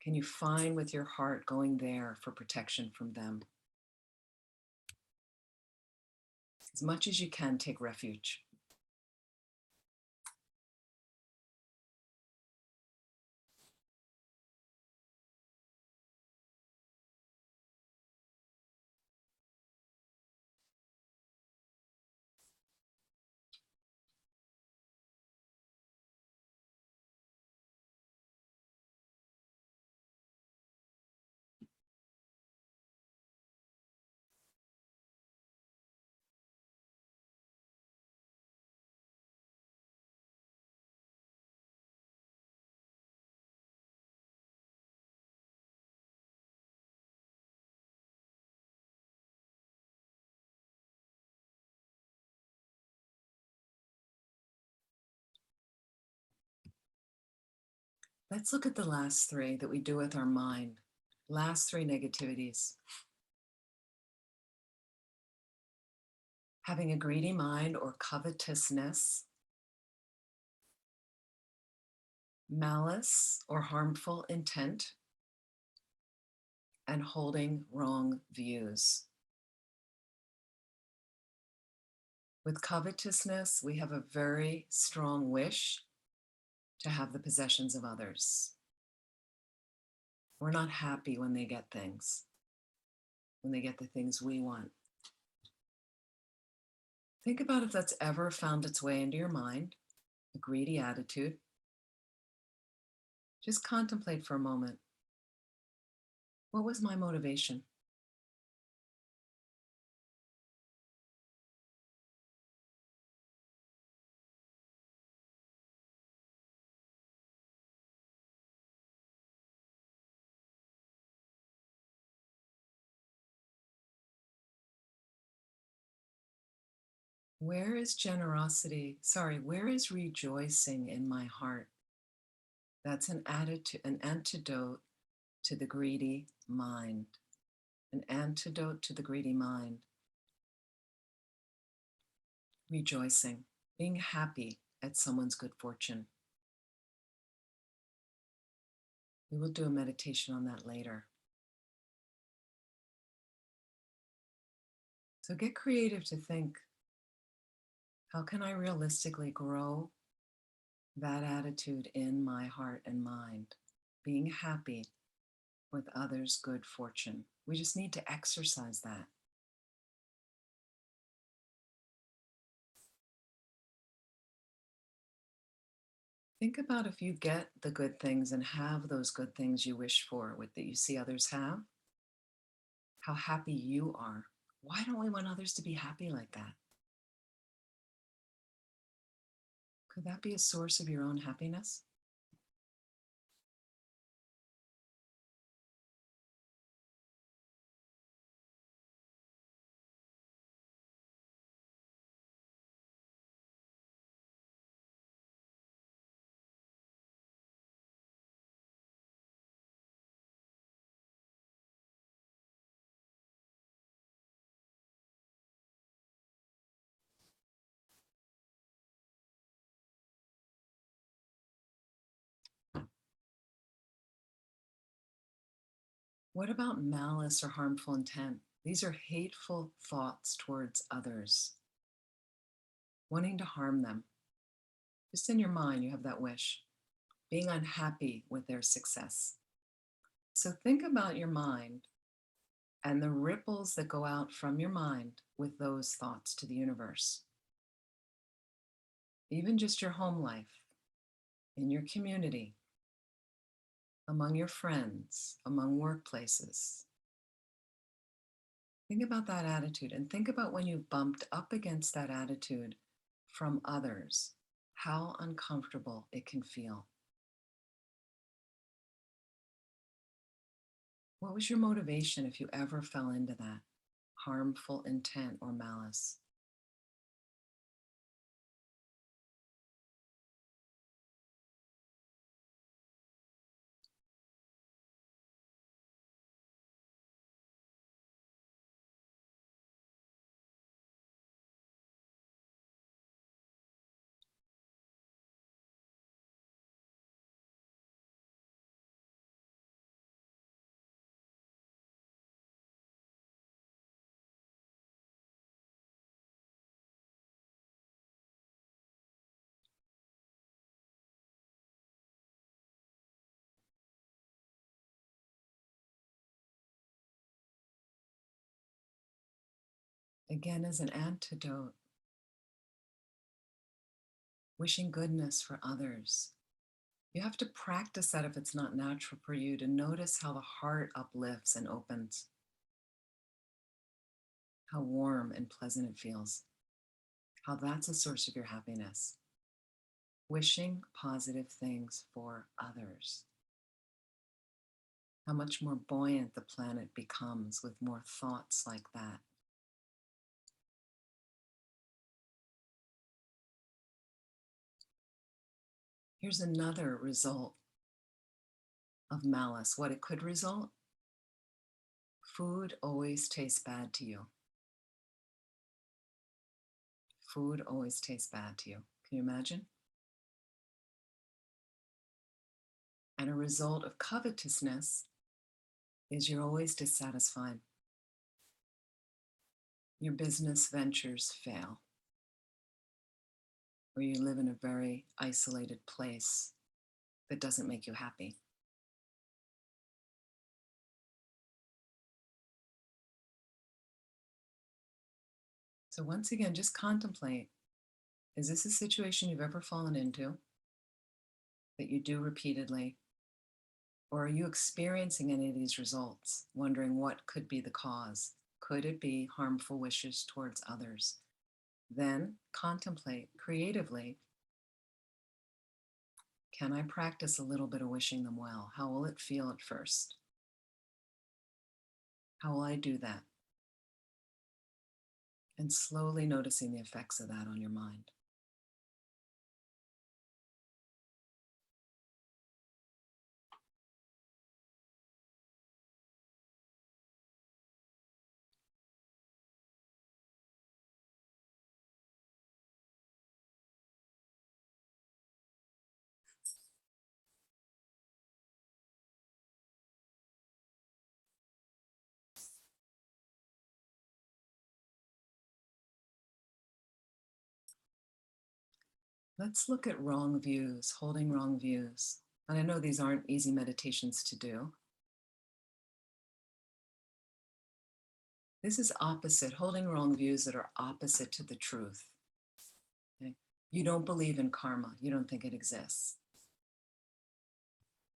Can you find with your heart going there for protection from them? As much as you can, take refuge. Let's look at the last three that we do with our mind. Last three negativities. Having a greedy mind or covetousness, malice or harmful intent, and holding wrong views. With covetousness, we have a very strong wish to have the possessions of others. We're not happy when they get things, when they get the things we want. Think about if that's ever found its way into your mind, a greedy attitude. Just contemplate for a moment. What was my motivation? Where is generosity? Where is rejoicing in my heart? That's an attitude, an antidote to the greedy mind, an antidote to the greedy mind. Rejoicing, being happy at someone's good fortune. We will do a meditation on that later. So get creative to think, how can I realistically grow that attitude in my heart and mind? Being happy with others' good fortune. We just need to exercise that. Think about if you get the good things and have those good things you wish for that you see others have, how happy you are. Why don't we want others to be happy like that? Could that be a source of your own happiness? What about malice or harmful intent? These are hateful thoughts towards others, wanting to harm them. Just in your mind, you have that wish, being unhappy with their success. So think about your mind and the ripples that go out from your mind with those thoughts to the universe. Even just your home life, in your community, among your friends, among workplaces. Think about that attitude and think about when you've bumped up against that attitude from others, how uncomfortable it can feel. What was your motivation if you ever fell into that harmful intent or malice? Again, as an antidote, wishing goodness for others. You have to practice that if it's not natural for you, to notice how the heart uplifts and opens, how warm and pleasant it feels, how that's a source of your happiness. Wishing positive things for others. How much more buoyant the planet becomes with more thoughts like that. Here's another result of malice. What it could result: food always tastes bad to you. Food always tastes bad to you. Can you imagine? And a result of covetousness is you're always dissatisfied. Your business ventures fail, or you live in a very isolated place that doesn't make you happy. So once again, just contemplate, is this a situation you've ever fallen into that you do repeatedly? Or are you experiencing any of these results, wondering what could be the cause? Could it be harmful wishes towards others? Then contemplate creatively, can I practice a little bit of wishing them well? How will it feel at first? How will I do that? And slowly noticing the effects of that on your mind. Let's look at wrong views, holding wrong views. And I know these aren't easy meditations to do. This is opposite, holding wrong views that are opposite to the truth. Okay? You don't believe in karma. You don't think it exists.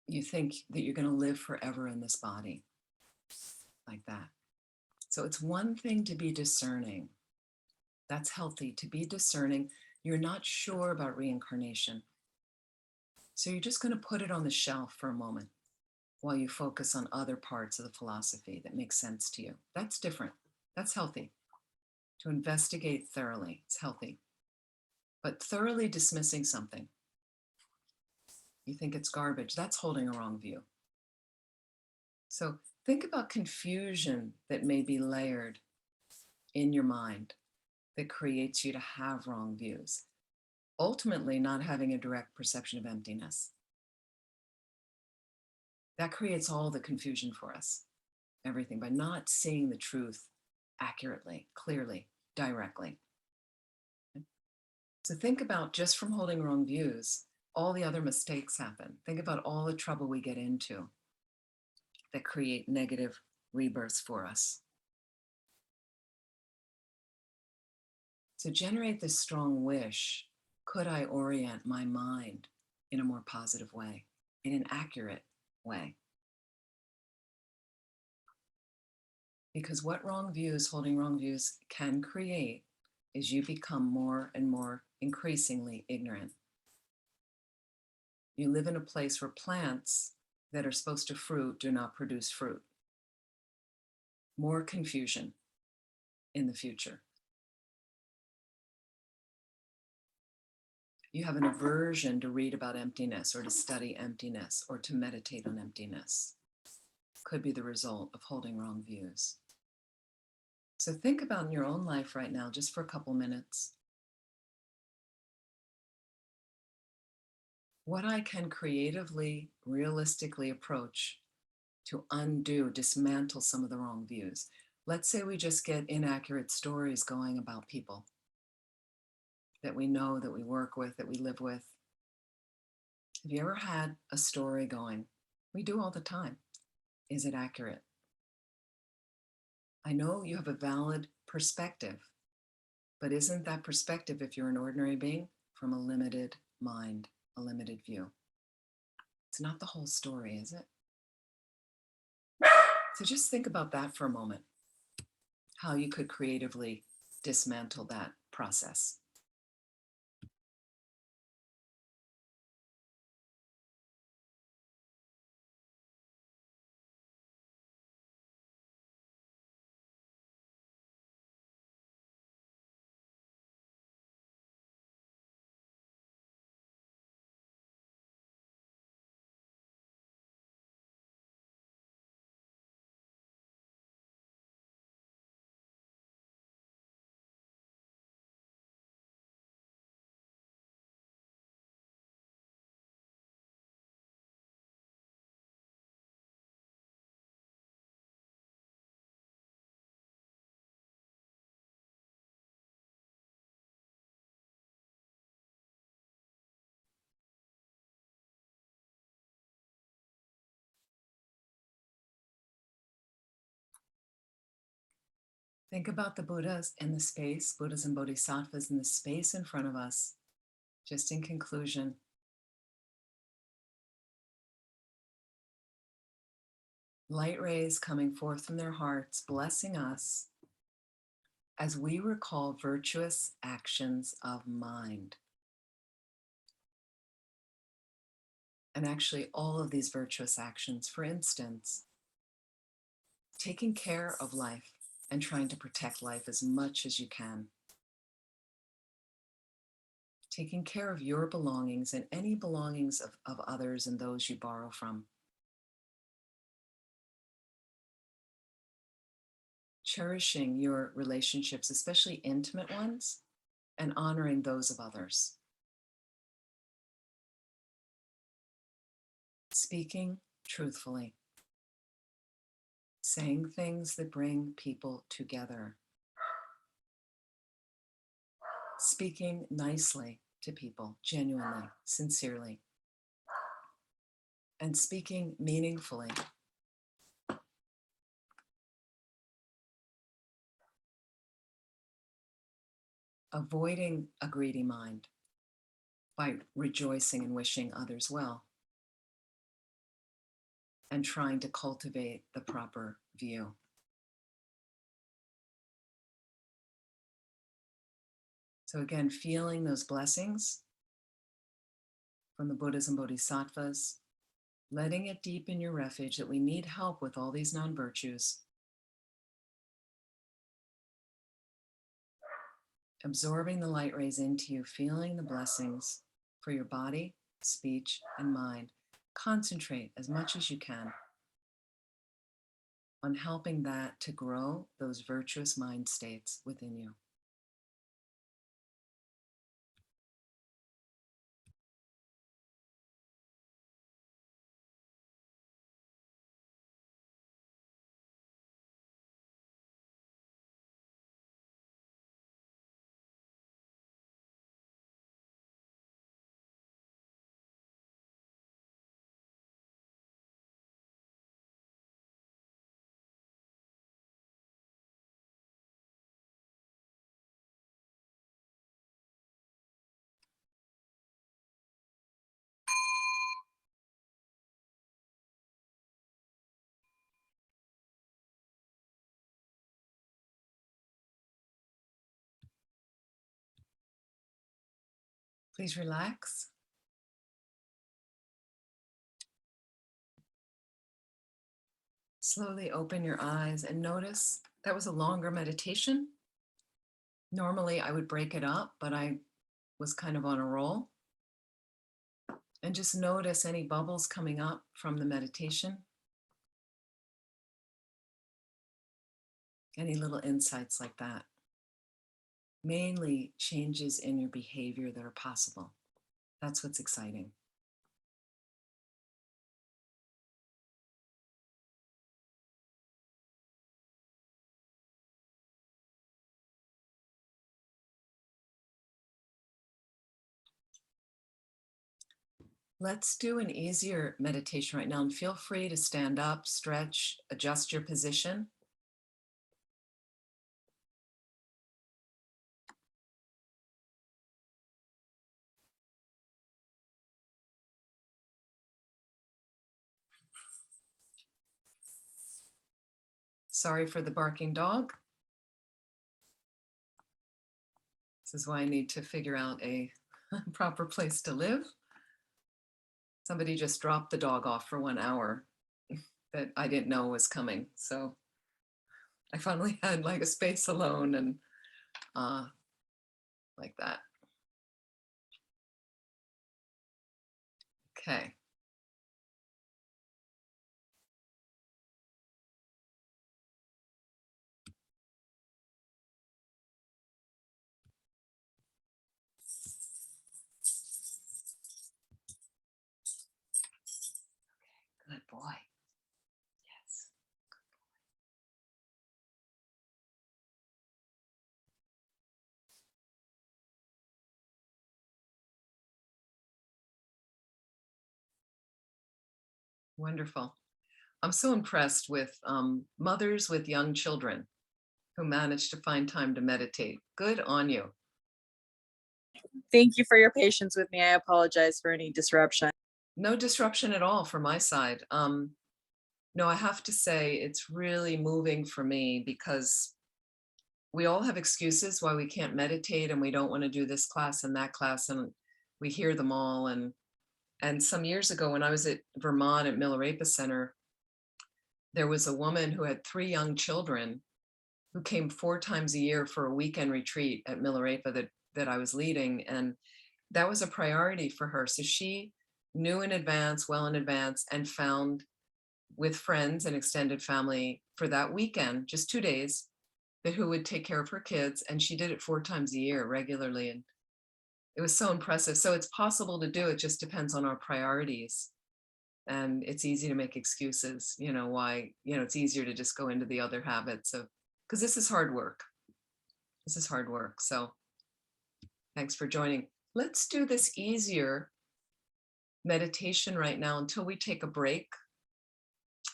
You think that you're going to live forever in this body, like that. So it's one thing to be discerning. That's healthy, to be discerning. You're not sure about reincarnation. So you're just going to put it on the shelf for a moment while you focus on other parts of the philosophy that make sense to you. That's different. That's healthy. To investigate thoroughly, it's healthy. But thoroughly dismissing something, you think it's garbage, that's holding a wrong view. So think about confusion that may be layered in your mind that creates you to have wrong views. Ultimately, not having a direct perception of emptiness. That creates all the confusion for us, everything, by not seeing the truth accurately, clearly, directly. So think about, just from holding wrong views, all the other mistakes happen. Think about all the trouble we get into that create negative rebirths for us. So generate this strong wish. Could I orient my mind in a more positive way, in an accurate way? Because what wrong views, holding wrong views, can create is you become more and more increasingly ignorant. You live in a place where plants that are supposed to fruit do not produce fruit. More confusion in the future. You have an aversion to read about emptiness or to study emptiness or to meditate on emptiness. Could be the result of holding wrong views. So think about in your own life right now, just for a couple minutes, what I can creatively, realistically approach to undo, dismantle some of the wrong views. Let's say we just get inaccurate stories going about people that we know, that we work with, that we live with. Have you ever had a story going? We do all the time. Is it accurate? I know you have a valid perspective, but isn't that perspective, if you're an ordinary being, from a limited mind, a limited view? It's not the whole story, is it? So just think about that for a moment, how you could creatively dismantle that process. Think about the Buddhas in the space, Buddhas and Bodhisattvas in the space in front of us. Just in conclusion, light rays coming forth from their hearts, blessing us as we recall virtuous actions of mind. And actually, all of these virtuous actions, for instance, taking care of life and trying to protect life as much as you can. Taking care of your belongings and any belongings of others and those you borrow from. Cherishing your relationships, especially intimate ones, and honoring those of others. Speaking truthfully. Saying things that bring people together. Speaking nicely to people genuinely, sincerely, and speaking meaningfully. Avoiding a greedy mind by rejoicing and wishing others well, and trying to cultivate the proper view. So again, feeling those blessings from the Buddhas and Bodhisattvas, letting it deepen your refuge that we need help with all these non-virtues. Absorbing the light rays into you, feeling the blessings for your body, speech, and mind. Concentrate as much as you can on helping that to grow those virtuous mind states within you. Please relax. Slowly open your eyes and notice that was a longer meditation. Normally I would break it up, but I was kind of on a roll. And just notice any bubbles coming up from the meditation. Any little insights like that. Mainly changes in your behavior that are possible. That's what's exciting. Let's do an easier meditation right now, and feel free to stand up, stretch, adjust your position. Sorry for the barking dog. This is why I need to figure out a proper place to live. Somebody just dropped the dog off for 1 hour that I didn't know was coming. So I finally had like a space alone and like that. Okay. Good boy. Yes. Wonderful. I'm so impressed with mothers with young children who manage to find time to meditate. Good on you. Thank you for your patience with me. I apologize for any disruption. No disruption at all from my side. No, I have to say it's really moving for me because we all have excuses why we can't meditate and we don't want to do this class and that class, and we hear them all. And some years ago when I was at Vermont at Milarepa Center, there was a woman who had 3 young children who came 4 times a year for a weekend retreat at Milarepa that I was leading. And that was a priority for her. So she knew in advance, well in advance, and found with friends and extended family for that weekend, just 2 days, that who would take care of her kids. And she did it 4 times a year regularly. And it was so impressive. So it's possible to do. It just depends on our priorities. And it's easy to make excuses, why, it's easier to just go into the other habits of, because this is hard work. This is hard work. So thanks for joining. let's do this easier meditation right now until we take a break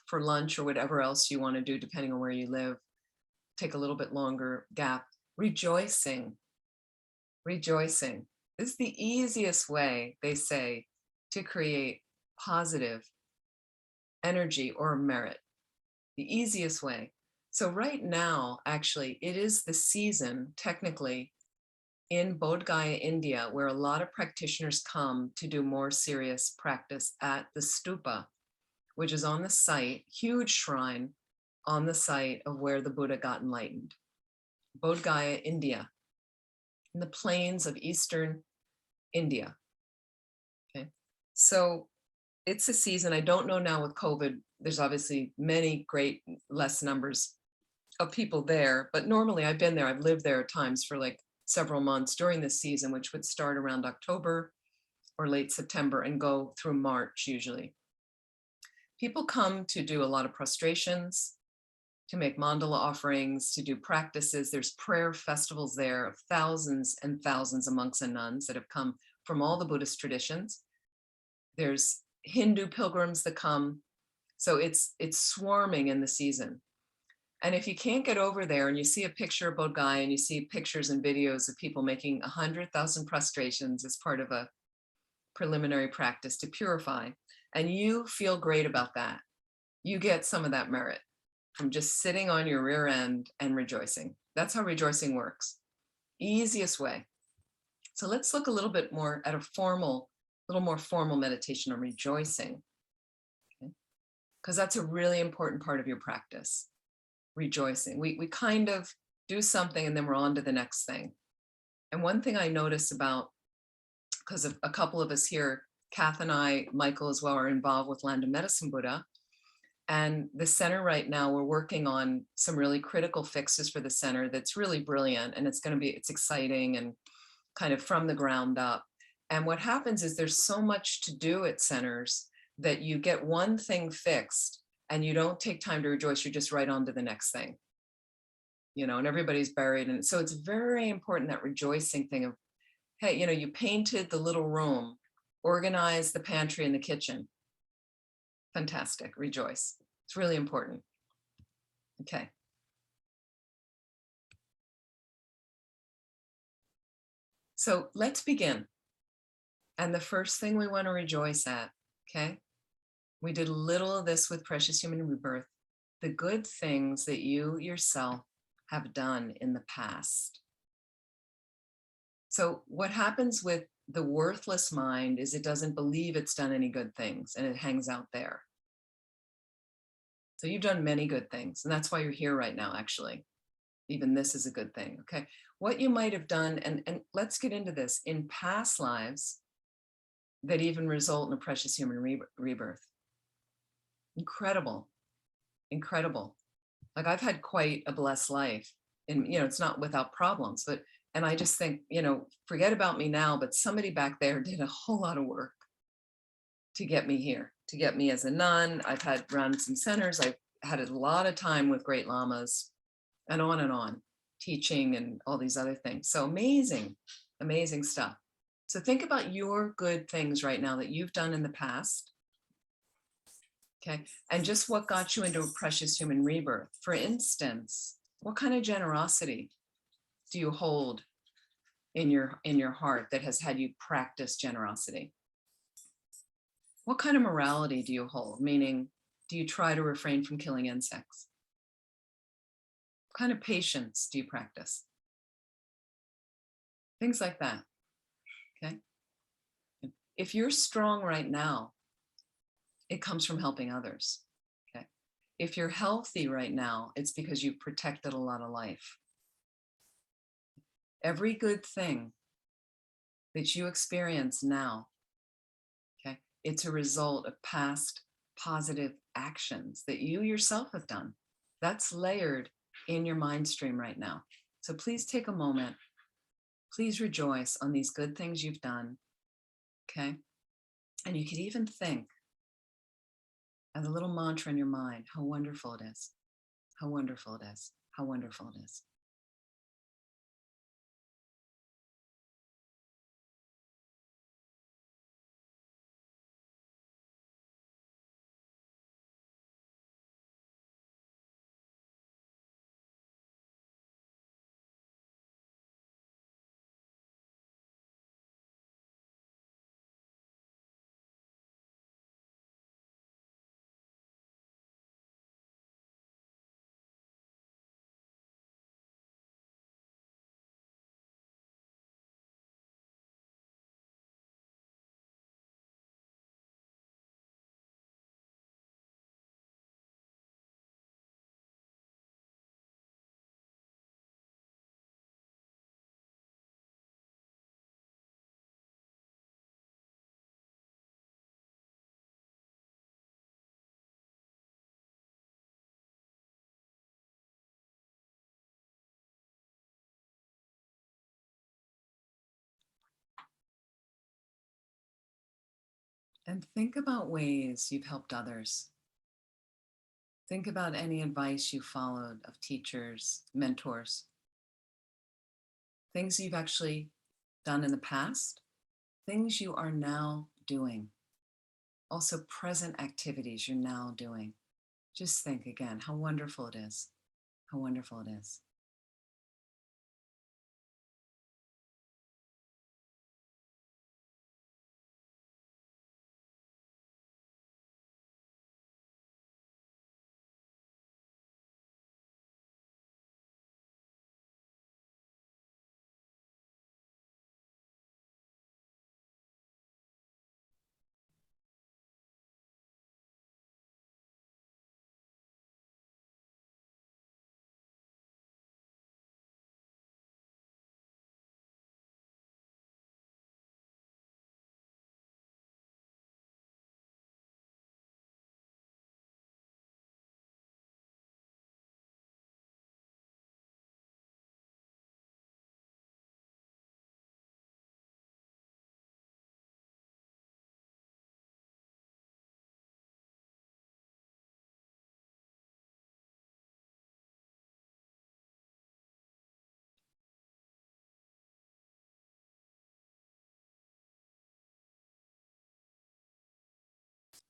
for lunch or whatever else you want to do, depending on where you live. Take a little bit longer gap. Rejoicing. Rejoicing. This is the easiest way, they say, to create positive energy or merit. The easiest way. So right now, actually, it is the season, technically, in Bodh Gaya, India, where a lot of practitioners come to do more serious practice at the stupa, which is on the site, huge shrine on the site of where the Buddha got enlightened. Bodh Gaya, India, in the plains of eastern India. Okay, so it's a season. I don't know now with COVID, there's obviously many great less numbers of people there, but normally I've been there, I've lived there at times for like several months during this season, which would start around October or late September and go through March usually. People come to do a lot of prostrations, to make mandala offerings, to do practices. There's prayer festivals there of thousands and thousands of monks and nuns that have come from all the Buddhist traditions. There's Hindu pilgrims that come. So it's swarming in the season. And if you can't get over there and you see a picture of Bodh Gaya and you see pictures and videos of people making 100,000 prostrations as part of a preliminary practice to purify, and you feel great about that, you get some of that merit from just sitting on your rear end and rejoicing. That's how rejoicing works. Easiest way. So let's look a little bit more at a little more formal meditation on rejoicing. Okay? Because that's a really important part of your practice. Rejoicing. We kind of do something and then we're on to the next thing. And one thing I notice about, because of a couple of us here, Kath and I, Michael as well, are involved with Land of Medicine Buddha. And the center right now, we're working on some really critical fixes for the center that's really brilliant. And it's exciting and kind of from the ground up. And what happens is there's so much to do at centers that you get one thing fixed and you don't take time to rejoice, you're just right on to the next thing, and everybody's buried. And so it's very important, that rejoicing thing of, hey, you painted the little room, organized the pantry and the kitchen. Fantastic, rejoice. It's really important. Okay. So let's begin. And the first thing we want to rejoice at, okay? We did a little of this with Precious Human Rebirth, the good things that you yourself have done in the past. So what happens with the worthless mind is it doesn't believe it's done any good things and it hangs out there. So you've done many good things, and that's why you're here right now, actually. Even this is a good thing, okay? What you might have done, and let's get into this, in past lives that even result in a precious human rebirth. Incredible, incredible. Like I've had quite a blessed life, and it's not without problems, and I just think, forget about me now, but somebody back there did a whole lot of work to get me here, to get me as a nun. I've had run some centers. I've had a lot of time with great lamas and on, teaching and all these other things. So amazing, amazing stuff. So think about your good things right now that you've done in the past. Okay, and just what got you into a precious human rebirth. For instance, what kind of generosity do you hold in your heart that has had you practice generosity? What kind of morality do you hold? Meaning, do you try to refrain from killing insects? What kind of patience do you practice? Things like that, okay? If you're strong right now, it comes from helping others, okay? If you're healthy right now, it's because you've protected a lot of life. Every good thing that you experience now, okay, it's a result of past positive actions that you yourself have done. That's layered in your mind stream right now. So please take a moment. Please rejoice on these good things you've done, okay? And you could even think as a little mantra in your mind, how wonderful it is, how wonderful it is, how wonderful it is. And think about ways you've helped others. Think about any advice you followed of teachers, mentors, things you've actually done in the past, things you are now doing. Also, present activities you're now doing. Just think again how wonderful it is. How wonderful it is.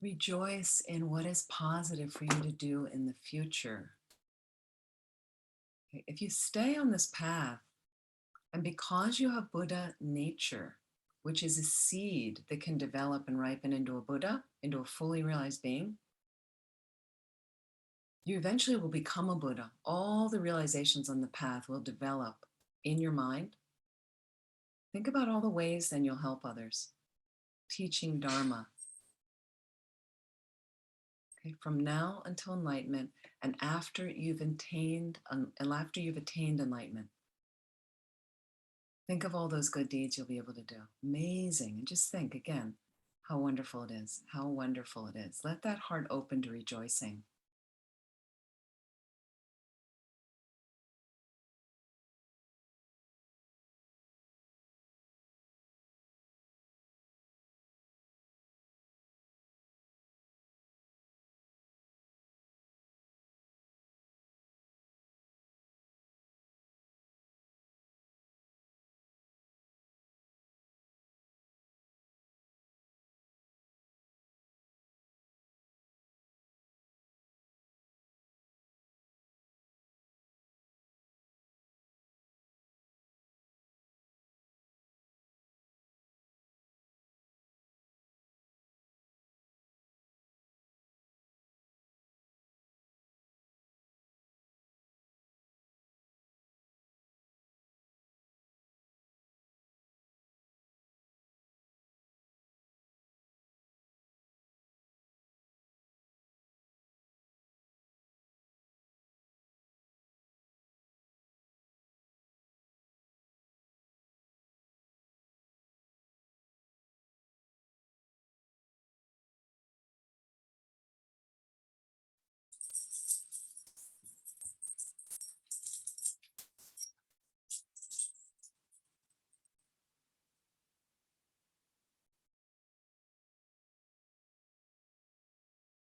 Rejoice in what is positive for you to do in the future. Okay, if you stay on this path, and because you have Buddha nature, which is a seed that can develop and ripen into a Buddha, into a fully realized being, you eventually will become a Buddha. All the realizations on the path will develop in your mind. Think about all the ways then you'll help others. Teaching Dharma. Okay, from now until enlightenment, and after you've attained enlightenment. Think of all those good deeds you'll be able to do. Amazing. And just think again how wonderful it is. How wonderful it is. Let that heart open to rejoicing.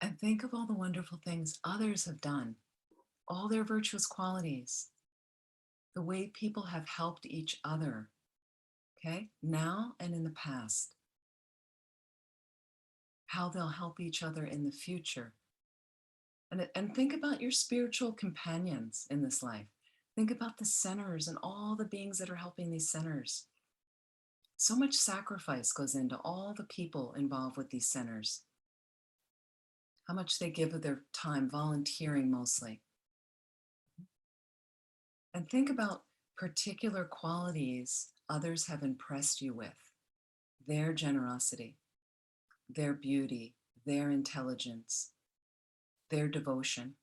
And think of all the wonderful things others have done, all their virtuous qualities, the way people have helped each other, okay, now and in the past, how they'll help each other in the future. And think about your spiritual companions in this life. Think about the centers and all the beings that are helping these centers. So much sacrifice goes into all the people involved with these centers. How much they give of their time, volunteering mostly. And think about particular qualities others have impressed you with, their generosity, their beauty, their intelligence, their devotion,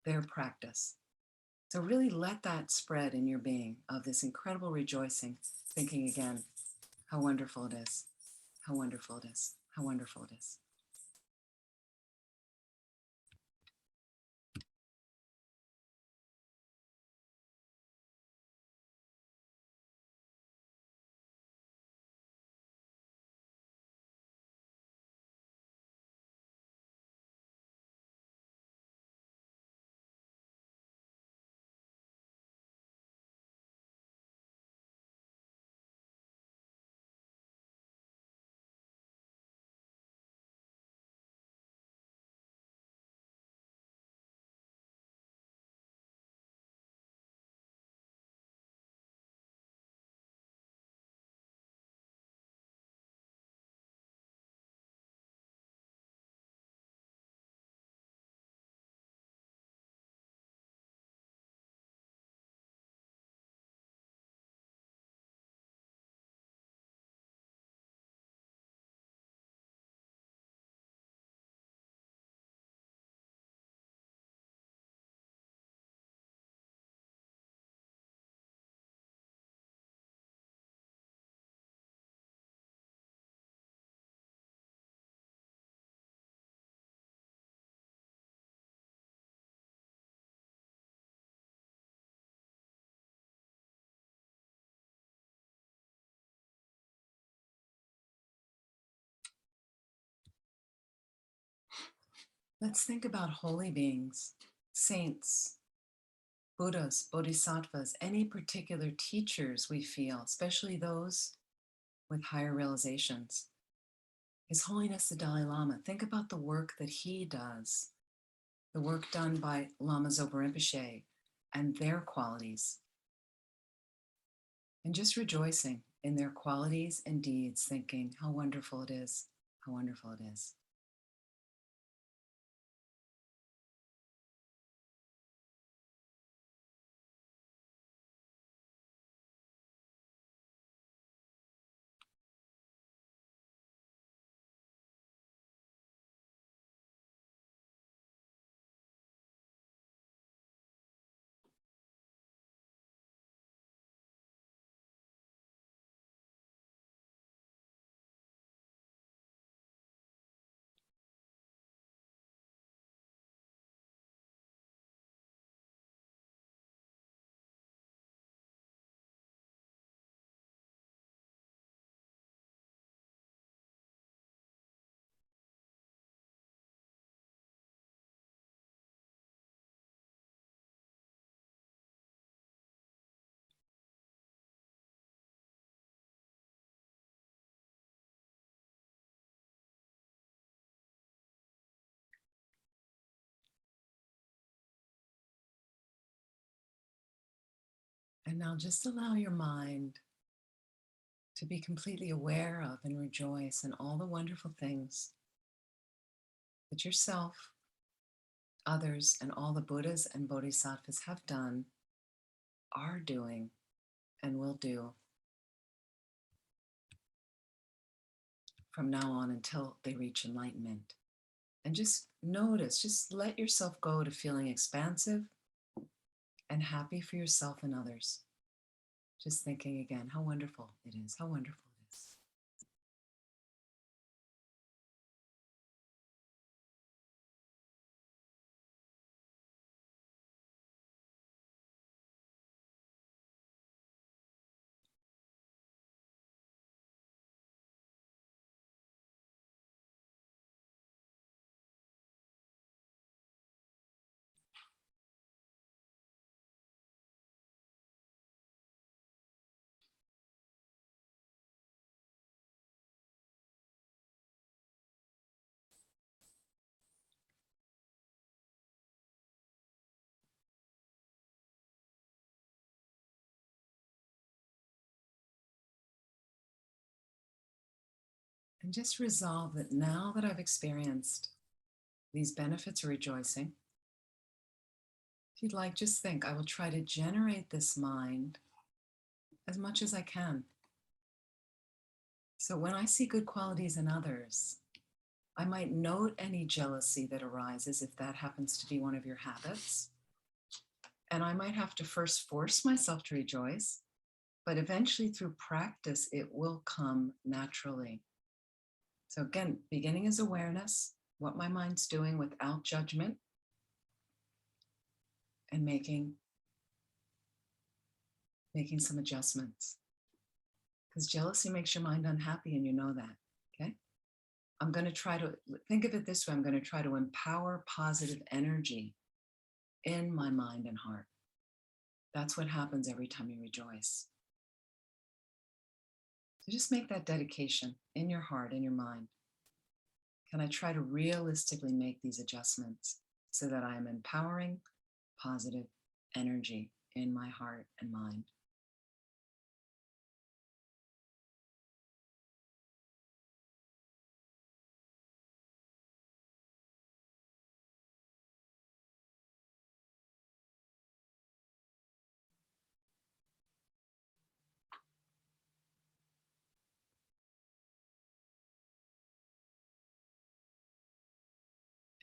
their practice. So really let that spread in your being of this incredible rejoicing, thinking again, how wonderful it is, how wonderful it is, how wonderful it is. Let's think about holy beings, saints, Buddhas, bodhisattvas, any particular teachers we feel, especially those with higher realizations. His Holiness the Dalai Lama, think about the work that he does, the work done by Lama Zopa Rinpoche and their qualities. And just rejoicing in their qualities and deeds, thinking how wonderful it is, how wonderful it is. And now just allow your mind to be completely aware of and rejoice in all the wonderful things that yourself, others, and all the Buddhas and Bodhisattvas have done, are doing, and will do from now on until they reach enlightenment. And just notice, just let yourself go to feeling expansive and happy for yourself and others. Just thinking again, how wonderful it is, how wonderful it is. And just resolve that now that I've experienced these benefits of rejoicing, if you'd like, just think, I will try to generate this mind as much as I can. So when I see good qualities in others, I might note any jealousy that arises if that happens to be one of your habits. And I might have to first force myself to rejoice, but eventually through practice, it will come naturally. So again, beginning is awareness, what my mind's doing without judgment, and making some adjustments. Because jealousy makes your mind unhappy, and you know that, okay? I'm going to try to think of it this way. I'm going to try to empower positive energy in my mind and heart. That's what happens every time you rejoice. So just make that dedication in your heart, in your mind. Can I try to realistically make these adjustments so that I am empowering positive energy in my heart and mind?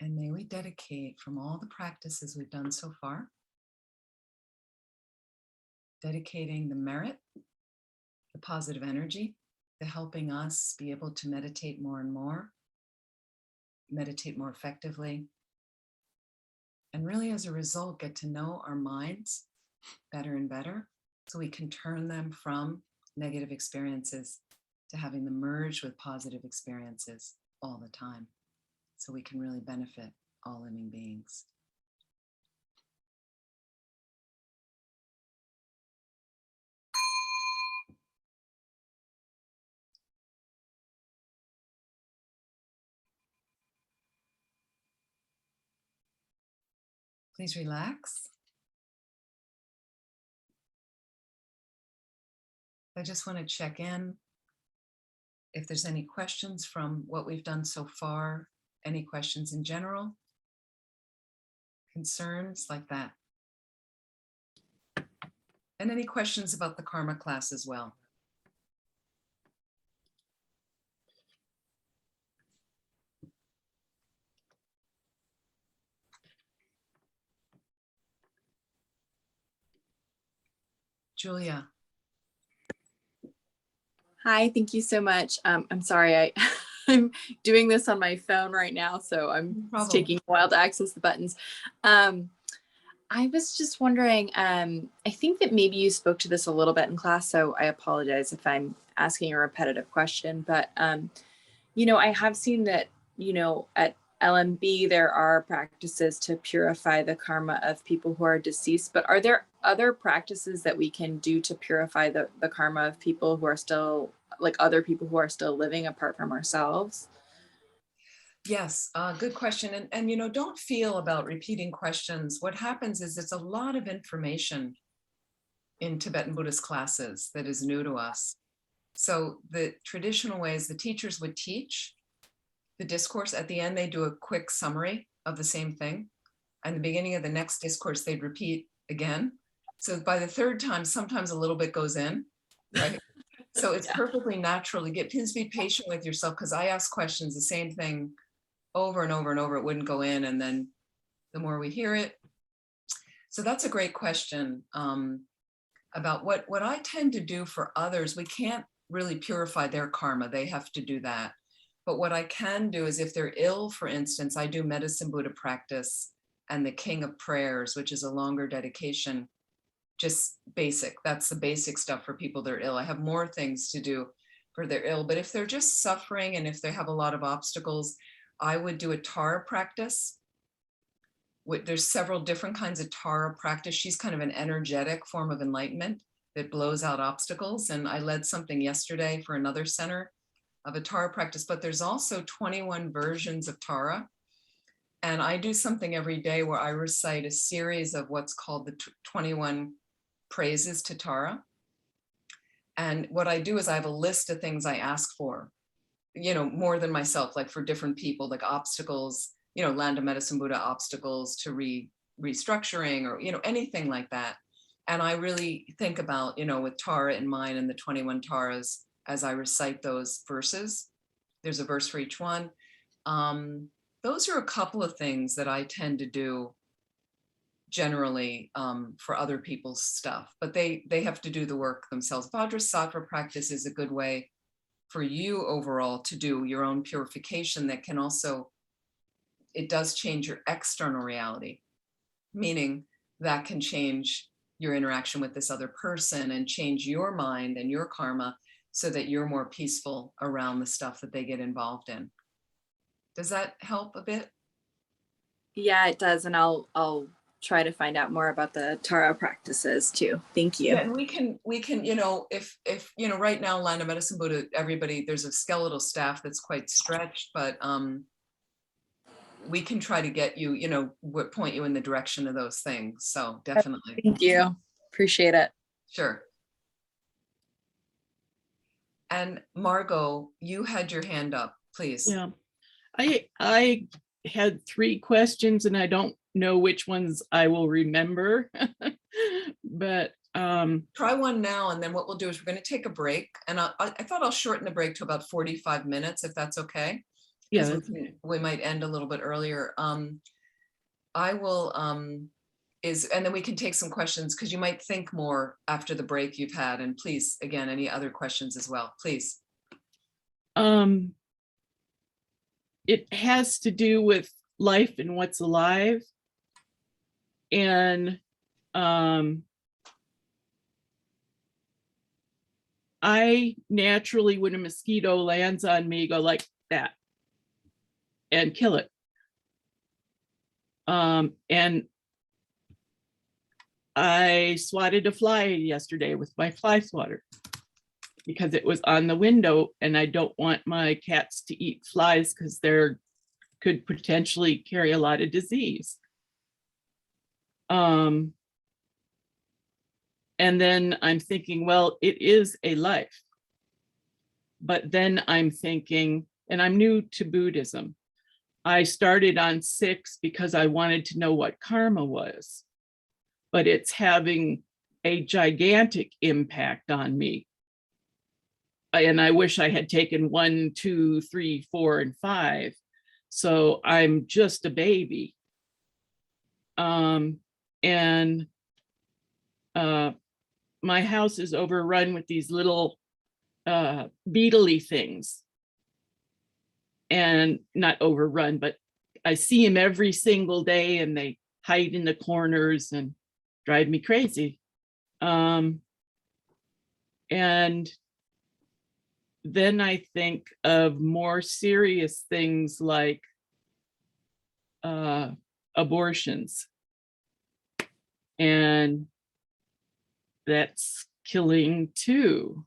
And may we dedicate from all the practices we've done so far, dedicating the merit, the positive energy, the helping us be able to meditate more and more, meditate more effectively, and really as a result get to know our minds better and better so we can turn them from negative experiences to having them merge with positive experiences all the time so we can really benefit all living beings. Please relax. I just want to check in if there's any questions from what we've done so far, any questions in general, concerns like that. And any questions about the karma class as well. Julia. Hi, thank you so much. I'm sorry, I'm doing this on my phone right now, so it's taking a while to access the buttons. I was just wondering, I think that maybe you spoke to this a little bit in class, so I apologize if I'm asking a repetitive question, but I have seen that, at LMB, there are practices to purify the karma of people who are deceased, but are there other practices that we can do to purify the karma of people who are still, like other people who are still living apart from ourselves? Yes, good question. And don't feel about repeating questions. What happens is it's a lot of information in Tibetan Buddhist classes that is new to us. So the traditional ways the teachers would teach the discourse, at the end, they do a quick summary of the same thing. And the beginning of the next discourse, they'd repeat again. So by the third time, sometimes a little bit goes in, right? So it's perfectly natural to please be patient with yourself, because I ask questions, the same thing over and over and over, it wouldn't go in. And then the more we hear it. So that's a great question about what I tend to do for others. We can't really purify their karma. They have to do that. But what I can do is if they're ill, for instance, I do Medicine Buddha practice and the King of Prayers, which is a longer dedication, just basic. That's the basic stuff for people that are ill. I have more things to do for they're ill, but if they're just suffering and if they have a lot of obstacles, I would do a Tara practice. There's several different kinds of Tara practice. She's kind of an energetic form of enlightenment that blows out obstacles. And I led something yesterday for another center of a Tara practice, but there's also 21 versions of Tara. And I do something every day where I recite a series of what's called the 21 praises to Tara. And what I do is I have a list of things I ask for, more than myself, like for different people, like obstacles, Land of Medicine Buddha obstacles to restructuring or, anything like that. And I really think about, with Tara in mind and the 21 Taras as I recite those verses. There's a verse for each one. Those are a couple of things that I tend to do generally for other people's stuff, but they have to do the work themselves. Vajrasattva practice is a good way for you overall to do your own purification that can also, it does change your external reality, meaning that can change your interaction with this other person and change your mind and your karma so that you're more peaceful around the stuff that they get involved in. Does that help a bit? Yeah, it does. And I'll try to find out more about the Tara practices too. Thank you. Yeah, and we can, if right now, Land of Medicine Buddha, everybody, there's a skeletal staff that's quite stretched, but we can try to get you, point you in the direction of those things. So definitely. Thank you. Appreciate it. Sure. And Margot, you had your hand up, please. Yeah, I had 3 questions and I don't know which ones I will remember, but try one now, and then what we'll do is we're going to take a break, and I thought I'll shorten the break to about 45 minutes, if that's okay. yeah, we might end a little bit earlier. I will and then we can take some questions, because you might think more after the break you've had. And please, again, any other questions as well, please. it has to do with life and what's alive. And I naturally, when a mosquito lands on me, go like that and kill it. And I swatted a fly yesterday with my fly swatter because it was on the window, and I don't want my cats to eat flies because they're could potentially carry a lot of disease. And then I'm thinking, well, it is a life. But then I'm thinking, and I'm new to Buddhism. I started on 6 because I wanted to know what karma was, but it's having a gigantic impact on me. And I wish I had taken 1, 2, 3, 4, and 5. So I'm just a baby. And my house is overrun with these little beetly things. And not overrun, but I see them every single day, and they hide in the corners and drive me crazy. And then I think of more serious things like abortions. And that's killing too.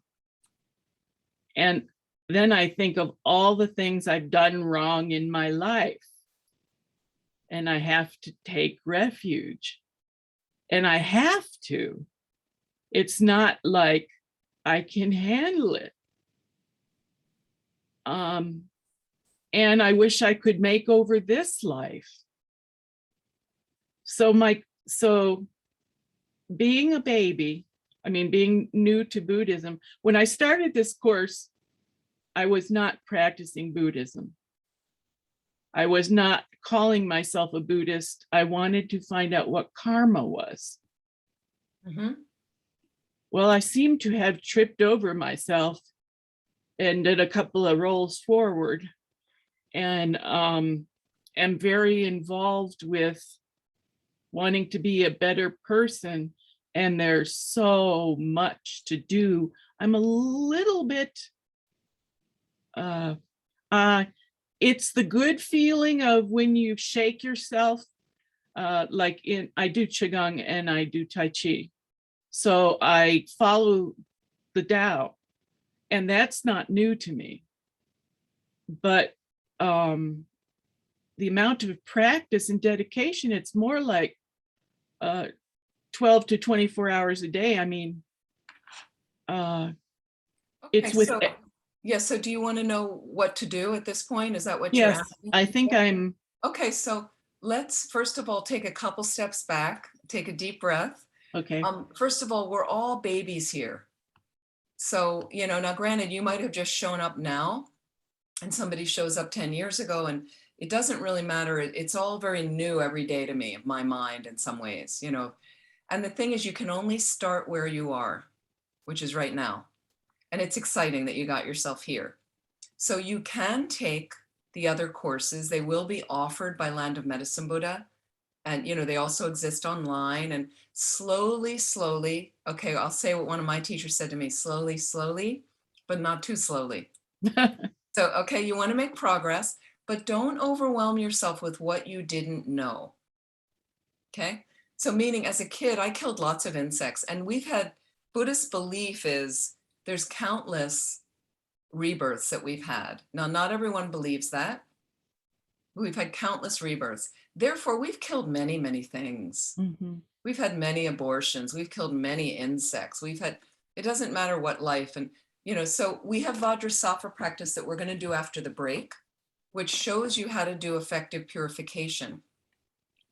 And then I think of all the things I've done wrong in my life. And I have to take refuge. And I have to. It's not like I can handle it. And I wish I could make over this life. So being a baby, being new to Buddhism, when I started this course, I was not practicing Buddhism. I was not calling myself a Buddhist. I wanted to find out what karma was. Mm-hmm. Well, I seem to have tripped over myself and did a couple of rolls forward, and am very involved with wanting to be a better person. And there's so much to do. I'm a little bit, it's the good feeling of when you shake yourself, I do Qigong and I do Tai Chi. So I follow the Tao, and that's not new to me. But the amount of practice and dedication, it's more like 12 to 24 hours a day. It's with. So do you want to know what to do at this point? Is that what yes, you're asking? I think I'm. Okay, so let's first of all take a couple steps back, take a deep breath. Okay. First of all, we're all babies here. So, now granted, you might have just shown up now and somebody shows up 10 years ago, and it doesn't really matter. It's all very new every day to me, my mind in some ways, And the thing is, you can only start where you are, which is right now. And it's exciting that you got yourself here. So you can take the other courses. They will be offered by Land of Medicine Buddha. And, they also exist online, and slowly, okay, I'll say what one of my teachers said to me, slowly, but not too slowly. So, okay, you want to make progress, but don't overwhelm yourself with what you didn't know. Okay. So meaning as a kid, I killed lots of insects, and Buddhist belief is there's countless rebirths that we've had. Now, not everyone believes that. We've had countless rebirths. Therefore, we've killed many, many things. Mm-hmm. We've had many abortions. We've killed many insects. It doesn't matter what life. And, so we have Vajrasattva practice that we're going to do after the break, which shows you how to do effective purification.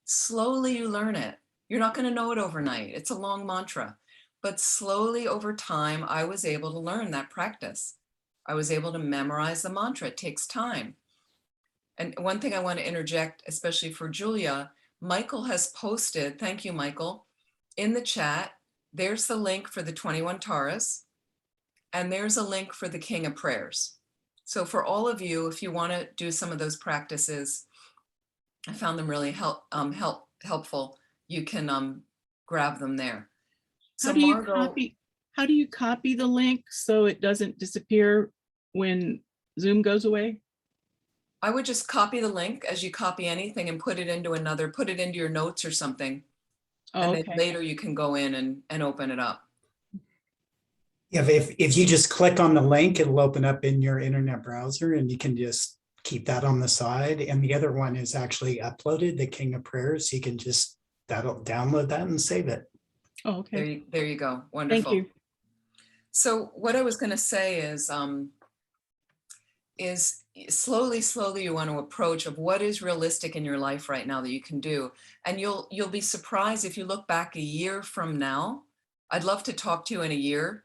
Slowly you learn it. You're not going to know it overnight. It's a long mantra. But slowly over time, I was able to learn that practice. I was able to memorize the mantra. It takes time. And one thing I want to interject, especially for Julia, Michael has posted, thank you, Michael, in the chat, there's the link for the 21 Taras, and there's a link for the King of Prayers. So for all of you, if you want to do some of those practices, I found them really helpful. You can grab them there. So How do you copy the link so it doesn't disappear when Zoom goes away? I would just copy the link as you copy anything and put it into your notes or something. Oh, And then okay. later you can go in and open it up. Yeah, if you just click on the link, it'll open up in your internet browser and you can just keep that on the side. And the other one is actually uploaded, the King of Prayers. You can just download that and save it. Oh, okay. There you go. Wonderful. Thank you. So what I was going to say is slowly you want to approach of what is realistic in your life right now that you can do. And you'll be surprised if you look back a year from now. I'd love to talk to you in a year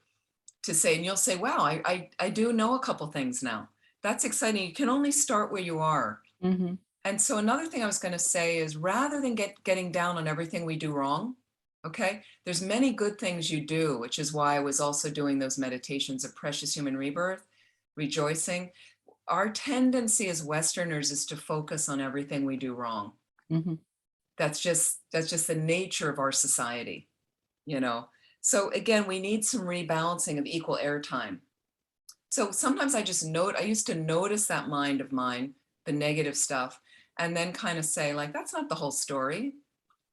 to say, and you'll say, wow, I do know a couple things now. That's exciting. You can only start where you are. Mhm. And so another thing I was going to say is rather than getting down on everything we do wrong, okay, there's many good things you do, which is why I was also doing those meditations of precious human rebirth, rejoicing. Our tendency as Westerners is to focus on everything we do wrong. Mhm. That's just the nature of our society, you know. So again, we need some rebalancing of equal airtime. So sometimes I used to notice that mind of mine, the negative stuff, and then kind of say like, that's not the whole story.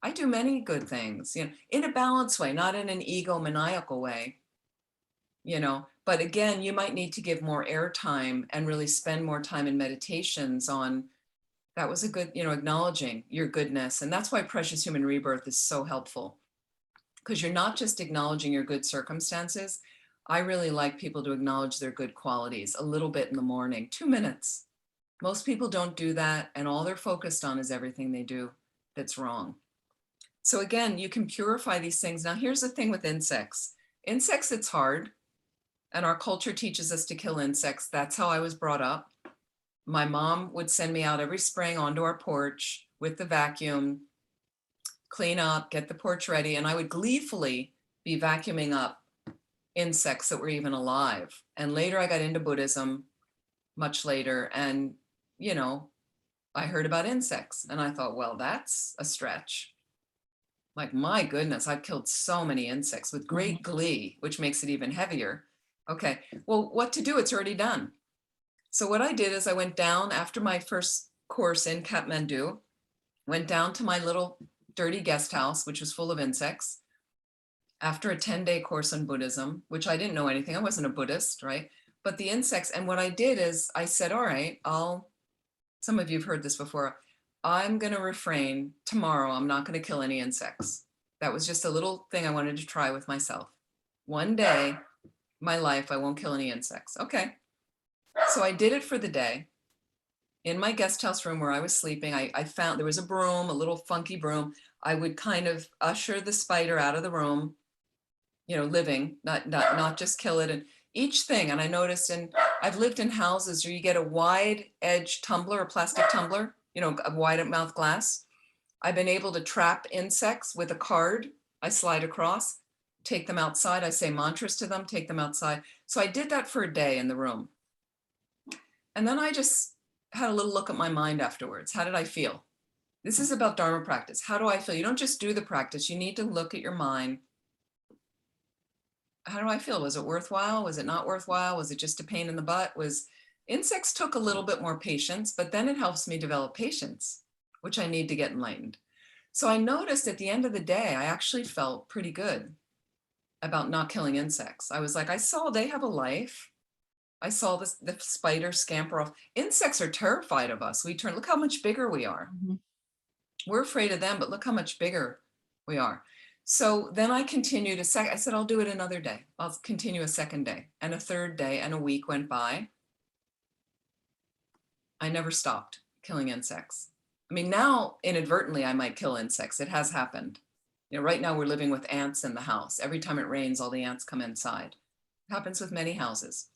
I do many good things, you know, in a balanced way, not in an egomaniacal way, you know. But again, you might need to give more airtime and really spend more time in meditations on that was a good, you know, acknowledging your goodness. And that's why precious human rebirth is so helpful, because you're not just acknowledging your good circumstances. I really like people to acknowledge their good qualities a little bit in the morning, 2 minutes. Most people don't do that, and all they're focused on is everything they do that's wrong. So again, you can purify these things. Now, here's the thing with insects. Insects, it's hard. And our culture teaches us to kill insects. That's how I was brought up. My mom would send me out every spring onto our porch with the vacuum, clean up, get the porch ready. And I would gleefully be vacuuming up insects that were even alive. And later I got into Buddhism, much later. And, you know, I heard about insects and I thought, well, that's a stretch. Like, my goodness, I've killed so many insects with great glee, which makes it even heavier. Okay, well, what to do? It's already done. So what I did is I went down after my first course in Kathmandu, went down to my little dirty guest house, which was full of insects, after a 10-day course on Buddhism, which I didn't know anything. I wasn't a Buddhist, right? But the insects, and what I did is I said, all right, some of you have heard this before, I'm going to refrain tomorrow. I'm not going to kill any insects. That was just a little thing I wanted to try with myself. One day, my life, I won't kill any insects. Okay. So I did it for the day. In my guest house room where I was sleeping, I found there was a broom, a little funky broom. I would kind of usher the spider out of the room, you know, living, not just kill it. And each thing, and I noticed, and I've lived in houses where you get a wide edge tumbler, a plastic tumbler, you know, a wide mouth glass. I've been able to trap insects with a card. I slide across, take them outside. I say mantras to them, take them outside. So I did that for a day in the room. And then I just had a little look at my mind afterwards. How did I feel? This is about Dharma practice. How do I feel? You don't just do the practice. You need to look at your mind. How do I feel? Was it worthwhile? Was it not worthwhile? Was it just a pain in the butt? Insects took a little bit more patience, but then it helps me develop patience, which I need to get enlightened. So I noticed at the end of the day, I actually felt pretty good about not killing insects. I was like, I saw they have a life. I saw the spider scamper off. Insects are terrified of us. Look how much bigger we are. Mm-hmm. We're afraid of them, but look how much bigger we are. So then I continued I said, I'll do it another day. I'll continue a second day and a third day, and a week went by. I never stopped killing insects. I mean, now inadvertently, I might kill insects. It has happened. You know, right now we're living with ants in the house. Every time it rains, all the ants come inside. It happens with many houses.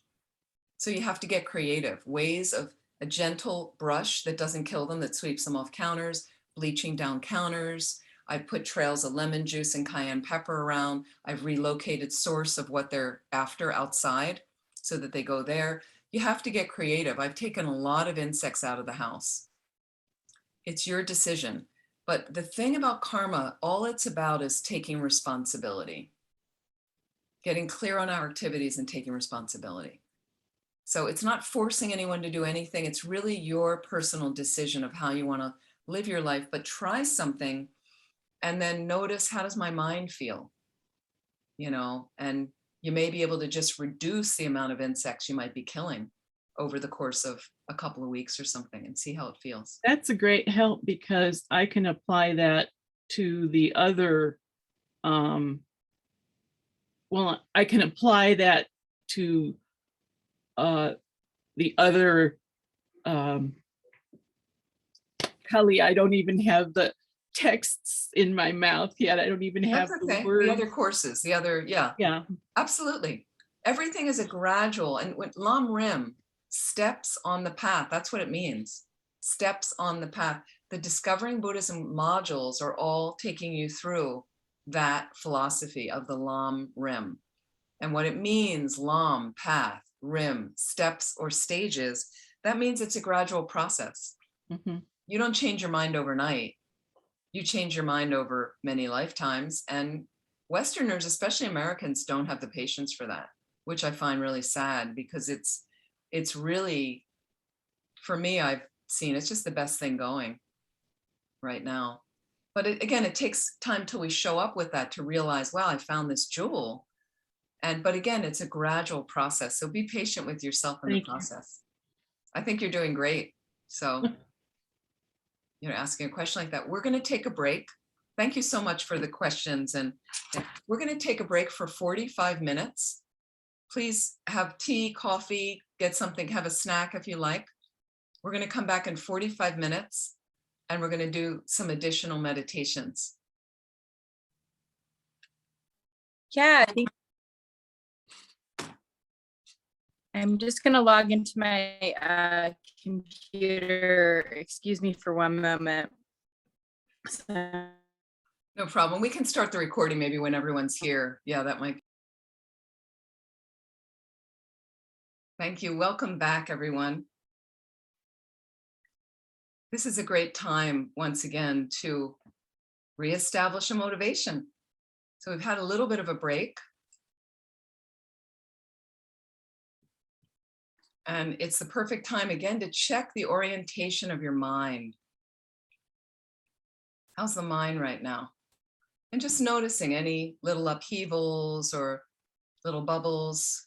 So you have to get creative ways of a gentle brush that doesn't kill them, that sweeps them off counters, bleaching down counters. I've put trails of lemon juice and cayenne pepper around. I've relocated source of what they're after outside so that they go there. You have to get creative. I've taken a lot of insects out of the house. It's your decision. But the thing about karma, all it's about is taking responsibility, getting clear on our activities and taking responsibility. So it's not forcing anyone to do anything. It's really your personal decision of how you want to live your life, but try something and then notice, how does my mind feel? And you may be able to just reduce the amount of insects you might be killing over the course of a couple of weeks or something, and see how it feels. That's a great help, because I can apply that to the other, I can apply that to the other, Kelly, I don't even have the texts in my mouth yet. I don't even have That's the okay. words. The other courses, yeah, Yeah. absolutely. Everything is a gradual, and when Lam Rim, steps on the path, that's what it means. Steps on the path. The Discovering Buddhism modules are all taking you through that philosophy of the Lam Rim. And what it means, Lam, path, Rim, steps or stages, that means it's a gradual process. Mhm. You don't change your mind overnight. You change your mind over many lifetimes. And Westerners, especially Americans, don't have the patience for that, which I find really sad, because it's really, for me, I've seen it's just the best thing going right now. But again, it takes time till we show up with that to realize, wow, I found this jewel. But again, it's a gradual process. So be patient with yourself in the Thank you. process. I think you're doing great. So, asking a question like that. We're going to take a break. Thank you so much for the questions. And we're going to take a break for 45 minutes. Please have tea, coffee, get something, have a snack if you like. We're going to come back in 45 minutes, and we're going to do some additional meditations. Yeah, I think I'm just going to log into my computer. Excuse me for one moment. No problem. We can start the recording maybe when everyone's here. Yeah, that might. Thank you. Welcome back, everyone. This is a great time, once again, to reestablish a motivation. So we've had a little bit of a break. And it's the perfect time, again, to check the orientation of your mind. How's the mind right now? And just noticing any little upheavals or little bubbles.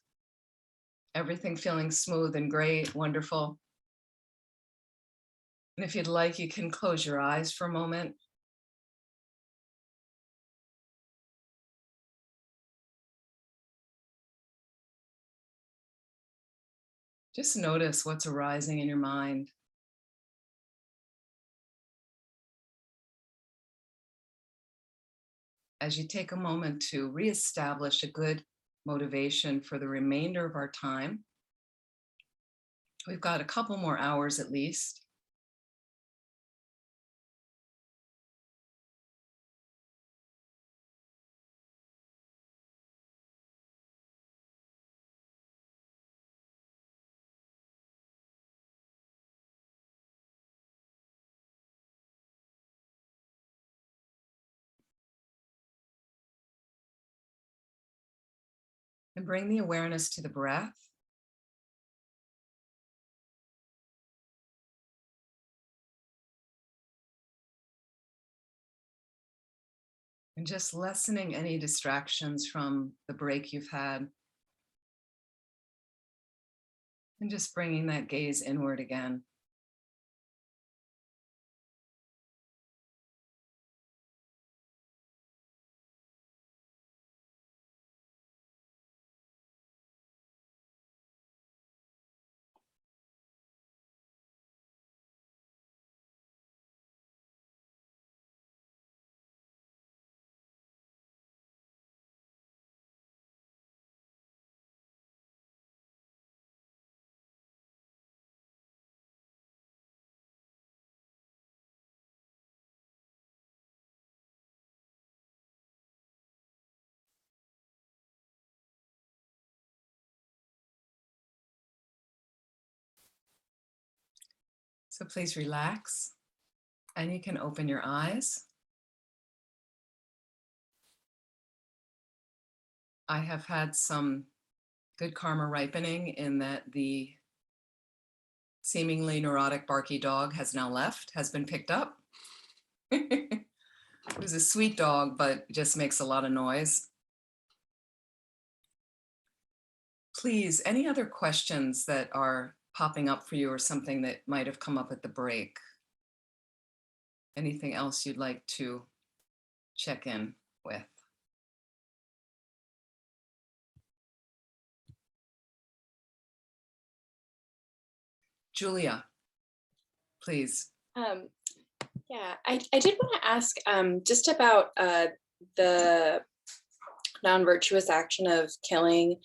Everything feeling smooth and great, wonderful. And if you'd like, you can close your eyes for a moment. Just notice what's arising in your mind. As you take a moment to reestablish a good motivation for the remainder of our time. We've got a couple more hours at least. And bring the awareness to the breath. And just lessening any distractions from the break you've had. And just bringing that gaze inward again. So please relax, and you can open your eyes. I have had some good karma ripening in that the seemingly neurotic barky dog has now left, has been picked up. It was a sweet dog, but just makes a lot of noise. Please, any other questions that are popping up for you or something that might have come up at the break? Anything else you'd like to check in with? Julia, please. Yeah, I did want to ask just about the non-virtuous action of killing.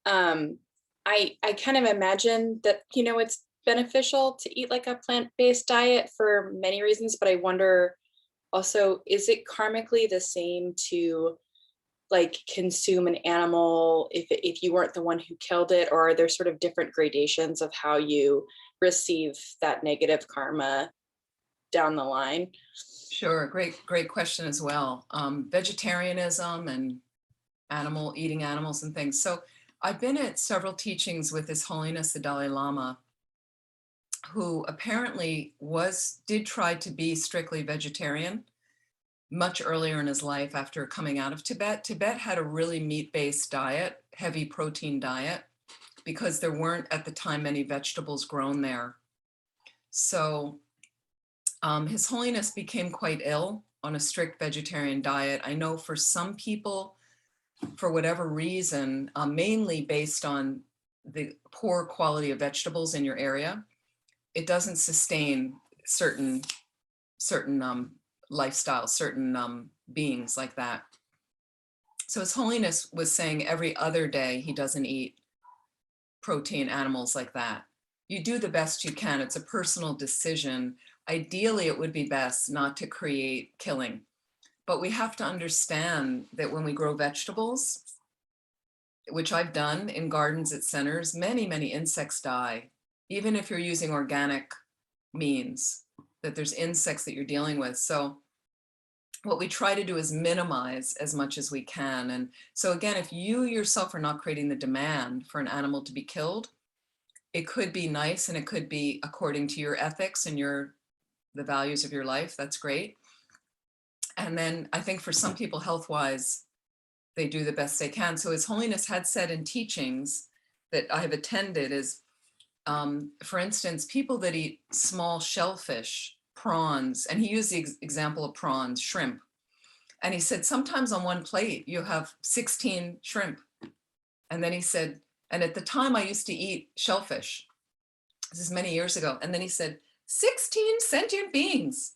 I kind of imagine that, you know, it's beneficial to eat like a plant-based diet for many reasons, but I wonder also, is it karmically the same to like consume an animal if you weren't the one who killed it, or are there sort of different gradations of how you receive that negative karma down the line? Sure, great question as well. Vegetarianism and eating animals and things. So I've been at several teachings with His Holiness the Dalai Lama, who apparently did try to be strictly vegetarian much earlier in his life after coming out of Tibet. Tibet had a really meat-based diet, heavy protein diet, because there weren't at the time many vegetables grown there. So His Holiness became quite ill on a strict vegetarian diet. I know for some people, for whatever reason, mainly based on the poor quality of vegetables in your area, it doesn't sustain certain lifestyles, certain beings like that. So His Holiness was saying every other day he doesn't eat protein animals like that. You do the best you can. It's a personal decision. Ideally, it would be best not to create killing. But we have to understand that when we grow vegetables, which I've done in gardens at centers, many insects die, even if you're using organic means, that there's insects that you're dealing with. So what we try to do is minimize as much as we can. And so again, if you yourself are not creating the demand for an animal to be killed, it could be nice and it could be according to your ethics and the values of your life. That's great. And then I think for some people health-wise, they do the best they can. So His Holiness had said in teachings that I have attended is, for instance, people that eat small shellfish, prawns, and he used the example of prawns, shrimp. And he said, sometimes on one plate, you have 16 shrimp. And then he said, and at the time I used to eat shellfish. This is many years ago. And then he said, 16 sentient beings.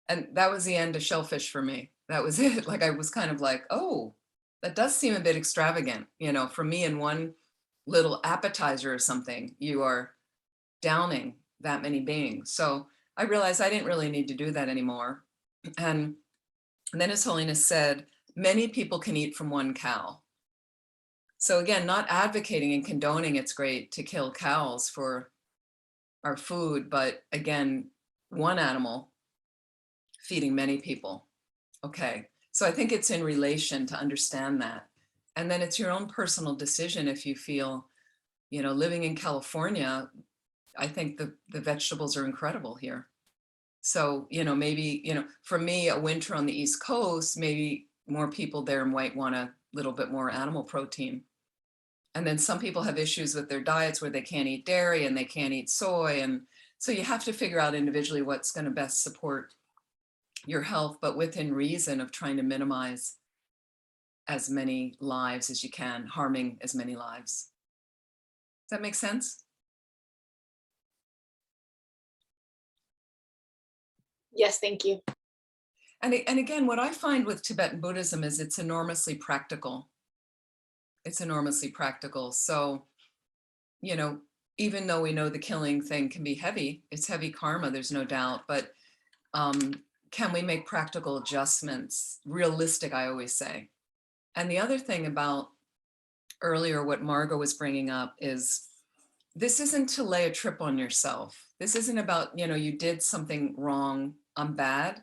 And that was the end of shellfish for me. That was it. Like, I was kind of like, oh, that does seem a bit extravagant. You know, for me in one little appetizer or something, you are downing that many beings. So I realized I didn't really need to do that anymore. And then His Holiness said, many people can eat from one cow. So again, not advocating and condoning it's great to kill cows for our food, but again, one animal feeding many people. Okay, so I think it's in relation to understand that. And then it's your own personal decision if you feel, you know, living in California, I think the vegetables are incredible here. So, you know, maybe, you know, for me, a winter on the East Coast, maybe more people there might want a little bit more animal protein. And then some people have issues with their diets where they can't eat dairy and they can't eat soy. And so you have to figure out individually what's going to best support your health, but within reason of trying to minimize as many lives as you can, harming as many lives. Does that make sense? Yes, thank you. And again, what I find with Tibetan Buddhism is it's enormously practical. It's enormously practical. So, you know, even though we know the killing thing can be heavy, it's heavy karma, there's no doubt, but can we make practical adjustments? Realistic, I always say. And the other thing about earlier, what Margot was bringing up is, this isn't to lay a trip on yourself. This isn't about, you know, you did something wrong, I'm bad.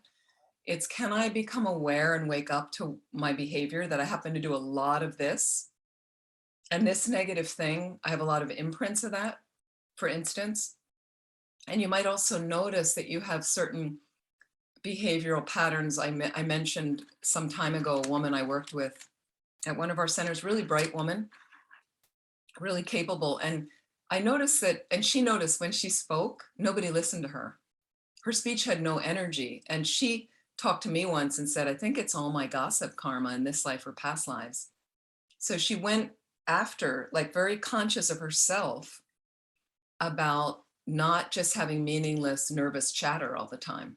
It's, can I become aware and wake up to my behavior that I happen to do a lot of this? And this negative thing, I have a lot of imprints of that, for instance. And you might also notice that you have certain behavioral patterns. I mentioned some time ago, a woman I worked with at one of our centers, really bright woman, really capable. And I noticed that, and she noticed when she spoke, nobody listened to her. Her speech had no energy. And she talked to me once and said, I think it's all my gossip karma in this life or past lives. So she went after, like very conscious of herself about not just having meaningless, nervous chatter all the time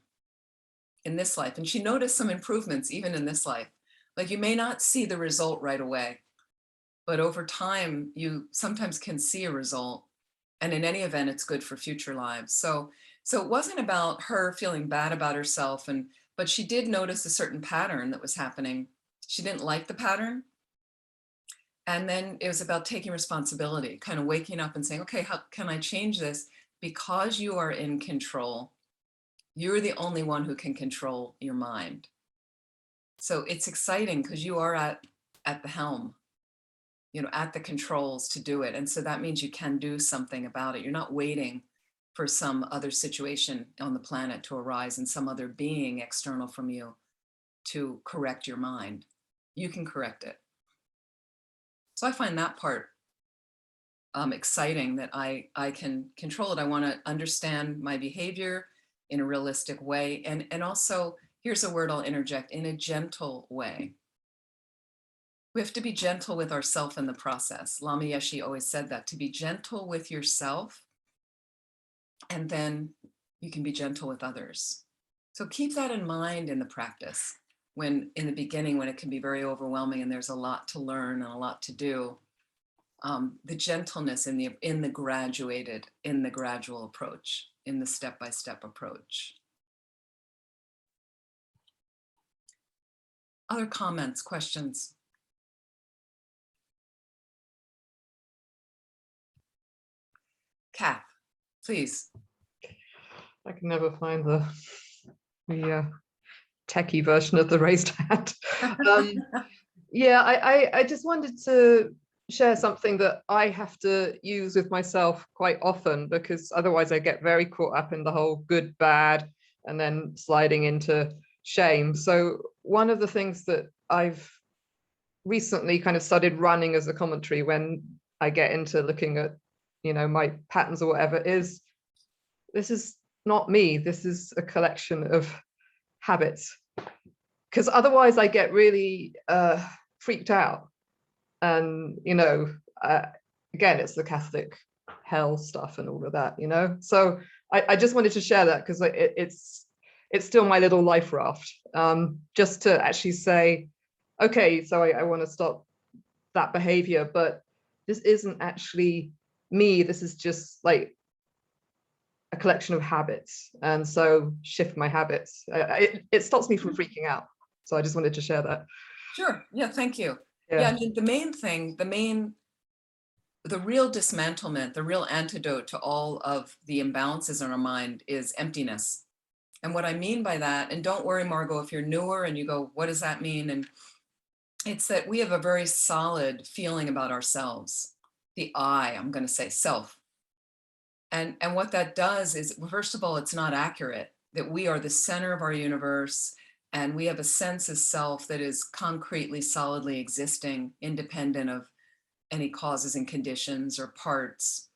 in this life. And she noticed some improvements even in this life. Like you may not see the result right away, but over time, you sometimes can see a result. And in any event, it's good for future lives. So it wasn't about her feeling bad about herself, but she did notice a certain pattern that was happening. She didn't like the pattern. And then it was about taking responsibility, kind of waking up and saying, okay, how can I change this? Because you are in control. You're the only one who can control your mind. So it's exciting because you are at the helm, at the controls to do it. And so that means you can do something about it. You're not waiting for some other situation on the planet to arise and some other being external from you to correct your mind. You can correct it. So I find that part exciting, that I can control it. I want to understand my behavior in a realistic way. And also, here's a word I'll interject, in a gentle way. We have to be gentle with ourselves in the process. Lama Yeshe always said that, to be gentle with yourself, and then you can be gentle with others. So keep that in mind in the practice. When in the beginning, when it can be very overwhelming and there's a lot to learn and a lot to do, the gentleness in the gradual approach, in the step-by-step approach. Other comments, questions? Kath, please. I can never find the techie version of the raised hand. Yeah, I just wanted to share something that I have to use with myself quite often, because otherwise I get very caught up in the whole good, bad, and then sliding into shame. So one of the things that I've recently kind of started running as a commentary when I get into looking at, my patterns or whatever, is this is not me. This is a collection of habits. Because otherwise I get really freaked out. And, again, it's the Catholic hell stuff and all of that, So I just wanted to share that because it's still my little life raft, just to actually say, okay, so I want to stop that behavior, but this isn't actually me. This is just like a collection of habits. And so shift my habits. It stops me from freaking out. So I just wanted to share that. Sure. Yeah, thank you. Yeah, I mean, the main thing, the real dismantlement, the real antidote to all of the imbalances in our mind is emptiness. And what I mean by that, and don't worry, Margot, if you're newer and you go, what does that mean? And it's that we have a very solid feeling about ourselves, the I'm going to say self. And what that does is, first of all, it's not accurate, that we are the center of our universe. And we have a sense of self that is concretely, solidly existing, independent of any causes and conditions or parts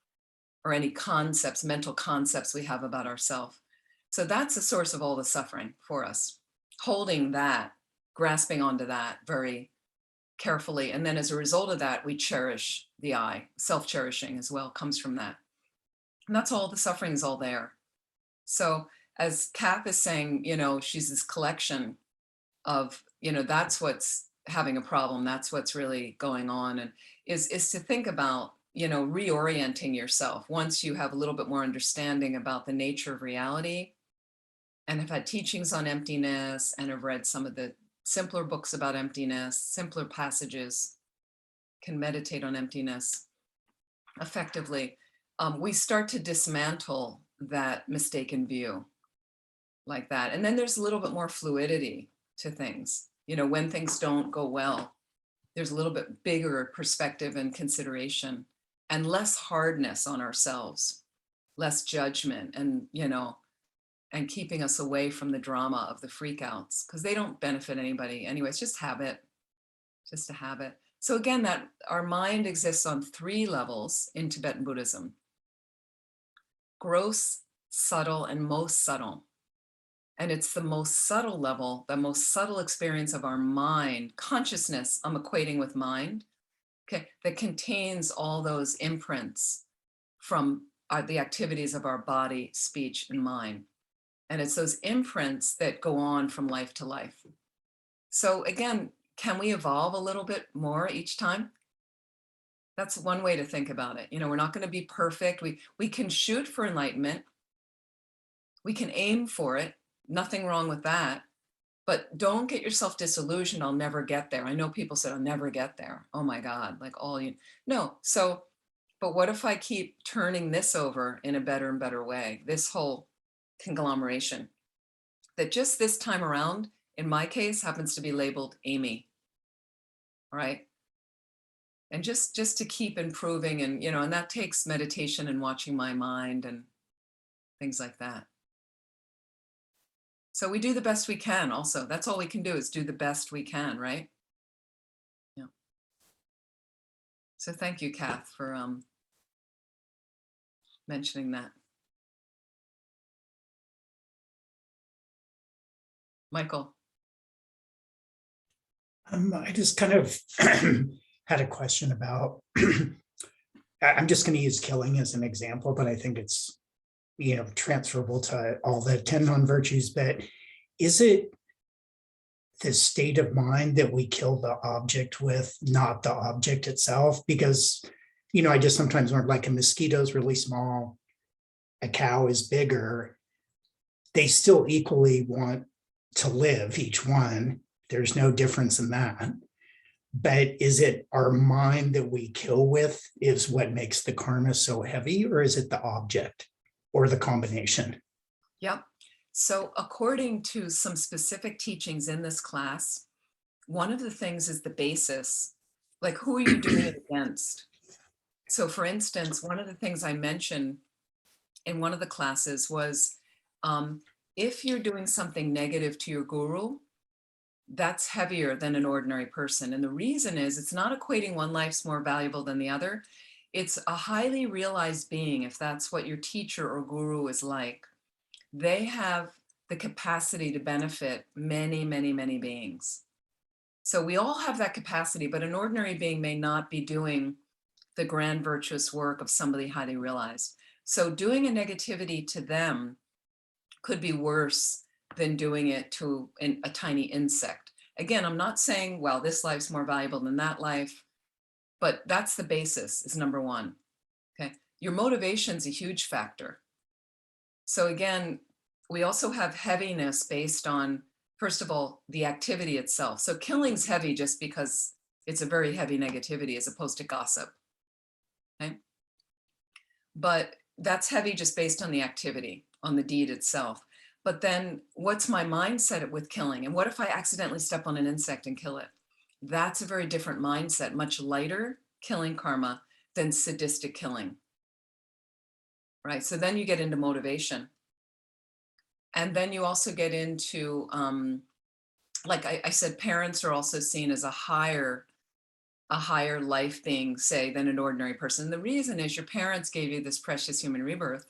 or any concepts, mental concepts we have about ourselves. So that's the source of all the suffering for us. Holding that, grasping onto that very carefully. And then as a result of that, we cherish the self-cherishing as well comes from that. And that's all, the suffering is all there. So as Kath is saying, she's this collection of, that's what's having a problem. That's what's really going on. And is to think about, reorienting yourself once you have a little bit more understanding about the nature of reality and have had teachings on emptiness and have read some of the simpler books about emptiness, simpler passages, can meditate on emptiness effectively. We start to dismantle that mistaken view like that. And then there's a little bit more fluidity to things, when things don't go well. there's a little bit bigger perspective and consideration and less hardness on ourselves, less judgment, and, you know, and keeping us away from the drama of the freakouts, because they don't benefit anybody anyway. It's just habit, just a habit. So again, that our mind exists on 3 levels in Tibetan Buddhism: gross, subtle, and most subtle. And it's the most subtle level, the most subtle experience of our mind, consciousness, I'm equating with mind, okay, that contains all those imprints from the activities of our body, speech, and mind. And it's those imprints that go on from life to life. So again, can we evolve a little bit more each time? That's one way to think about it. You know, we're not going to be perfect. We can shoot for enlightenment. We can aim for it. Nothing wrong with that. But don't get yourself disillusioned. I'll never get there. I know people said, I'll never get there. Oh my God, like all you, no. So, but what if I keep turning this over in a better and better way? This whole conglomeration that just this time around, in my case, happens to be labeled Amy. All right. And just to keep improving, and, you know, and that takes meditation and watching my mind and things like that. So we do the best we can also. That's all we can do, is do the best we can, right? Yeah. So thank you, Kath, for mentioning that. Michael. I just kind of had a question about, I'm just going to use killing as an example, but I think it's, you know, transferable to all the 10 non-virtues. But is it the state of mind that we kill the object with, not the object itself? Because, you know, I just sometimes wonder, like a mosquito is really small, a cow is bigger, they still equally want to live, each one. There's no difference in that. But is it our mind that we kill with is what makes the karma so heavy, or is it the object or the combination? Yep. So according to some specific teachings in this class, one of the things is the basis, like who are you doing it against? So for instance, one of the things I mentioned in one of the classes was, if you're doing something negative to your guru, that's heavier than an ordinary person. And the reason is, it's not equating one life's more valuable than the other. It's a highly realized being. If that's what your teacher or guru is like, they have the capacity to benefit many, many, many beings. So we all have that capacity, but an ordinary being may not be doing the grand virtuous work of somebody highly realized. So doing a negativity to them could be worse than doing it to a tiny insect. Again, I'm not saying, well, this life's more valuable than that life, but that's the basis, is number one. Okay. Your motivation's a huge factor. So again, we also have heaviness based on, first of all, the activity itself. So killing's heavy just because it's a very heavy negativity as opposed to gossip. Okay. But that's heavy just based on the activity, on the deed itself. But then what's my mindset with killing? And what if I accidentally step on an insect and kill it? That's a very different mindset, much lighter killing karma than sadistic killing. Right? So then you get into motivation. And then you also get into, like I said, parents are also seen as a higher life being, say, than an ordinary person. And the reason is your parents gave you this precious human rebirth.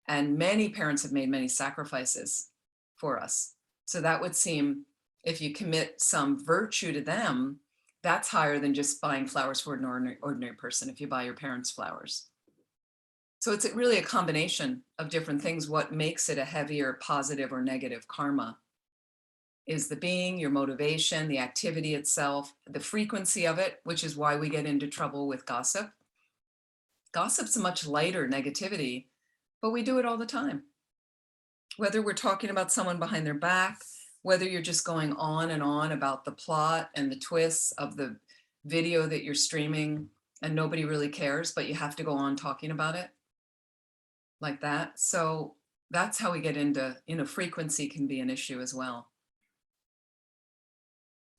And many parents have made many sacrifices for us. So that would seem, if you commit some virtue to them, that's higher than just buying flowers for an ordinary person if you buy your parents flowers. So it's really a combination of different things. What makes it a heavier positive or negative karma is the being, your motivation, the activity itself, the frequency of it, which is why we get into trouble with gossip. Gossip's a much lighter negativity, but we do it all the time. Whether we're talking about someone behind their back, whether you're just going on and on about the plot and the twists of the video that you're streaming and nobody really cares, but you have to go on talking about it like that. So that's how we get into, frequency can be an issue as well.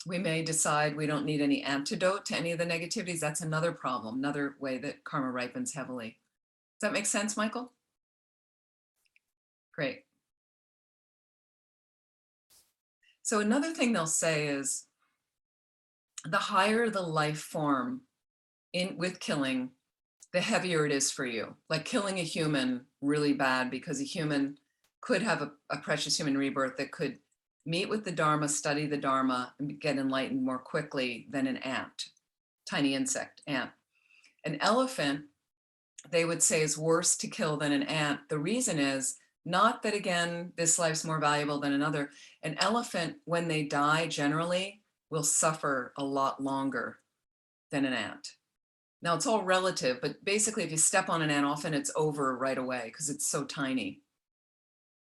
We may decide we don't need any antidote to any of the negativities. That's another problem, another way that karma ripens heavily. Does that make sense, Michael? Great. So another thing they'll say is the higher the life form with killing, the heavier it is for you. Like killing a human really bad, because a human could have a precious human rebirth that could meet with the Dharma, study the Dharma, and get enlightened more quickly than an ant, tiny insect, ant. An elephant, they would say, is worse to kill than an ant. The reason is not that, again, this life's more valuable than another. An elephant, when they die, generally will suffer a lot longer than an ant. Now, it's all relative, but basically, if you step on an ant, often it's over right away because it's so tiny.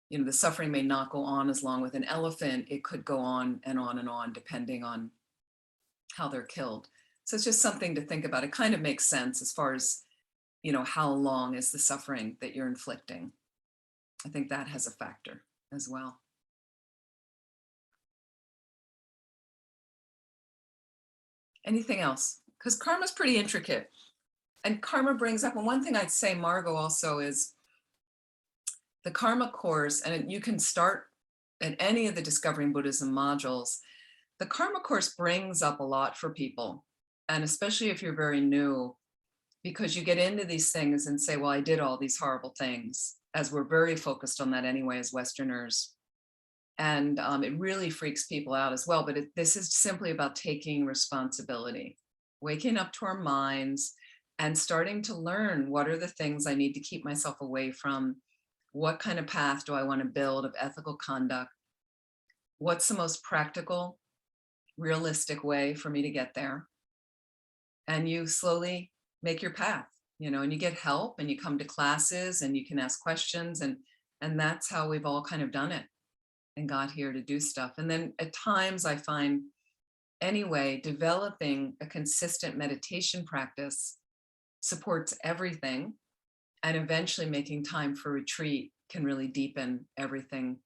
You know, the suffering may not go on as long. With an elephant, it could go on and on and on, depending on how they're killed. So it's just something to think about. It kind of makes sense as far as, you know, how long is the suffering that you're inflicting. I think that has a factor as well. Anything else? Because karma's pretty intricate. And karma brings up, and one thing I'd say, Margot, also is the karma course, and you can start at any of the Discovering Buddhism modules. The karma course brings up a lot for people, and especially if you're very new, because you get into these things and say, well, I did all these horrible things, as we're very focused on that anyway as Westerners. And it really freaks people out as well. But this is simply about taking responsibility, waking up to our minds and starting to learn what are the things I need to keep myself away from. What kind of path do I want to build of ethical conduct? What's the most practical, realistic way for me to get there? And you slowly make your path, you know, and you get help and you come to classes and you can ask questions, and that's how we've all kind of done it and got here to do stuff. And then at times I find, anyway, developing a consistent meditation practice supports everything. And eventually making time for retreat can really deepen everything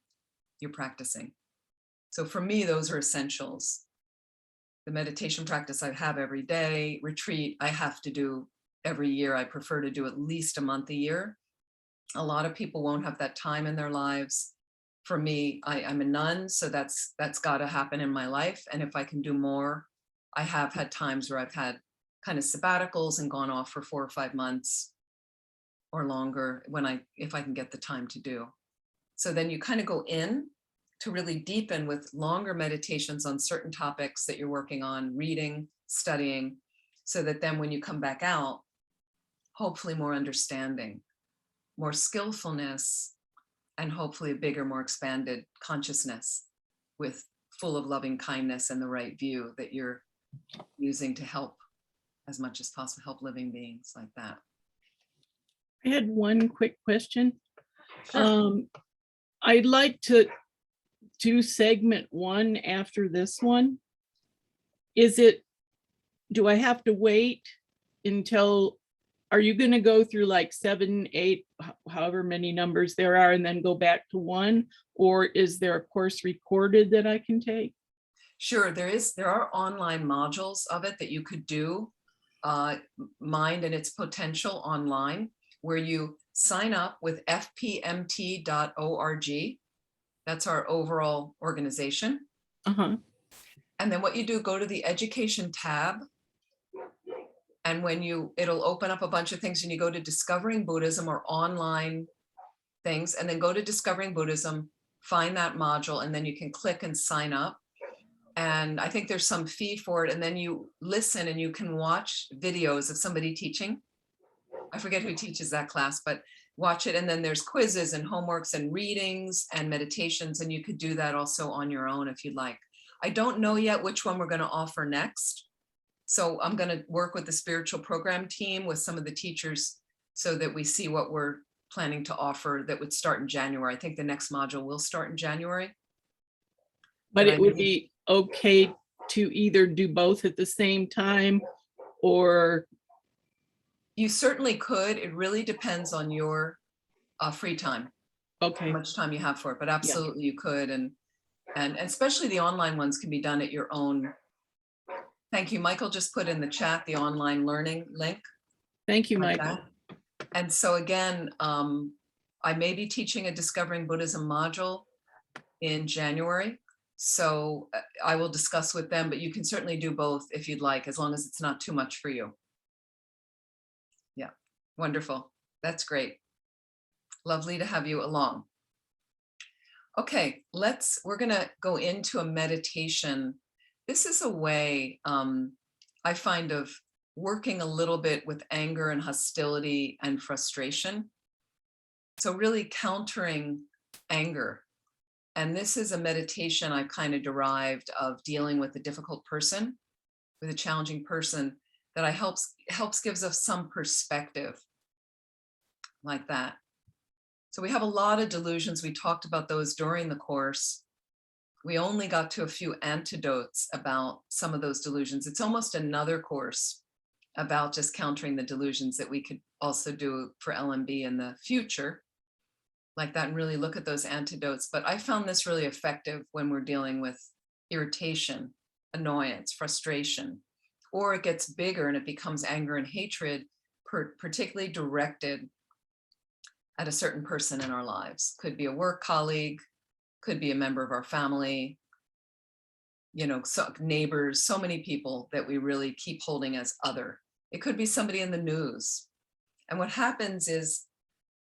you're practicing. So for me, those are essentials. The meditation practice I have every day, retreat I have to do every year. I prefer to do at least a month a year. A lot of people won't have that time in their lives. For me, I'm a nun, so that's got to happen in my life. And if I can do more, I have had times where I've had kind of sabbaticals and gone off for 4 or 5 months or longer if I can get the time to do. So then you kind of go in to really deepen with longer meditations on certain topics that you're working on, reading, studying, so that then when you come back out, hopefully more understanding, more skillfulness, and hopefully a bigger, more expanded consciousness with full of loving kindness and the right view that you're using to help as much as possible, help living beings like that. I had one quick question. Sure. I'd like to do segment 1 after this one. Do I have to wait until, are you going to go through like 7, 8, however many numbers there are, and then go back to 1? Or is there a course recorded that I can take? Sure, there are online modules of it that you could do, Mind and Its Potential online, where you sign up with fpmt.org. That's our overall organization. Uh-huh. And then what you do, go to the education tab. And it'll open up a bunch of things, and you go to Discovering Buddhism or online things, and then go to Discovering Buddhism, find that module, and then you can click and sign up. And I think there's some fee for it. And then you listen and you can watch videos of somebody teaching. I forget who teaches that class, but watch it. And then there's quizzes and homeworks and readings and meditations. And you could do that also on your own if you'd like. I don't know yet which one we're going to offer next. So I'm going to work with the spiritual program team with some of the teachers so that we see what we're planning to offer that would start in January. I think the next module will start in January. But it would be okay to either do both at the same time, or? You certainly could. It really depends on your free time. Okay. How much time you have for it, but absolutely you could. And especially the online ones can be done at your own Thank you. Michael just put in the chat the online learning link. Thank you, like Michael. that. And so again, I may be teaching a Discovering Buddhism module in January. So I will discuss with them, but you can certainly do both if you'd like, as long as it's not too much for you. Yeah, wonderful. That's great. Lovely to have you along. Okay, we're gonna go into a meditation. This is a way I find of working a little bit with anger and hostility and frustration. So really countering anger. And this is a meditation I kind of derived of dealing with a difficult person, with a challenging person, that helps gives us some perspective like that. So we have a lot of delusions. We talked about those during the course. We only got to a few antidotes about some of those delusions. It's almost another course about just countering the delusions that we could also do for LMB in the future, like that, and really look at those antidotes. But I found this really effective when we're dealing with irritation, annoyance, frustration, or it gets bigger and it becomes anger and hatred, particularly directed at a certain person in our lives. Could be a work colleague, could be a member of our family, neighbors, so many people that we really keep holding as other. It could be somebody in the news. And what happens is,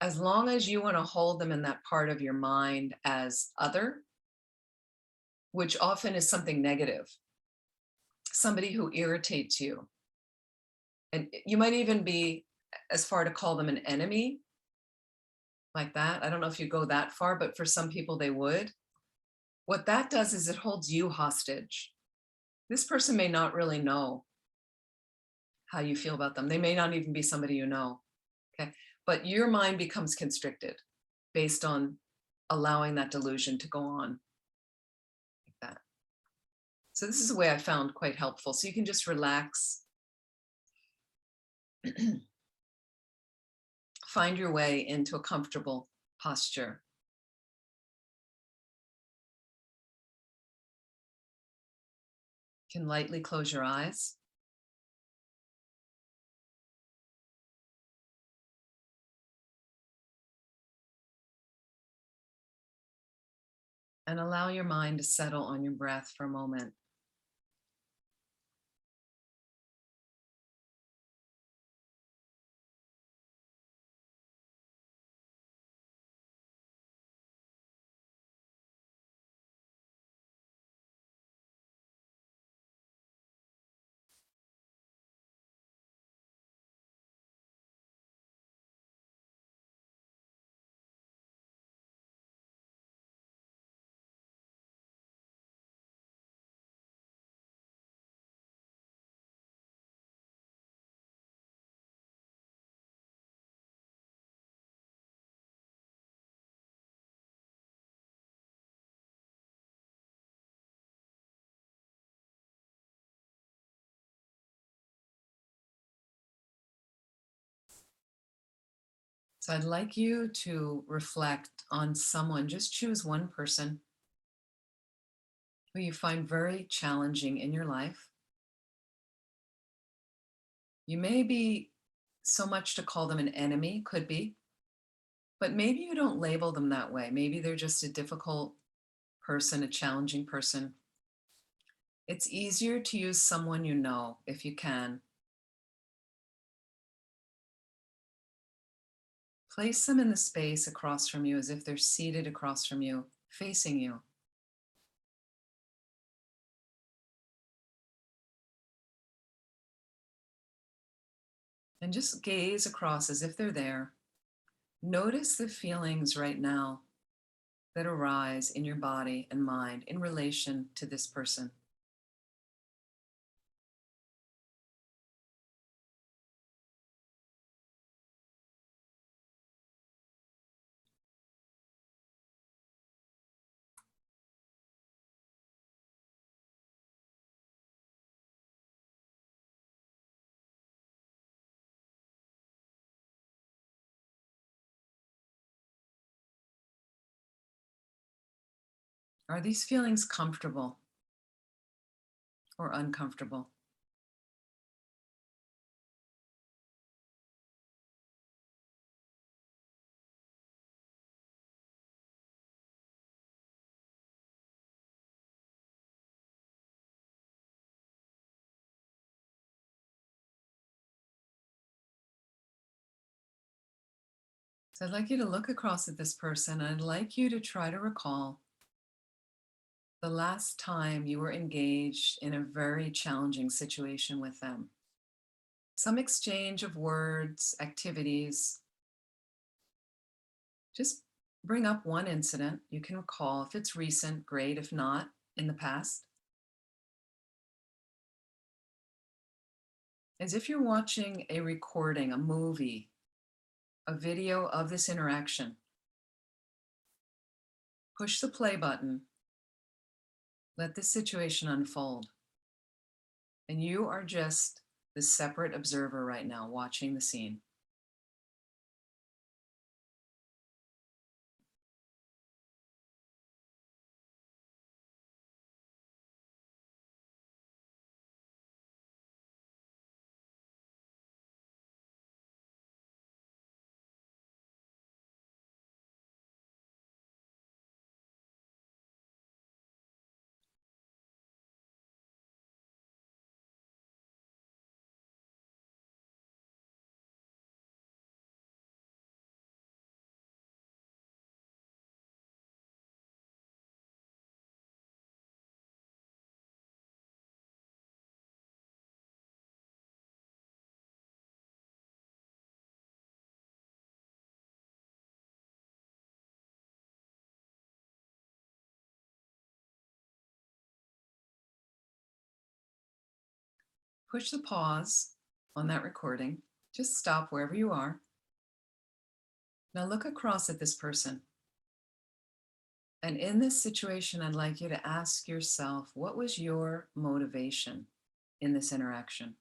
as long as you want to hold them in that part of your mind as other, which often is something negative, somebody who irritates you, and you might even be as far to call them an enemy, like that. I don't know if you go that far, but for some people they would. What that does is it holds you hostage. This person may not really know how you feel about them. They may not even be somebody you know, okay? But your mind becomes constricted based on allowing that delusion to go on like that. So this is a way I found quite helpful. So you can just relax. Find your way into a comfortable posture. You can lightly close your eyes. And allow your mind to settle on your breath for a moment. So I'd like you to reflect on someone, just choose one person who you find very challenging in your life. You may be so much to call them an enemy, could be, but maybe you don't label them that way. Maybe they're just a difficult person, a challenging person. It's easier to use someone you know if you can. Place them in the space across from you as if they're seated across from you, facing you. And just gaze across as if they're there. Notice the feelings right now that arise in your body and mind in relation to this person. Are these feelings comfortable or uncomfortable? So I'd like you to look across at this person. I'd like you to try to recall the last time you were engaged in a very challenging situation with them. Some exchange of words, activities. Just bring up one incident you can recall. If it's recent, great. If not, in the past. As if you're watching a recording, a movie, a video of this interaction. Push the play button. Let this situation unfold. And you are just the separate observer right now, watching the scene. Push the pause on that recording. Just stop wherever you are. Now look across at this person. And in this situation, I'd like you to ask yourself, what was your motivation in this interaction?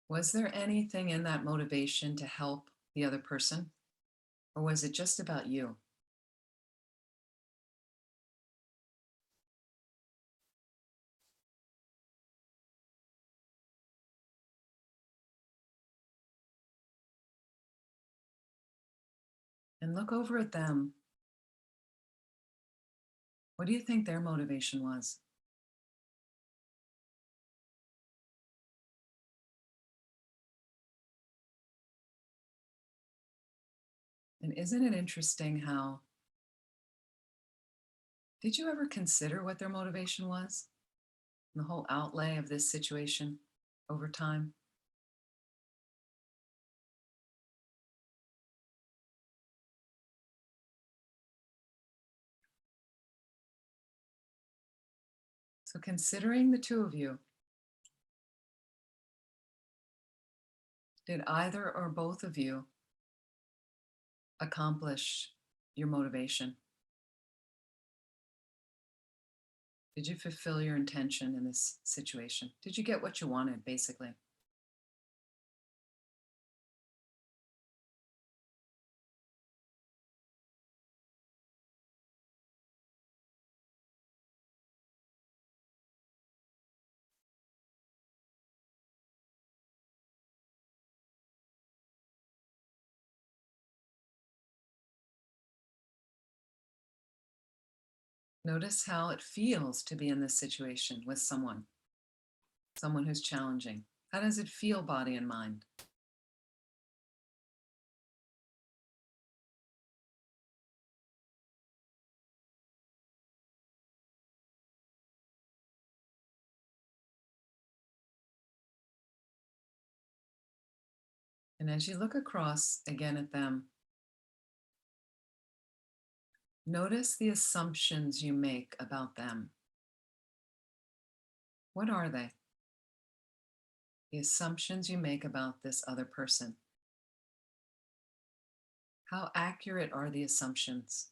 Was there anything in that motivation to help the other person? Or was it just about you? And look over at them. What do you think their motivation was? And isn't it interesting how, did you ever consider what their motivation was? And the whole outlay of this situation over time? So considering the two of you, did either or both of you accomplish your motivation? Did you fulfill your intention in this situation? Did you get what you wanted, basically? Notice how it feels to be in this situation with someone who's challenging. How does it feel, body and mind? And as you look across again at them, notice the assumptions you make about them. What are they? The assumptions you make about this other person. How accurate are the assumptions?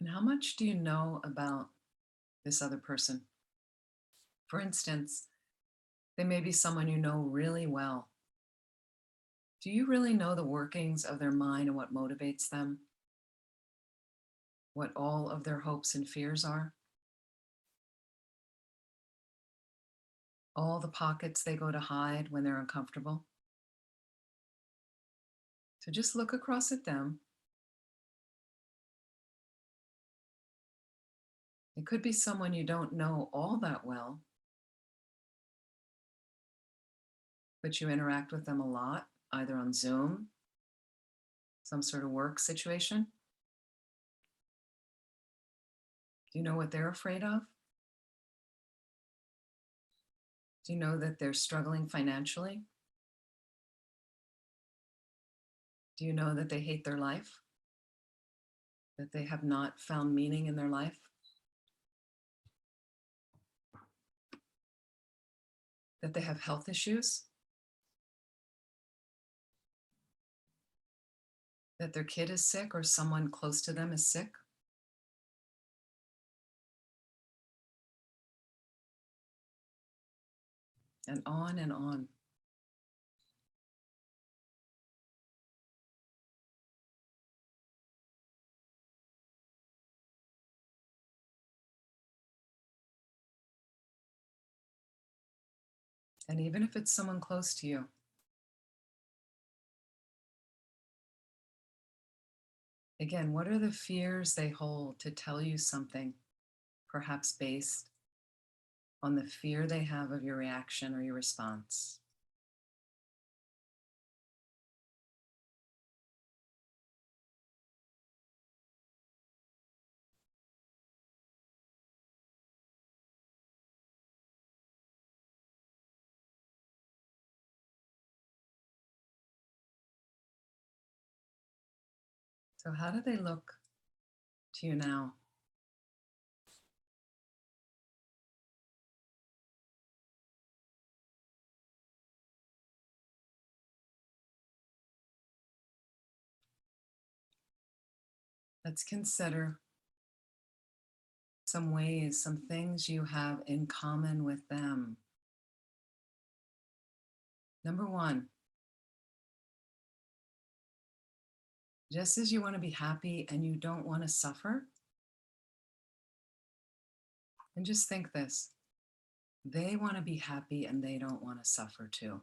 And how much do you know about this other person? For instance, they may be someone you know really well. Do you really know the workings of their mind and what motivates them? What all of their hopes and fears are? All the pockets they go to hide when they're uncomfortable? So just look across at them. It could be someone you don't know all that well, but you interact with them a lot, either on Zoom, some sort of work situation. Do you know what they're afraid of? Do you know that they're struggling financially? Do you know that they hate their life? That they have not found meaning in their life? That they have health issues? That their kid is sick or someone close to them is sick? And on and on. And even if it's someone close to you, again, what are the fears they hold to tell you something, perhaps based on the fear they have of your reaction or your response? So how do they look to you now? Let's consider some ways, some things you have in common with them. Number one, just as you want to be happy and you don't want to suffer, and just think this, they want to be happy and they don't want to suffer too,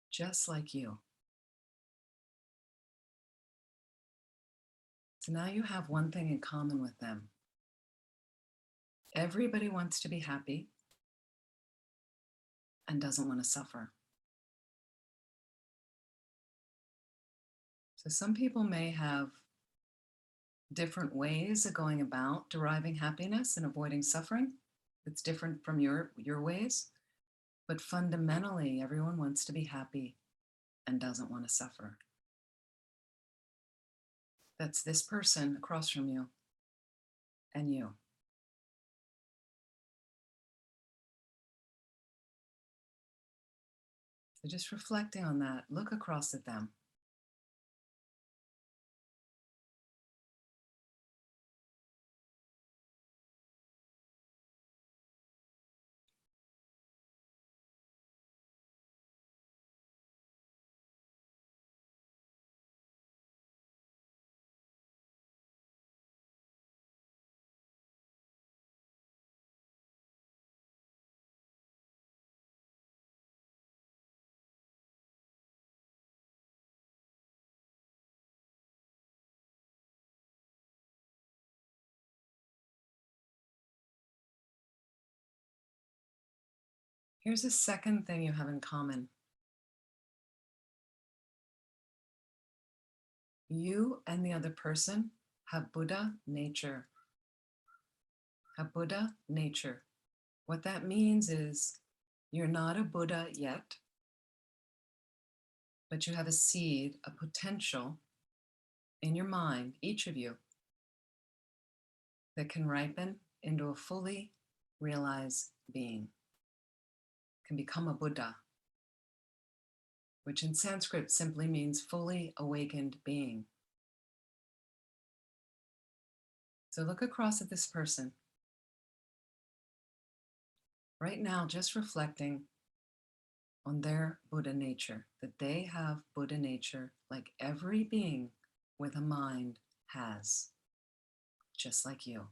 just like you. So now you have one thing in common with them. Everybody wants to be happy and doesn't want to suffer. So some people may have different ways of going about deriving happiness and avoiding suffering. It's different from your ways, but fundamentally, everyone wants to be happy and doesn't want to suffer. That's this person across from you and you. So just reflecting on that, look across at them. Here's a second thing you have in common. You and the other person have Buddha nature. Have Buddha nature. What that means is you're not a Buddha yet, but you have a seed, a potential in your mind, each of you, that can ripen into a fully realized being, can become a Buddha, which in Sanskrit simply means fully awakened being. So look across at this person. Right now, just reflecting on their Buddha nature, that they have Buddha nature like every being with a mind has, just like you.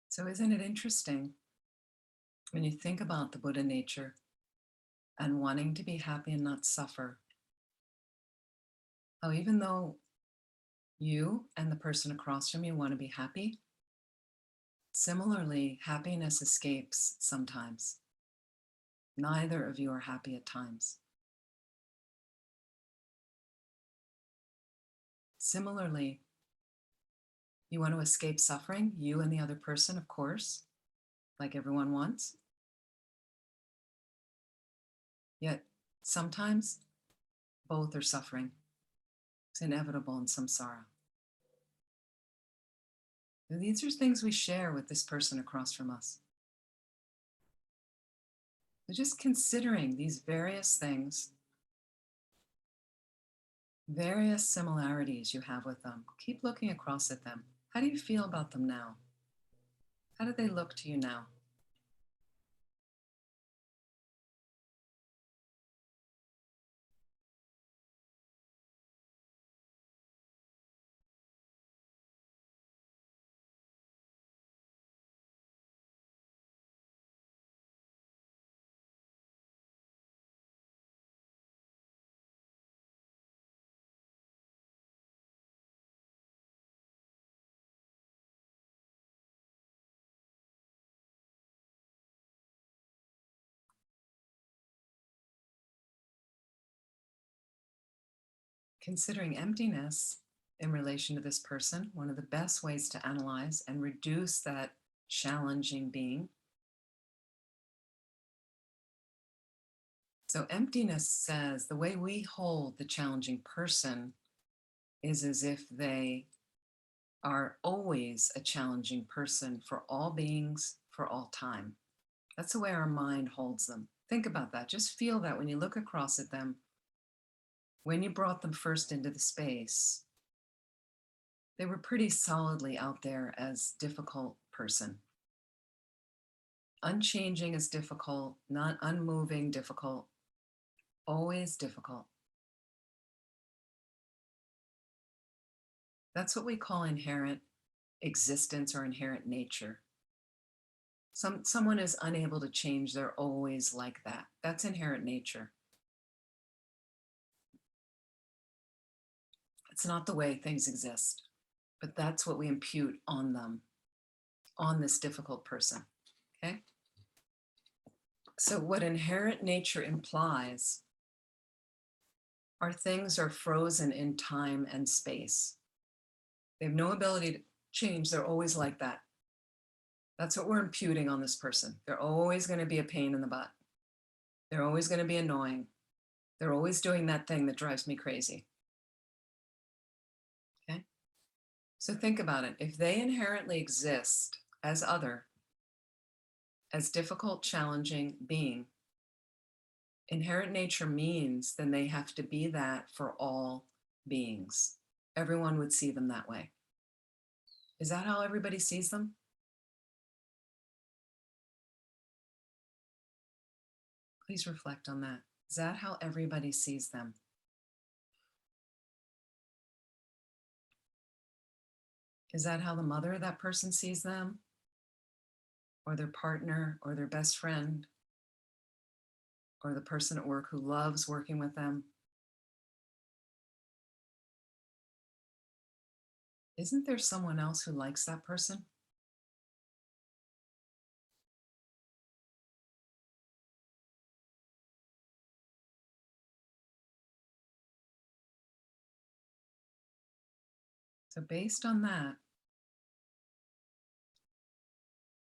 So isn't it interesting when you think about the Buddha nature and wanting to be happy and not suffer, how even though you and the person across from you want to be happy, similarly, happiness escapes sometimes. Neither of you are happy at times. Similarly, you want to escape suffering, you and the other person, of course, like everyone wants. Yet sometimes both are suffering. It's inevitable in samsara. And these are things we share with this person across from us. So just considering these various things, various similarities you have with them, keep looking across at them. How do you feel about them now? How do they look to you now? Considering emptiness in relation to this person, one of the best ways to analyze and reduce that challenging being. So emptiness says the way we hold the challenging person is as if they are always a challenging person for all beings, for all time. That's the way our mind holds them. Think about that. Just feel that when you look across at them. When you brought them first into the space, they were pretty solidly out there as difficult person. Unchanging is difficult, not unmoving, difficult, always difficult. That's what we call inherent existence or inherent nature. Someone is unable to change, they're always like that. That's inherent nature. It's not the way things exist, but that's what we impute on them, on this difficult person, okay? So what inherent nature implies are things are frozen in time and space. They have no ability to change, they're always like that. That's what we're imputing on this person. They're always going to be a pain in the butt. They're always going to be annoying. They're always doing that thing that drives me crazy. Okay? So think about it. If they inherently exist as other, as difficult, challenging being, inherent nature means then they have to be that for all beings. Everyone would see them that way. Is that how everybody sees them? Please reflect on that. Is that how everybody sees them? Is that how the mother of that person sees them? Or their partner, or their best friend, or the person at work who loves working with them? Isn't there someone else who likes that person? So based on that,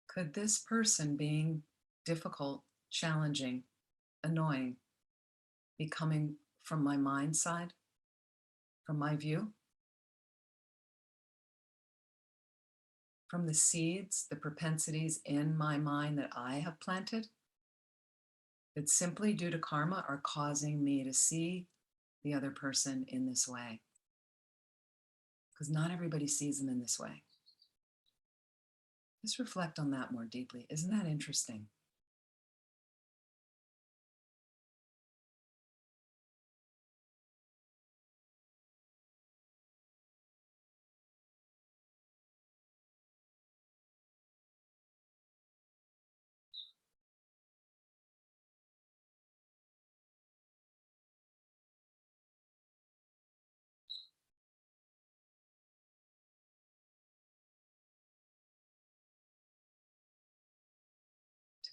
could this person being difficult, challenging, annoying, be coming from my mind side, from my view? From the seeds, the propensities in my mind that I have planted, that simply due to karma are causing me to see the other person in this way? Because not everybody sees them in this way. Just reflect on that more deeply. Isn't that interesting?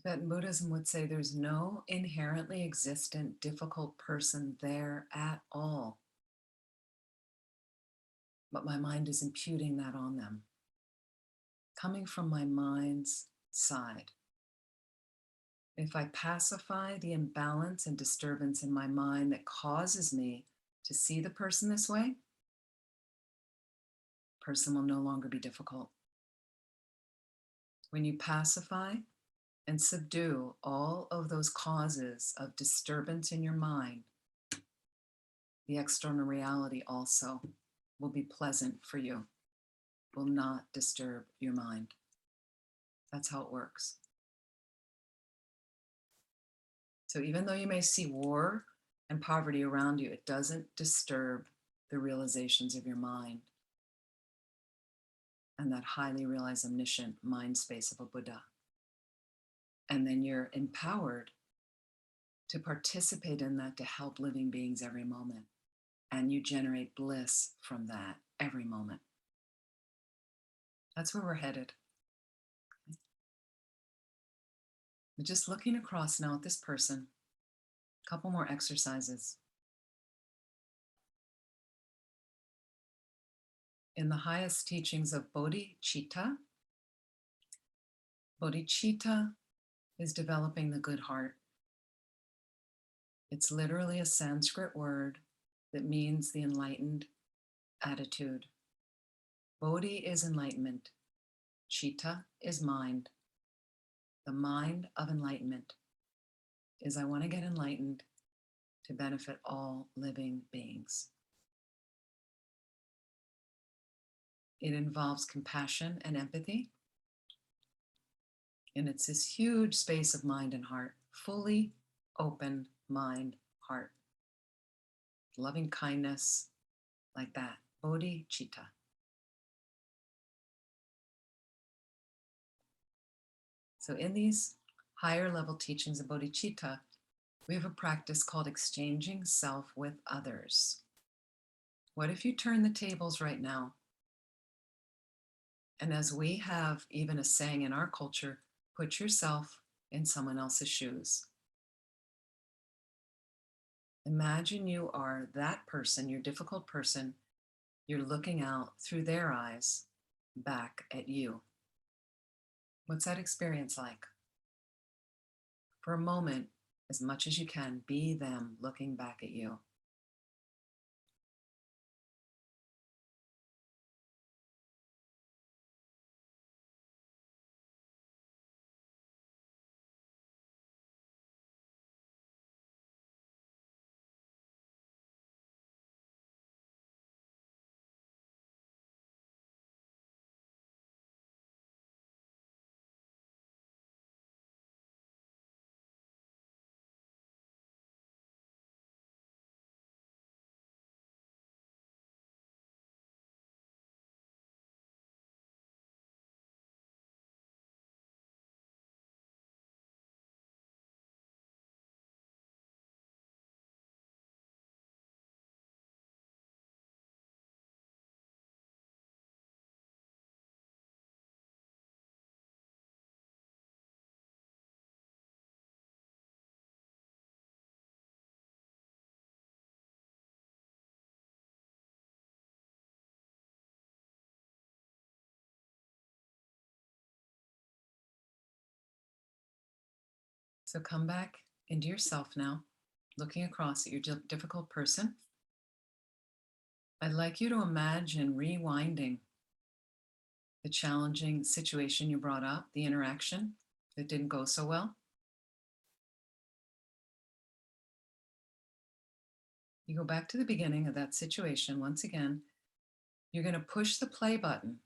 Tibetan Buddhism would say there's no inherently existent difficult person there at all. But my mind is imputing that on them, coming from my mind's side. If I pacify the imbalance and disturbance in my mind that causes me to see the person this way, the person will no longer be difficult. When you pacify and subdue all of those causes of disturbance in your mind, the external reality also will be pleasant for you, will not disturb your mind. That's how it works. So even though you may see war and poverty around you, it doesn't disturb the realizations of your mind and that highly realized omniscient mind space of a Buddha. And then you're empowered to participate in that to help living beings every moment. And you generate bliss from that every moment. That's where we're headed. But just looking across now at this person, a couple more exercises. In the highest teachings of Bodhichitta, Bodhichitta is developing the good heart. It's literally a Sanskrit word that means the enlightened attitude. Bodhi is enlightenment. Chitta is mind. The mind of enlightenment is I want to get enlightened to benefit all living beings. It involves compassion and empathy. And it's this huge space of mind and heart, fully open mind, heart. Loving kindness, like that. Bodhichitta. So in these higher level teachings of Bodhichitta, we have a practice called exchanging self with others. What if you turn the tables right now? And as we have even a saying in our culture, put yourself in someone else's shoes. Imagine you are that person, your difficult person. You're looking out through their eyes back at you. What's that experience like? For a moment, as much as you can, be them looking back at you. So come back into yourself now, looking across at your difficult person. I'd like you to imagine rewinding the challenging situation you brought up, the interaction that didn't go so well. You go back to the beginning of that situation. Once again, you're going to push the play button.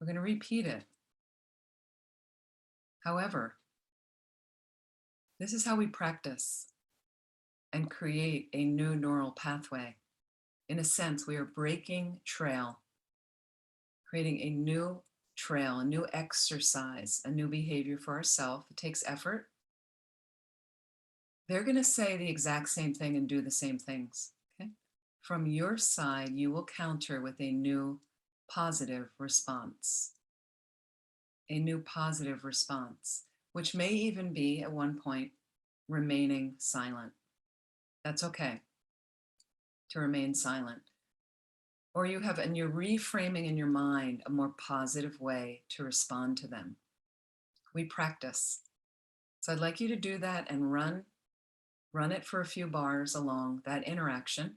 We're going to repeat it. However, this is how we practice and create a new neural pathway. In a sense, we are breaking trail, creating a new trail, a new exercise, a new behavior for ourselves. It takes effort. They're going to say the exact same thing and do the same things. Okay? From your side, you will counter with a new positive response. A new positive response, which may even be at one point remaining silent. That's okay to remain silent. Or you have, and you're reframing in your mind a more positive way to respond to them. We practice. So I'd like you to do that and run it for a few bars along that interaction.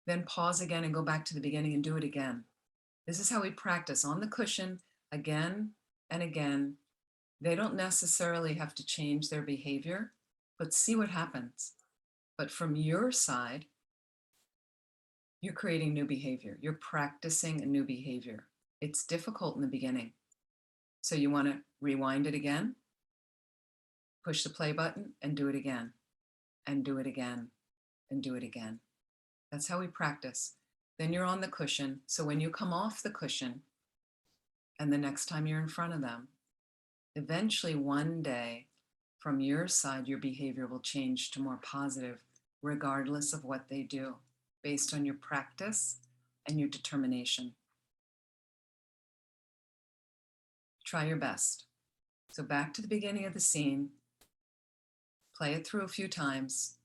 Then pause again and go back to the beginning and do it again. This is how we practice on the cushion again and again. They don't necessarily have to change their behavior, but see what happens. But from your side, you're creating new behavior. You're practicing a new behavior. It's difficult in the beginning. So you want to rewind it again, push the play button and do it again, and do it again, and do it again. That's how we practice. Then you're on the cushion. So when you come off the cushion and the next time you're in front of them, eventually one day from your side, your behavior will change to more positive, regardless of what they do, based on your practice and your determination. Try your best. So back to the beginning of the scene, play it through a few times,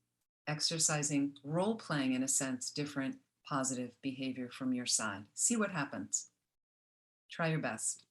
exercising, role-playing in a sense, different positive behavior from your side. See what happens. Try your best.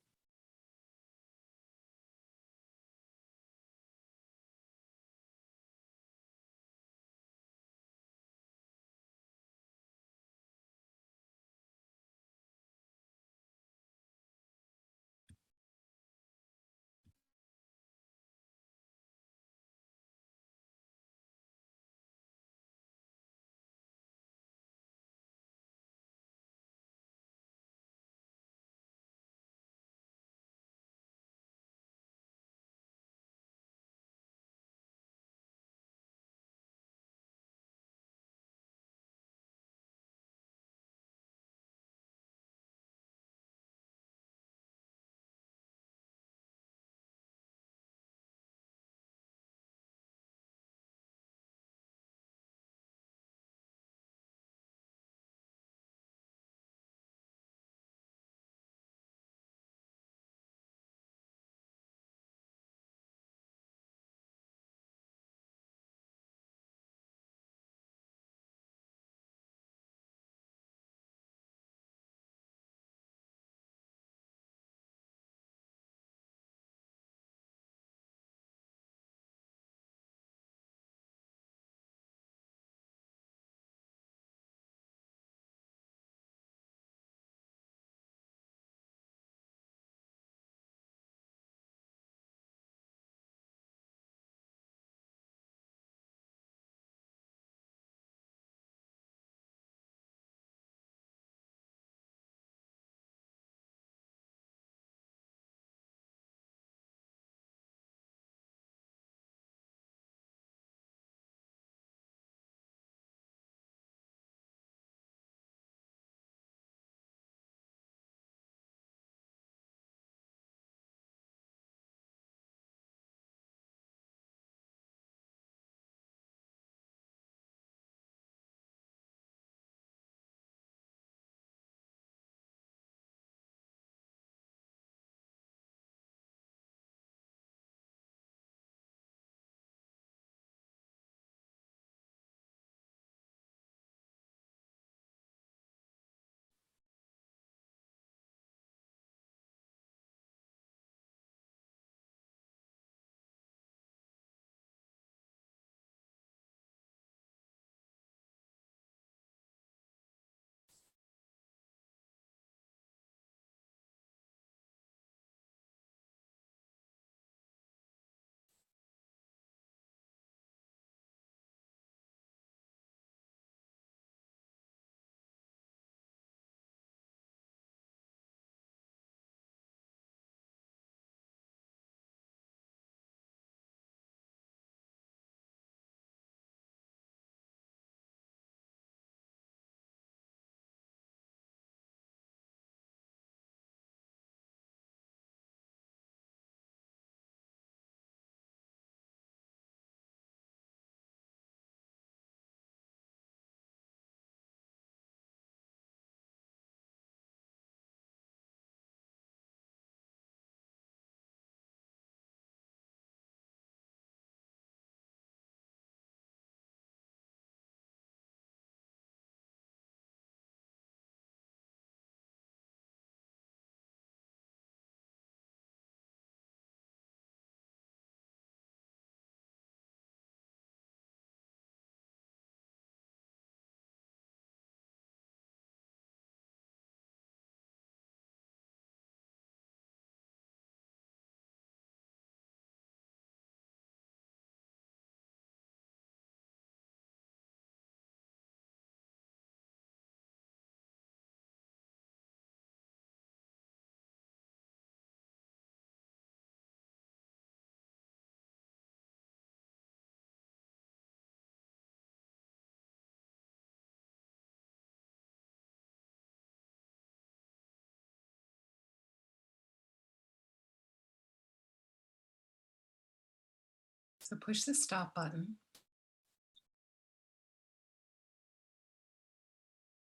So push the stop button.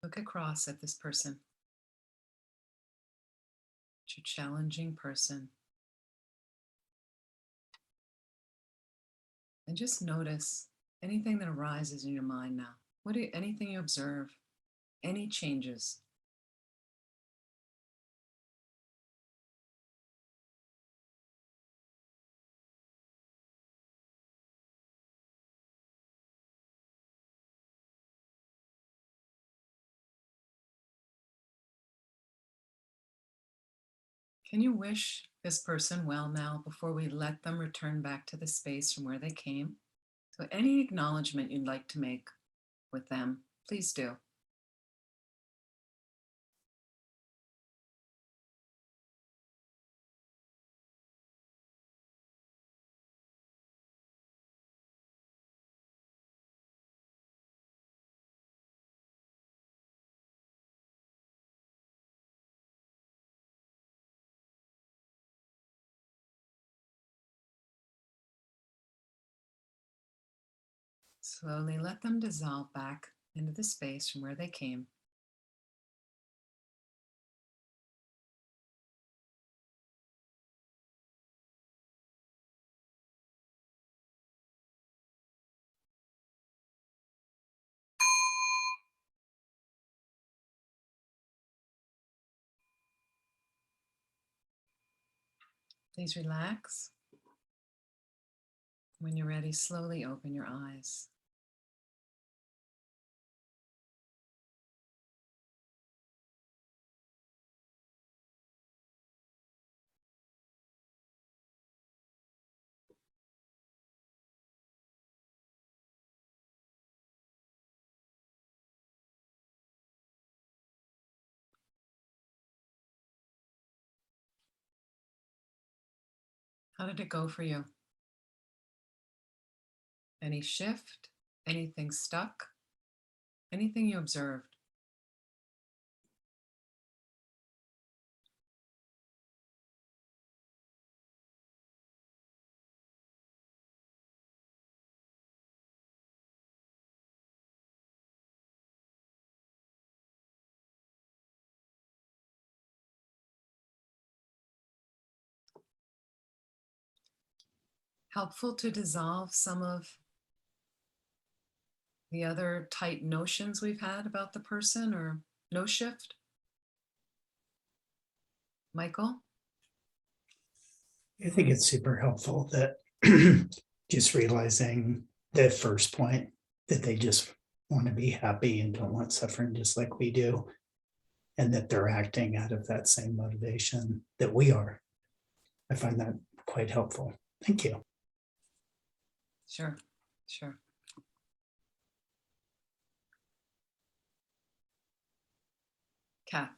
Look across at this person. It's your challenging person. And just notice anything that arises in your mind now. Anything you observe, any changes. Can you wish this person well now before we let them return back to the space from where they came? So any acknowledgement you'd like to make with them, please do. Slowly let them dissolve back into the space from where they came. Please relax. When you're ready, slowly open your eyes. How did it go for you? Any shift? Anything stuck? Anything you observed? Helpful to dissolve some of the other tight notions we've had about the person, or no shift? Michael? I think it's super helpful that just realizing the first point, that they just want to be happy and don't want suffering just like we do, and that they're acting out of that same motivation that we are. I find that quite helpful. Thank you. Sure, sure. Kath?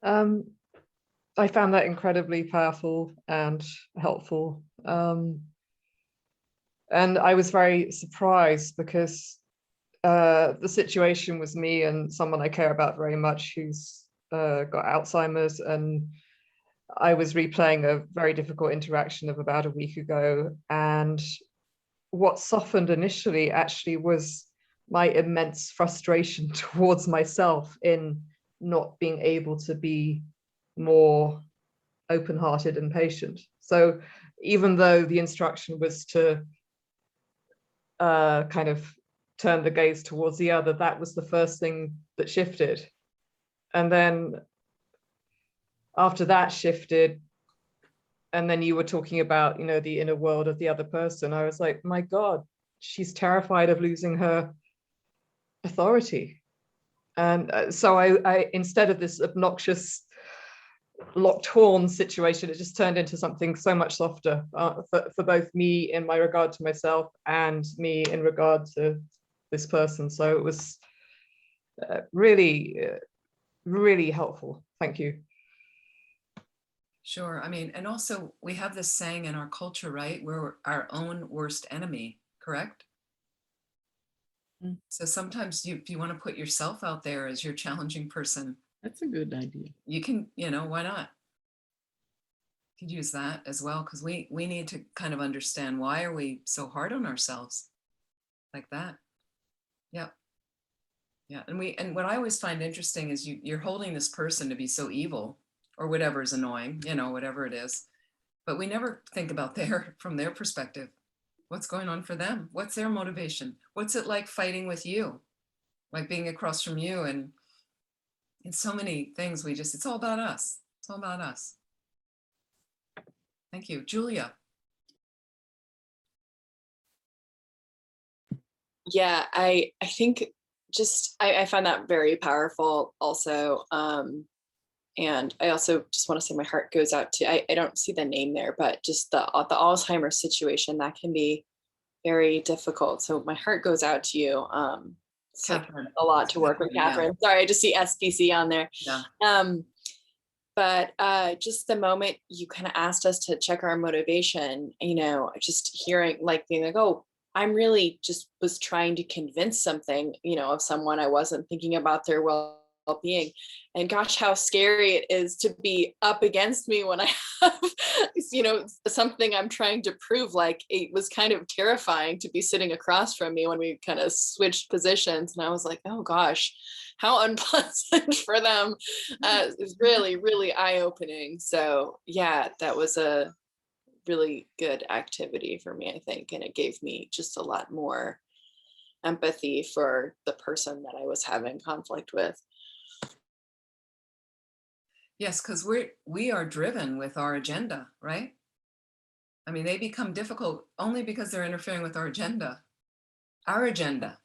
I found that incredibly powerful and helpful. And I was very surprised because the situation was me and someone I care about very much who's got Alzheimer's, and I was replaying a very difficult interaction of about a week ago. And what softened initially actually was my immense frustration towards myself in not being able to be more open-hearted and patient. So even though the instruction was to kind of turn the gaze towards the other, that was the first thing that shifted. And then after that shifted, and then you were talking about, you know, the inner world of the other person, I was like, my God, she's terrified of losing her authority. And so I instead of this obnoxious locked horn situation, it just turned into something so much softer for both me in my regard to myself and me in regard to this person. So it was really, really helpful. Thank you. Sure. I mean, and also we have this saying in our culture, right? We're our own worst enemy, correct? Mm. So sometimes if you want to put yourself out there as your challenging person, That's a good idea. you can, you know, why not? Could use that as well, because we need to kind of understand, why are we so hard on ourselves like that? Yeah. Yeah. And what I always find interesting is you're holding this person to be so evil, or whatever is annoying, whatever it is. But we never think about from their perspective. What's going on for them? What's their motivation? What's it like fighting with you? Like being across from you, and in so many things it's all about us. It's all about us. Thank you. Julia. Yeah, I think just I find that very powerful also. And I also just want to say my heart goes out to, I don't see the name there, but just the Alzheimer's situation, that can be very difficult. So my heart goes out to you. It's like a lot to work with, Catherine. Sorry, I just see SPC on there. Yeah. But just the moment you kind of asked us to check our motivation, just hearing, like, being like, oh, I'm really just was trying to convince something, of someone. I wasn't thinking about their well-being. And gosh, how scary it is to be up against me when I have, something I'm trying to prove. Like, it was kind of terrifying to be sitting across from me when we kind of switched positions. And I was like, oh gosh, how unpleasant for them. It's really, really eye-opening. So yeah, that was a really good activity for me, I think. And it gave me just a lot more empathy for the person that I was having conflict with. Yes, because we are driven with our agenda, right? I mean, they become difficult only because they're interfering with our agenda. Our agenda,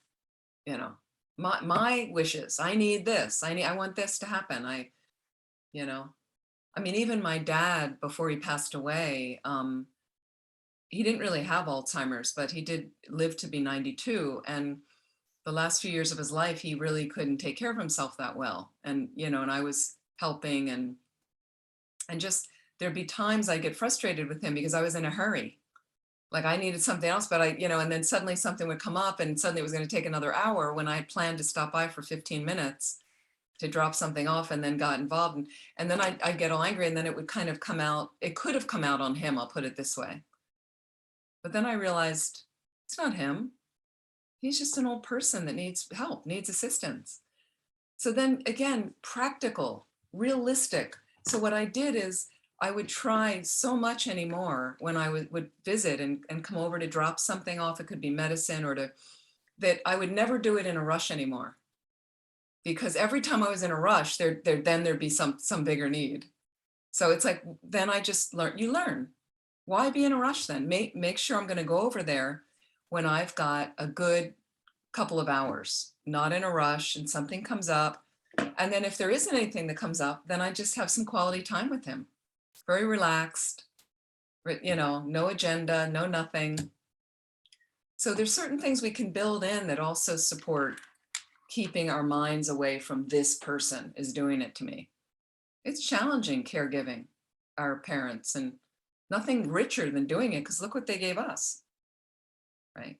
my wishes. I need this. I want this to happen. I mean, even my dad, before he passed away, he didn't really have Alzheimer's, but he did live to be 92. And the last few years of his life, he really couldn't take care of himself that well. And, and I was helping, and just, there'd be times I get frustrated with him because I was in a hurry. Like, I needed something else, but and then suddenly something would come up, and suddenly it was going to take another hour when I had planned to stop by for 15 minutes to drop something off, and then got involved. And then I'd get all angry, and then it would kind of come out. It could have come out on him, I'll put it this way. But then I realized it's not him. He's just an old person that needs help, needs assistance. So then again, practical, realistic. So what I did is I would try so much anymore when I would visit and come over to drop something off. It could be medicine, or that I would never do it in a rush anymore. Because every time I was in a rush, then there'd be some bigger need. So it's like, then I just learn. Why be in a rush then? Make sure I'm going to go over there when I've got a good couple of hours, not in a rush, and something comes up. And then if there isn't anything that comes up, then I just have some quality time with him. Very relaxed, no agenda, no nothing. So there's certain things we can build in that also support keeping our minds away from this person is doing it to me. It's challenging caregiving our parents, and nothing richer than doing it, because look what they gave us, right?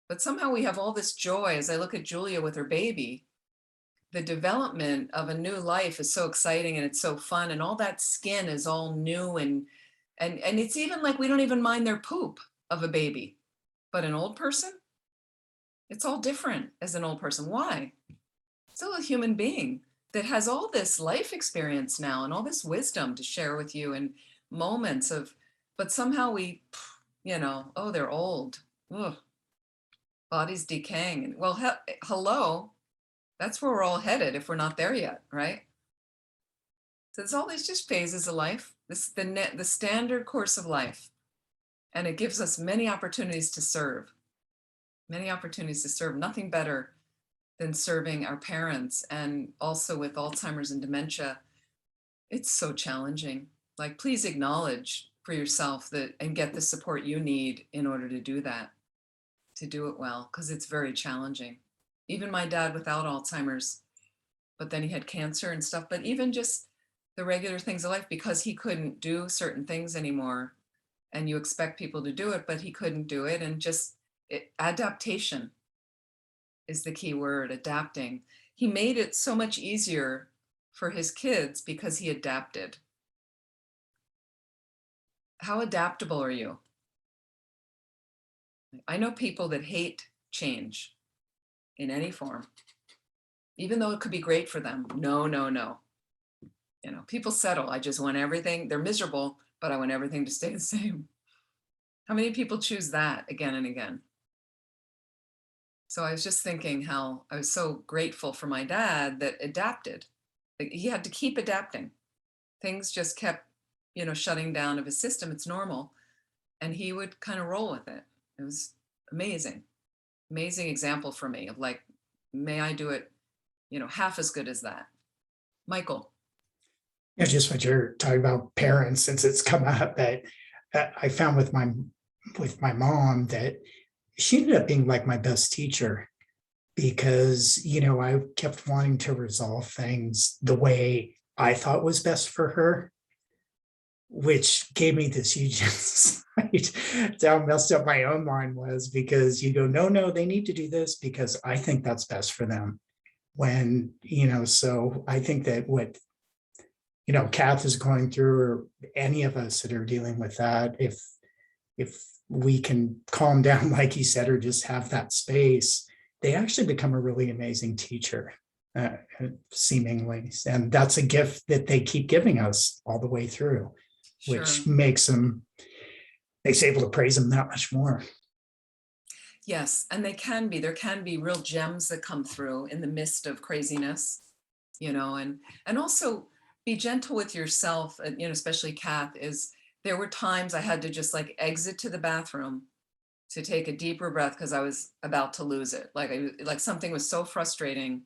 But somehow we have all this joy. As I look at Julia with her baby, the development of a new life is so exciting, and it's so fun, and all that skin is all new, and it's even like we don't even mind their poop of a baby. But an old person, it's all different as an old person. Why? Still a human being that has all this life experience now and all this wisdom to share with you, and moments of, but somehow we, oh, they're old. Ugh. Body's decaying. And well, hello, that's where we're all headed if we're not there yet, right? So it's all these just phases of life. This the standard course of life. And it gives us many opportunities to serve. Many opportunities to serve. Nothing better than serving our parents. And also with Alzheimer's and dementia, it's so challenging. Like, please acknowledge for yourself that, and get the support you need in order to do that, to do it well, because it's very challenging. Even my dad without Alzheimer's, but then he had cancer and stuff, but even just the regular things of life, because he couldn't do certain things anymore, and you expect people to do it, but he couldn't do it. And just adaptation is the key word, adapting. He made it so much easier for his kids because he adapted. how adaptable are you? I know people that hate change in any form, even though it could be great for them. No, no, no. You know, people settle. I just want everything. They're miserable, but I want everything to stay the same. How many people choose that again and again? So I was just thinking how I was so grateful for my dad that adapted. Like, he had to keep adapting. Things just kept, shutting down of his system. It's normal. And he would kind of roll with it. It was amazing, amazing example for me of like, may I do it, half as good as that. Michael. Yeah, just what you're talking about parents, since it's come up, that I found with my mom that she ended up being like my best teacher, because I kept wanting to resolve things the way I thought was best for her, which gave me this huge insight to how messed up my own mind was, because you go, no, they need to do this because I think that's best for them. When, so I think that what, Kath is going through, or any of us that are dealing with that, if we can calm down, like you said, or just have that space, they actually become a really amazing teacher, seemingly. And that's a gift that they keep giving us all the way through, which Sure. makes able to praise them that much more. Yes, and there can be real gems that come through in the midst of craziness, and also be gentle with yourself, especially Kath. There were times I had to just like exit to the bathroom to take a deeper breath because I was about to lose it. Like something was so frustrating,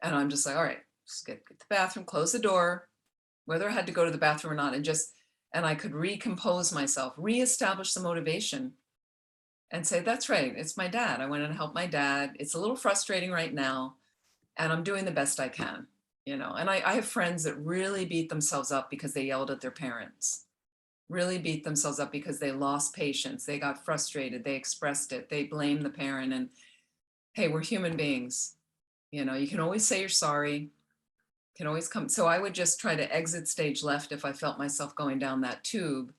and I'm just like, all right, just get the bathroom, close the door, whether I had to go to the bathroom or not, and I could recompose myself, reestablish the motivation, and say, that's right, it's my dad. I went to help my dad. It's a little frustrating right now, and I'm doing the best I can, And I have friends that really beat themselves up because they yelled at their parents, really beat themselves up because they lost patience. They got frustrated. They expressed it. They blamed the parent. And hey, we're human beings. You can always say you're sorry. Can always come. So I would just try to exit stage left if I felt myself going down that tube,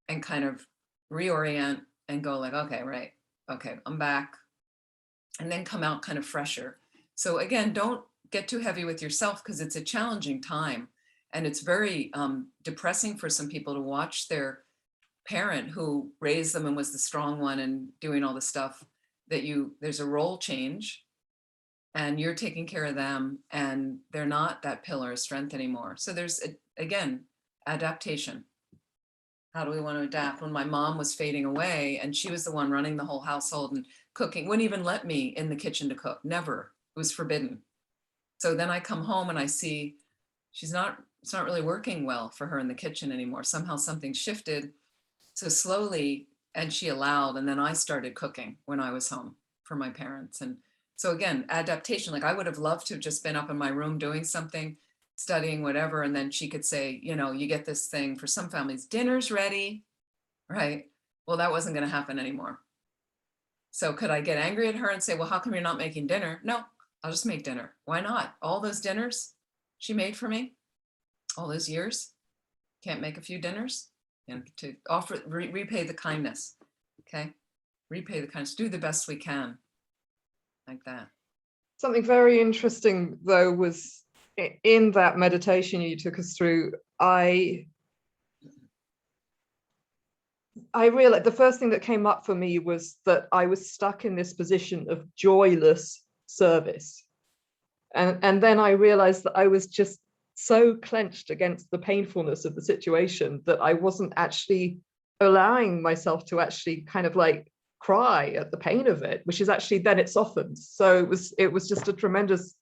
and kind of reorient and go like, okay, right. Okay, I'm back. And then come out kind of fresher. So again, don't get too heavy with yourself, because it's a challenging time. And it's very depressing for some people to watch their parent who raised them and was the strong one and doing all the stuff there's a role change, and you're taking care of them, and they're not that pillar of strength anymore. So there's, again, adaptation. How do we want to adapt? When my mom was fading away and she was the one running the whole household and cooking, wouldn't even let me in the kitchen to cook, never. It was forbidden. So then I come home and I see it's not really working well for her in the kitchen anymore. Somehow something shifted. So slowly, and she allowed, and then I started cooking when I was home for my parents. And so again, adaptation. Like, I would have loved to have just been up in my room doing something, studying, whatever. And then she could say, you get this thing for some families, dinner's ready, right? Well, that wasn't going to happen anymore. So could I get angry at her and say, well, how come you're not making dinner? No, I'll just make dinner. Why not? All those dinners she made for me all those years, can't make a few dinners, and to offer, repay the kindness. Okay. Repay the kindness, do the best we can, like that. Something very interesting though was in that meditation you took us through, I realized the first thing that came up for me was that I was stuck in this position of joyless service. And then I realized that I was just so clenched against the painfulness of the situation that I wasn't actually allowing myself to actually kind of like cry at the pain of it, which is actually, then it softens. So it was just a tremendous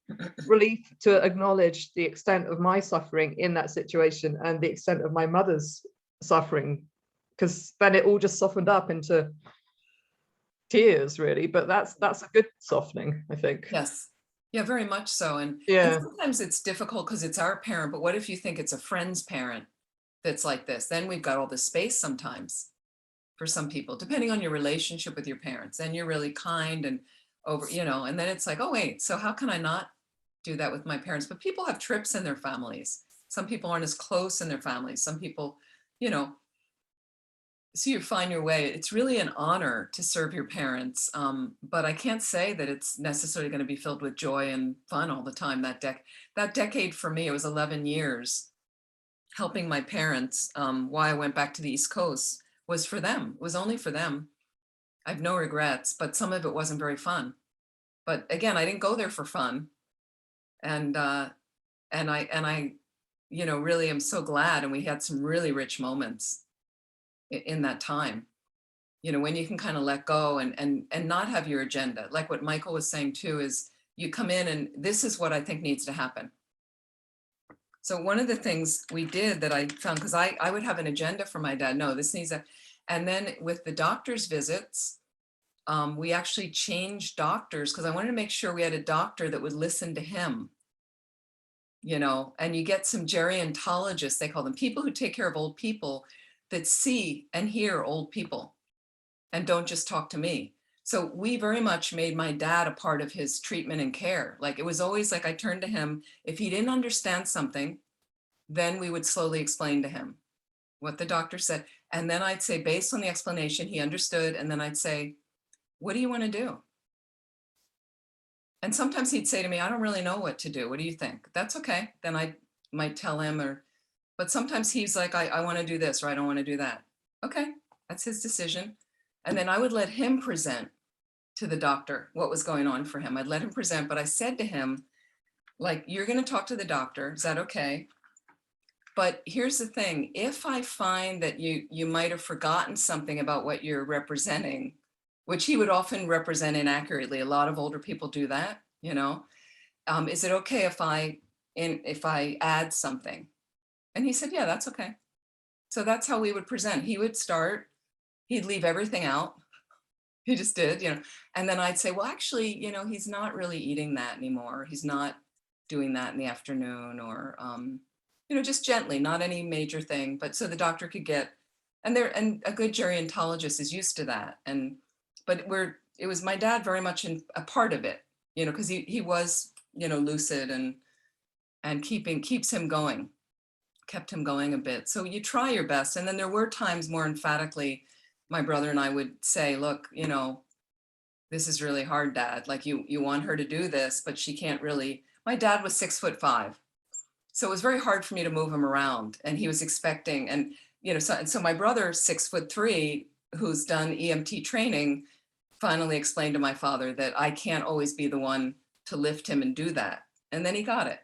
relief to acknowledge the extent of my suffering in that situation and the extent of my mother's suffering, because then it all just softened up into tears, really. But that's a good softening, I think. Yes. Yeah, very much so. And sometimes it's difficult because it's our parent, but what if you think it's a friend's parent that's like this? Then we've got all the space sometimes for some people, depending on your relationship with your parents. And you're really kind and over, and then it's like, oh, wait, so how can I not do that with my parents? But people have trips in their families. Some people aren't as close in their families. Some people, So you find your way. It's really an honor to serve your parents, but I can't say that it's necessarily going to be filled with joy and fun all the time. That decade for me, it was 11 years helping my parents. Why I went back to the East Coast was for them. It was only for them. I have no regrets, but some of it wasn't very fun. But again, I didn't go there for fun, and I, you know, really am so glad. And we had some really rich moments in that time. You know, when you can kind of let go and not have your agenda, like what Michael was saying too, is you come in and this is what I think needs to happen. So one of the things we did that I found, because I would have an agenda for my dad, no, this needs a, and then with the doctor's visits, we actually changed doctors because I wanted to make sure we had a doctor that would listen to him. You know, and you get some gerontologists, they call them, people who take care of old people that see and hear old people and don't just talk to me. So we very much made my dad a part of his treatment and care. Like it was always like I turned to him. If he didn't understand something, then we would slowly explain to him what the doctor said. And then I'd say, based on the explanation, he understood. And then I'd say, what do you want to do? And sometimes he'd say to me, I don't really know what to do. What do you think? That's okay. Then I might tell him, or, but sometimes he's like, I want to do this, or I don't want to do that. Okay, that's his decision. And then I would let him present to the doctor what was going on for him. I'd let him present, but I said to him, like, you're going to talk to the doctor. Is that okay? But here's the thing. If I find that you might have forgotten something about what you're representing, which he would often represent inaccurately. A lot of older people do that, you know. Is it okay if I add something? And he said, yeah, that's okay. So that's how we would present. He would start, he'd leave everything out. He just did, you know. And then I'd say, well, actually, you know, he's not really eating that anymore. He's not doing that in the afternoon, or, you know, just gently, not any major thing. But so the doctor could get, and a good gerontologist is used to that. But it was my dad very much a part of it, you know, because he was, you know, lucid and keeps him going, kept him going a bit. So you try your best. And then there were times more emphatically, my brother and I would say, look, you know, this is really hard, Dad. Like you want her to do this, but she can't really. My dad was 6'5". So it was very hard for me to move him around, and he was expecting, and, you know, so my brother, 6'3", who's done EMT training, finally explained to my father that I can't always be the one to lift him and do that. And then he got it.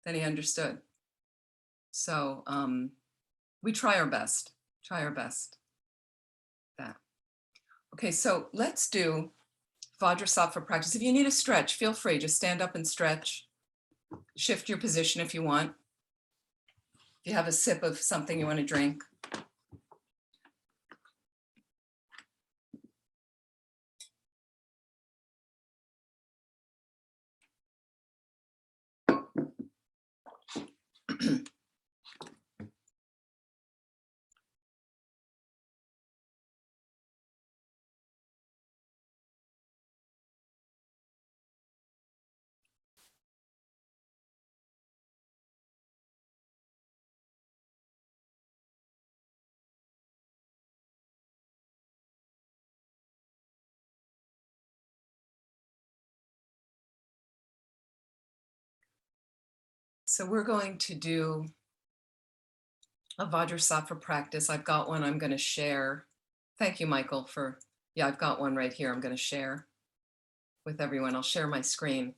Then he understood. So we try our best. That. Okay, so let's do Vajrasattva practice. If you need a stretch, feel free. Just stand up and stretch. Shift your position if you want. If you have a sip of something you want to drink. So we're going to do a Vajrasattva practice. I've got one I'm going to share. Thank you, Michael, yeah, I've got one right here I'm going to share with everyone. I'll share my screen.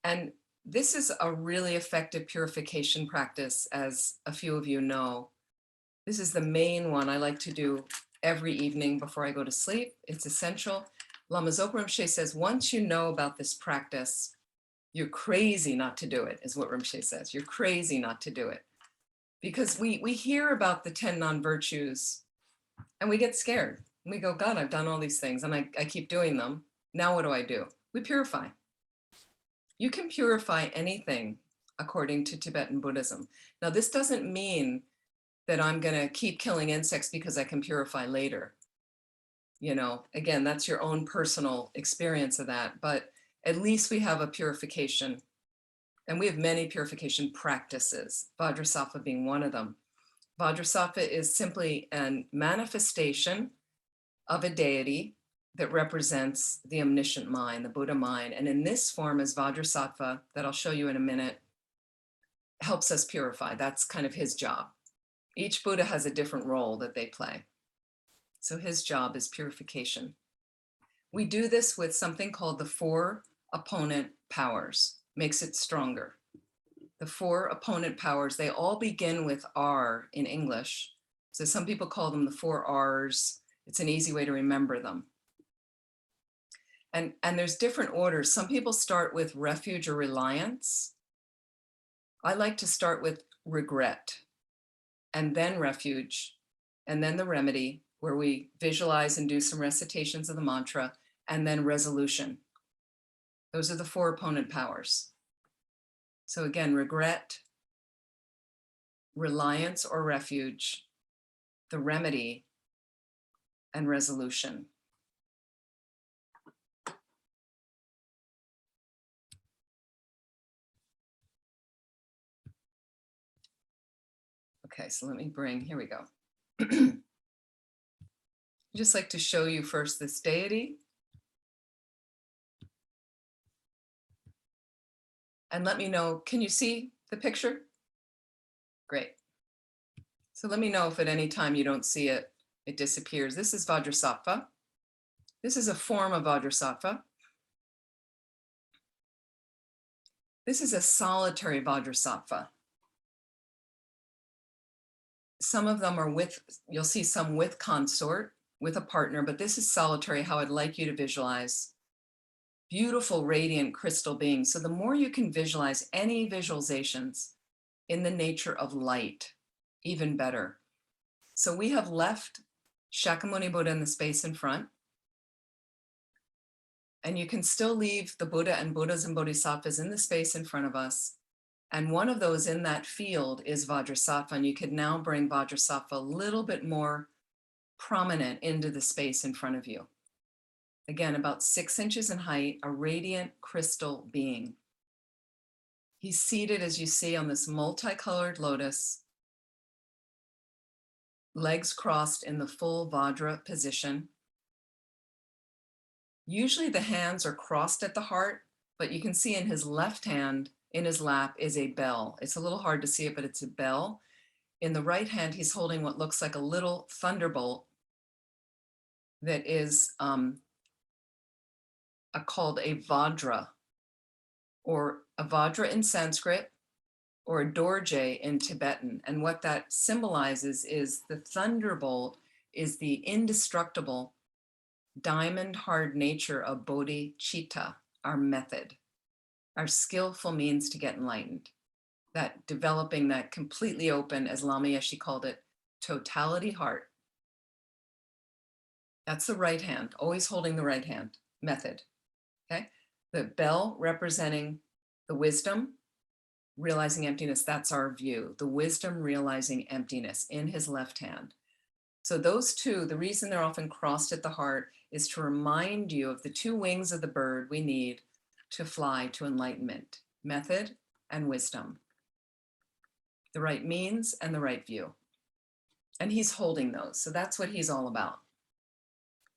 And this is a really effective purification practice, as a few of you know. This is the main one I like to do every evening before I go to sleep. It's essential. Lama Zopa Rinpoche says, once you know about this practice, you're crazy not to do it, is what Rinpoche says. You're crazy not to do it. Because we hear about the 10 non-virtues and we get scared. And we go, God, I've done all these things and I keep doing them. Now what do? We purify. You can purify anything according to Tibetan Buddhism. Now, this doesn't mean that I'm going to keep killing insects because I can purify later. You know, again, that's your own personal experience of that, but at least we have a purification, and we have many purification practices, Vajrasattva being one of them. Vajrasattva is simply a manifestation of a deity that represents the omniscient mind, the Buddha mind. And in this form as Vajrasattva, that I'll show you in a minute, helps us purify. That's kind of his job. Each Buddha has a different role that they play. So his job is purification. We do this with something called the 4 opponent powers, makes it stronger. The 4 opponent powers, they all begin with R in English. So some people call them the 4 R's. It's an easy way to remember them. And there's different orders. Some people start with refuge or reliance. I like to start with regret, and then refuge, and then the remedy, where we visualize and do some recitations of the mantra, and then resolution. Those are the 4 opponent powers. So again, regret, reliance or refuge, the remedy, and resolution. Okay, so let me bring, here we go. I'd just like to show you first this deity. And let me know, can you see the picture? Great. So let me know if at any time you don't see it, it disappears. This is Vajrasattva. This is a form of Vajrasattva. This is a solitary Vajrasattva. Some of them are with, you'll see some with consort, with a partner, but this is solitary, how I'd like you to visualize. Beautiful, radiant crystal beings. So the more you can visualize any visualizations in the nature of light, even better. So we have left Shakyamuni Buddha in the space in front. And you can still leave the Buddha and Buddhas and Bodhisattvas in the space in front of us. And one of those in that field is Vajrasattva. And you could now bring Vajrasattva a little bit more prominent into the space in front of you. Again, about 6 inches in height, a radiant crystal being. He's seated, as you see, on this multicolored lotus, legs crossed in the full Vajra position. Usually the hands are crossed at the heart, but you can see in his left hand, in his lap, is a bell. It's a little hard to see it, but it's a bell. In the right hand, he's holding what looks like a little thunderbolt that is called a Vajra, or a Vajra in Sanskrit, or a Dorje in Tibetan. And what that symbolizes is the thunderbolt is the indestructible diamond hard nature of Bodhichitta, our method, our skillful means to get enlightened, that developing that completely open, as Lama Yeshe called it, totality heart. That's the right hand, always holding the right hand, method, okay? The bell representing the wisdom, realizing emptiness, that's our view. The wisdom realizing emptiness in his left hand. So those two, the reason they're often crossed at the heart is to remind you of the 2 wings of the bird we need to fly to enlightenment, method and wisdom. The right means and the right view. And he's holding those, so that's what he's all about.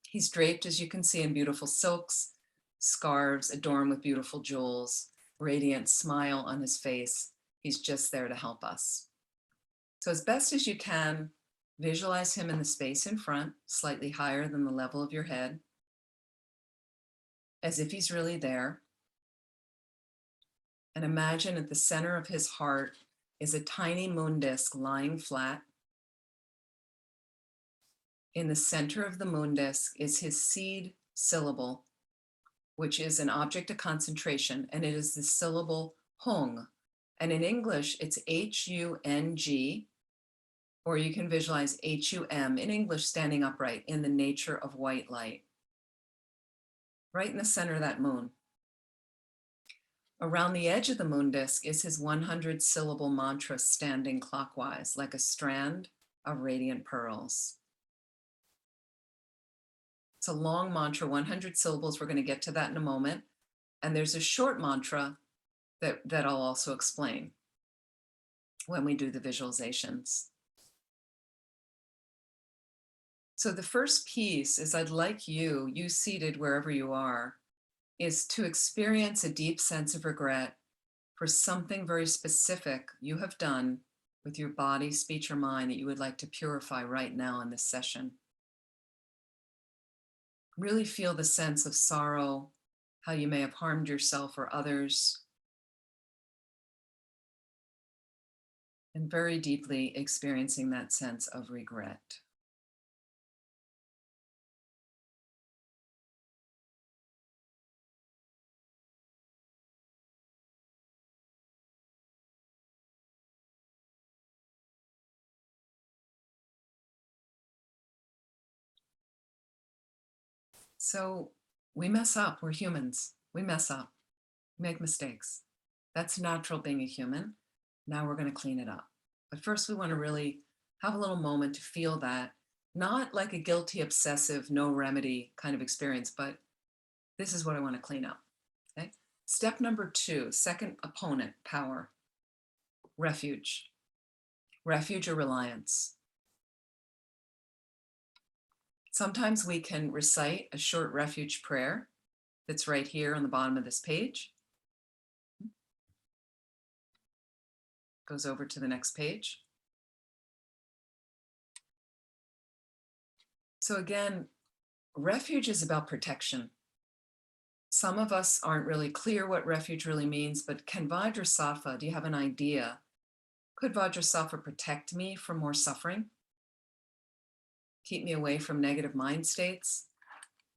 He's draped, as you can see, in beautiful silks, scarves adorned with beautiful jewels, radiant smile on his face. He's just there to help us. So as best as you can, visualize him in the space in front, slightly higher than the level of your head, as if he's really there. And imagine at the center of his heart is a tiny moon disk lying flat. In the center of the moon disk is his seed syllable, which is an object of concentration, and it is the syllable Hung. And in English, it's H-U-N-G, or you can visualize H-U-M, in English, standing upright in the nature of white light. Right in the center of that moon. Around the edge of the moon disk is his 100-syllable mantra standing clockwise, like a strand of radiant pearls. It's a long mantra, 100 syllables. We're going to get to that in a moment. And there's a short mantra that I'll also explain when we do the visualizations. So the first piece is I'd like you seated wherever you are, is to experience a deep sense of regret for something very specific you have done with your body, speech, or mind that you would like to purify right now in this session. Really feel the sense of sorrow, how you may have harmed yourself or others, and very deeply experiencing that sense of regret. So we mess up, we're humans. We mess up, make mistakes. That's natural being a human. Now we're going to clean it up. But first we want to really have a little moment to feel that, not like a guilty, obsessive, no remedy kind of experience, but this is what I want to clean up. Okay. Step number 2, second opponent, power, refuge, refuge or reliance. Sometimes we can recite a short refuge prayer that's right here on the bottom of this page. Goes over to the next page. So again, refuge is about protection. Some of us aren't really clear what refuge really means, but can Vajrasattva, do you have an idea? Could Vajrasattva protect me from more suffering? Keep me away from negative mind states?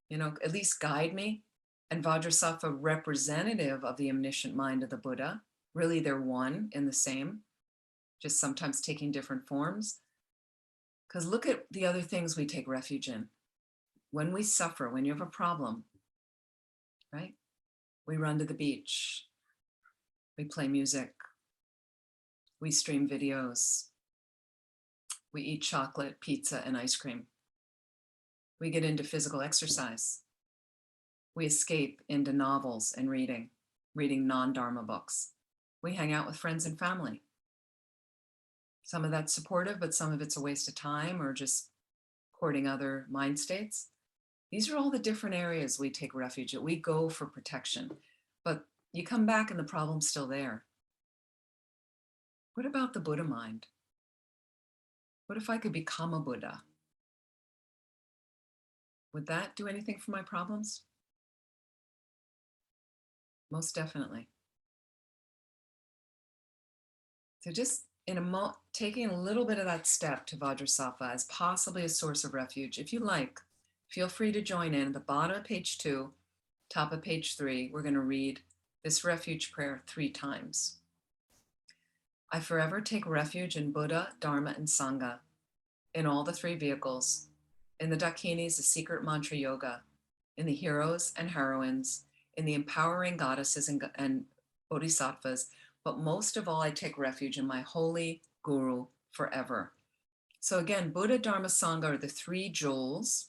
You know, at least guide me? And Vajrasattva, representative of the omniscient mind of the Buddha, really they're one and the same, just sometimes taking different forms. Because look at the other things we take refuge in. When we suffer, when you have a problem, right? We run to the beach, we play music, we stream videos, we eat chocolate, pizza, and ice cream. We get into physical exercise. We escape into novels and reading non-Dharma books. We hang out with friends and family. Some of that's supportive, but some of it's a waste of time or just courting other mind states. These are all the different areas we take refuge at. We go for protection, but you come back and the problem's still there. What about the Buddha mind? What if I could become a Buddha? Would that do anything for my problems? Most definitely. So just taking a little bit of that step to Vajrasattva as possibly a source of refuge. If you like, feel free to join in. At the bottom of page 2, top of page 3, we're going to read this refuge prayer 3 times. I forever take refuge in Buddha, Dharma, and Sangha, in all the 3 vehicles, in the Dakinis, the secret mantra yoga, in the heroes and heroines, in the empowering goddesses and bodhisattvas, but most of all, I take refuge in my holy guru forever. So again, Buddha, Dharma, Sangha are the 3 jewels.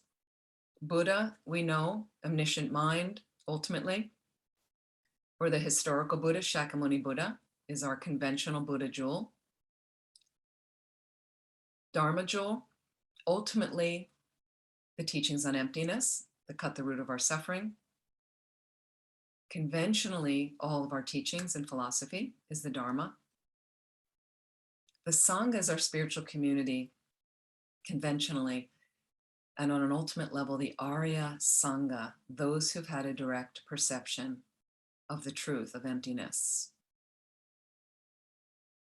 Buddha, we know, omniscient mind, ultimately, or the historical Buddha, Shakyamuni Buddha, is our conventional Buddha jewel. Dharma jewel, ultimately, the teachings on emptiness that cut the root of our suffering. Conventionally, all of our teachings and philosophy is the Dharma. The Sangha is our spiritual community, conventionally, and on an ultimate level, the Arya Sangha, those who've had a direct perception of the truth of emptiness.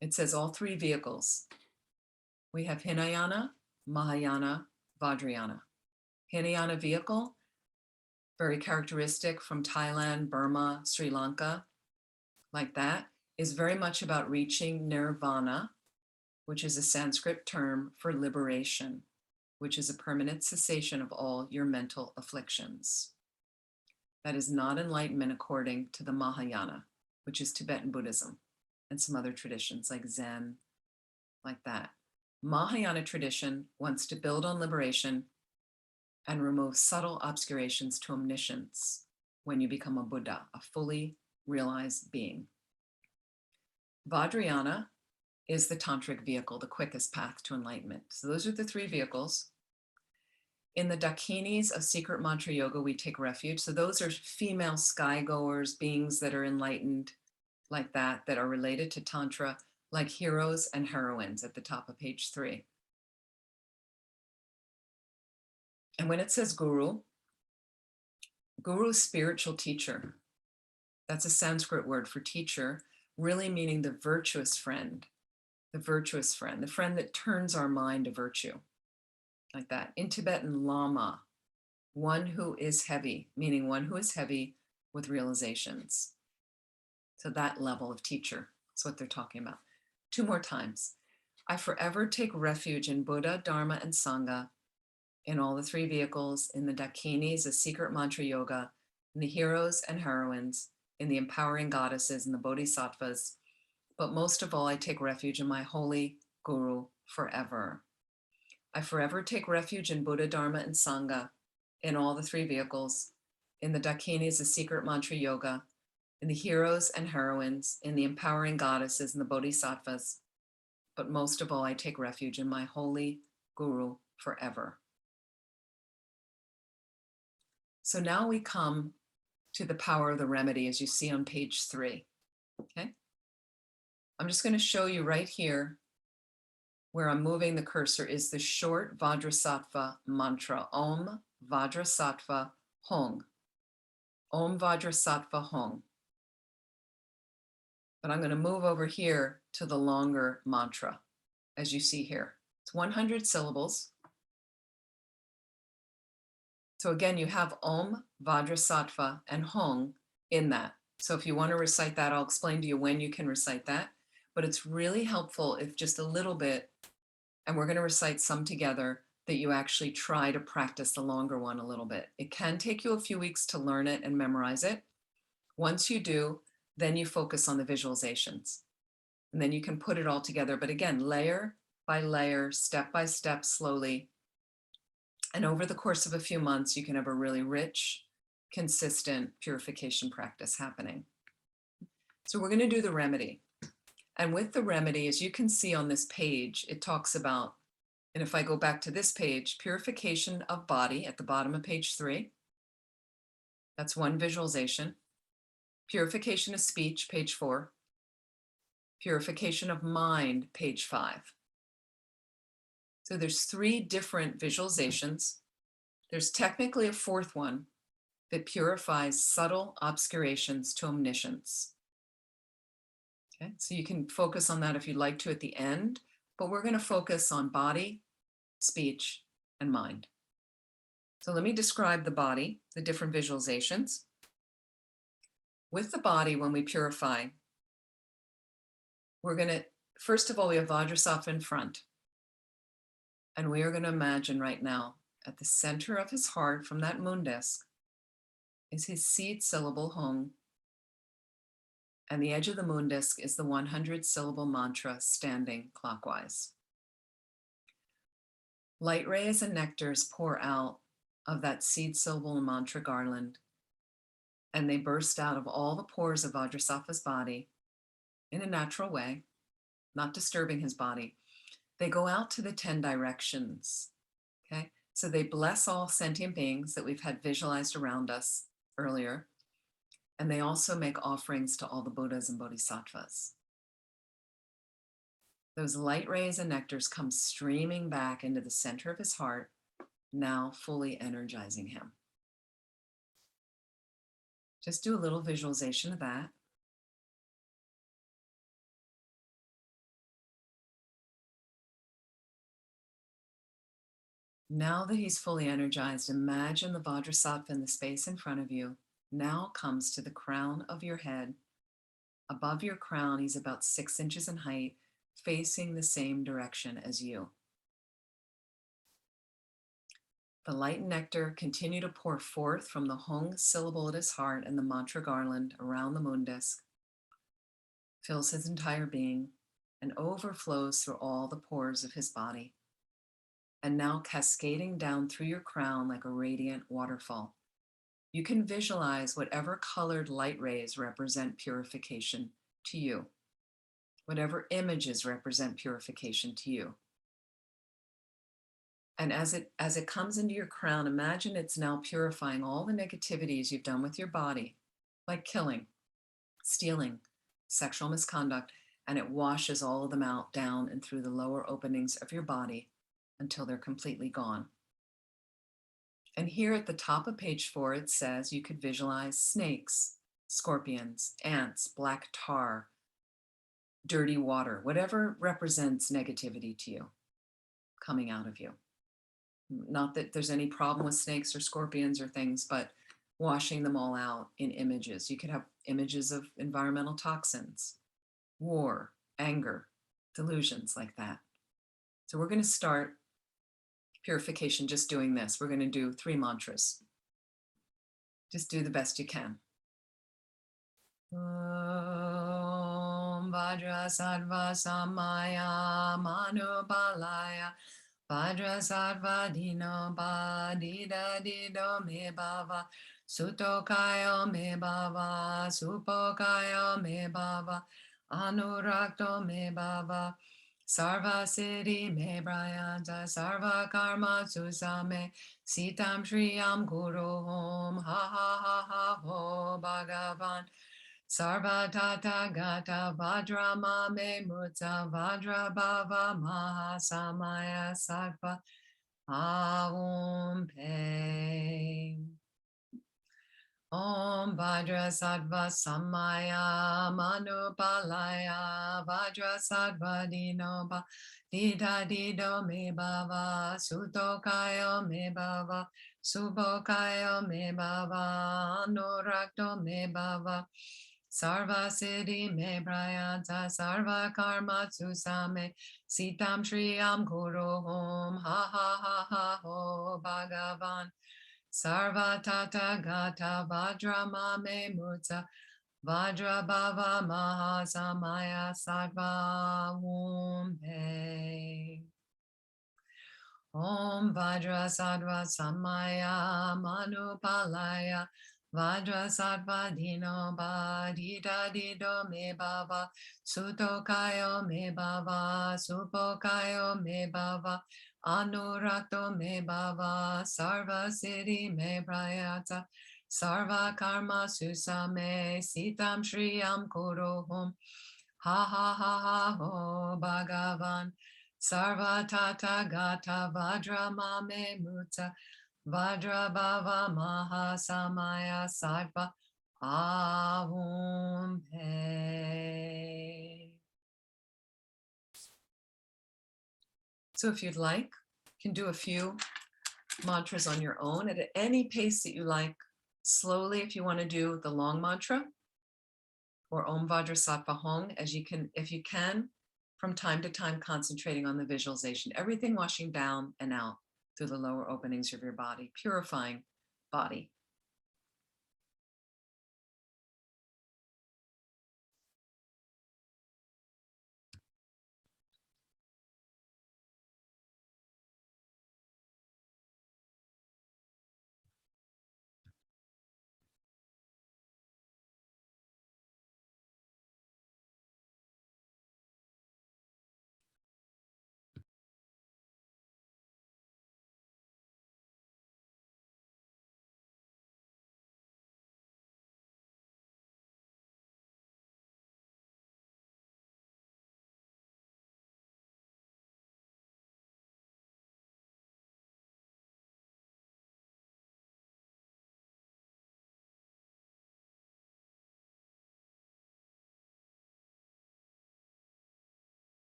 It says all 3 vehicles. We have Hinayana, Mahayana, Vajrayana. Hinayana vehicle, very characteristic from Thailand, Burma, Sri Lanka, like that, is very much about reaching nirvana, which is a Sanskrit term for liberation, which is a permanent cessation of all your mental afflictions. That is not enlightenment according to the Mahayana, which is Tibetan Buddhism and some other traditions like Zen, like that. Mahayana tradition wants to build on liberation and remove subtle obscurations to omniscience when you become a Buddha, a fully realized being. Vajrayana is the tantric vehicle, the quickest path to enlightenment. So those are the 3 vehicles. In the Dakinis of Secret Mantra Yoga, we take refuge. So those are female sky goers, beings that are enlightened like that are related to Tantra, like heroes and heroines at the top of page 3. And when it says guru, guru is spiritual teacher. That's a Sanskrit word for teacher, really meaning the virtuous friend, the friend that turns our mind to virtue, like that. In Tibetan, lama, one who is heavy, meaning one who is heavy with realizations. So that level of teacher is what they're talking about. 2 more times. I forever take refuge in Buddha, Dharma, and Sangha, in all the 3 vehicles, in the Dakinis, the Secret Mantra Yoga, in the heroes and heroines, in the empowering goddesses and the bodhisattvas. But most of all, I take refuge in my holy guru forever. I forever take refuge in Buddha, Dharma, and Sangha, in all the 3 vehicles, in the Dakinis, the Secret Mantra Yoga, in the heroes and heroines, in the empowering goddesses and the bodhisattvas. But most of all, I take refuge in my holy guru forever. So now we come to the power of the remedy, as you see on page 3. Okay. I'm just going to show you right here where I'm moving the cursor is the short Vajrasattva mantra, Om Vajrasattva Hong. Om Vajrasattva Hong. But I'm going to move over here to the longer mantra, as you see here. It's 100 syllables. So again, you have Om, Vajrasattva, and Hong in that. So if you want to recite that, I'll explain to you when you can recite that. But it's really helpful if just a little bit, and we're going to recite some together, that you actually try to practice the longer one a little bit. It can take you a few weeks to learn it and memorize it. Once you do, then you focus on the visualizations. And then you can put it all together. But again, layer by layer, step by step, slowly. And over the course of a few months, you can have a really rich, consistent purification practice happening. So we're going to do the remedy. And with the remedy, as you can see on this page, it talks about, and if I go back to this page, purification of body at the bottom of page 3. That's one visualization. Purification of speech, page 4. Purification of mind, page 5. So there's 3 different visualizations. There's technically a 4th one that purifies subtle obscurations to omniscience. Okay, so you can focus on that if you'd like to at the end, but we're going to focus on body, speech, and mind. So let me describe the body, the different visualizations. With the body, when we purify, we're going to, first of all, we have Vajrasattva in front. And we are going to imagine right now, at the center of his heart from that moon disk, is his seed syllable Hong. And the edge of the moon disk is the 100 syllable mantra standing clockwise. Light rays and nectars pour out of that seed syllable mantra garland, and they burst out of all the pores of Vajrasattva's body in a natural way, not disturbing his body. They go out to the 10 directions, okay? So they bless all sentient beings that we've had visualized around us earlier, and they also make offerings to all the Buddhas and Bodhisattvas. Those light rays and nectars come streaming back into the center of his heart, now fully energizing him. Just do a little visualization of that. Now that he's fully energized, imagine the Vajrasattva in the space in front of you now comes to the crown of your head. Above your crown, he's about 6 inches in height, facing the same direction as you. The light and nectar continue to pour forth from the Hong syllable at his heart and the mantra garland around the moon disk, fills his entire being, and overflows through all the pores of his body, and now cascading down through your crown like a radiant waterfall. You can visualize whatever colored light rays represent purification to you, whatever images represent purification to you. And as it comes into your crown, imagine it's now purifying all the negativities you've done with your body, like killing, stealing, sexual misconduct, and it washes all of them out down and through the lower openings of your body until they're completely gone. And here at the top of page 4, it says you could visualize snakes, scorpions, ants, black tar, dirty water, whatever represents negativity to you coming out of you. Not that there's any problem with snakes or scorpions or things, but washing them all out in images. You could have images of environmental toxins, war, anger, delusions like that. So we're going to start purification just doing this. We're going to do 3 mantras. Just do the best you can. Om Vajra Sattva Samaya Manubalaya Vajra Sattva Dino Badida Dido Me Bhava Sutokayo Me Bhava Supokayo Me Bhava Anurakto Me Bhava Sarva Siddhi Me Brayanta Sarva Karma Susame Sitam Shriyam Guru Om Ha Ha Ha Ha Ho Bhagavan Sarva Tata Gata Vajra Mame Mutsa Vajra Bhava Mahasamaya Sattva Aum Pe Om Vajra Sattva Samaya Manupalaya Vajra Sattva Dinoba Dida Dido Me Bhava Sutokayo Me Bhava Subokayo Me Bhava Anurakto Me Bhava Sarva Siddhi Me Brayanta Sarva Karma Susame Sitam Shriyam Guru Om Ha Ha Ha Ha Ho Bhagavan Sarva Tata Gata Vajra Mame Mutsa Vajra Bhava Mahasamaya Sattva Om Pe Om Vajra Sattva Samaya Manupalaya Vajra Sattva Dino Badita Dido Me Bhava Sutokayo Me Bhava Supokayo Me Bhava Anurakto Me Bhava Sarva Siddhi Me Prayata Sarva Karma Susame Sitam Shriyam Kuruhum Ha Ha Ha Ha Ho Bhagavan Sarva Tata Gata Vajra Mame Mutsa Vajra Bhava Mahasamaya Sattva Ahum Pe. So if you'd like, you can do a few mantras on your own at any pace that you like. Slowly, if you want to do the long mantra or Om Vajra Sattva Hong, as you can, if you can, from time to time, concentrating on the visualization, everything washing down and out through the lower openings of your body, purifying body.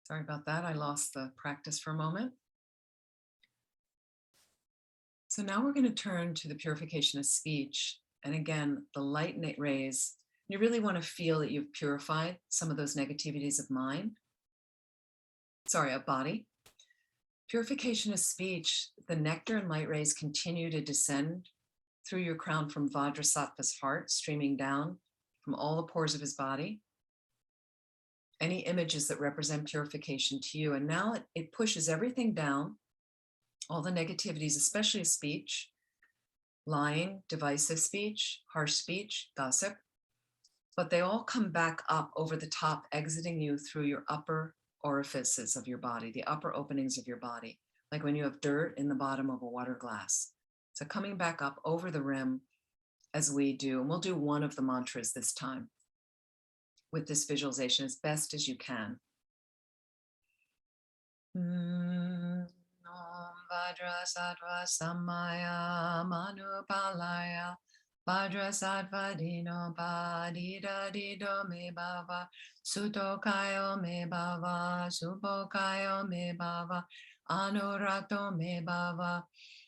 Sorry about that. I lost the practice for a moment. So now we're going to turn to the purification of speech. And again, the light rays, you really want to feel that you've purified some of those negativities of mind. Sorry, of body. Purification of speech, the nectar and light rays continue to descend through your crown from Vajrasattva's heart, streaming down from all the pores of his body. Any images that represent purification to you. And now it pushes everything down, all the negativities, especially of speech, lying, divisive speech, harsh speech, gossip, but they all come back up over the top, exiting you through your upper orifices of your body, the upper openings of your body, like when you have dirt in the bottom of a water glass. So coming back up over the rim as we do, and we'll do one of the mantras this time with this visualization as best as you can. Om Vajrasattva Samaya Manupalaya Vajrasattva Dino Padida Dido Me Bhava Sutokayo Me Bhava Subokayo Me Bhava Anurakto Me Bhava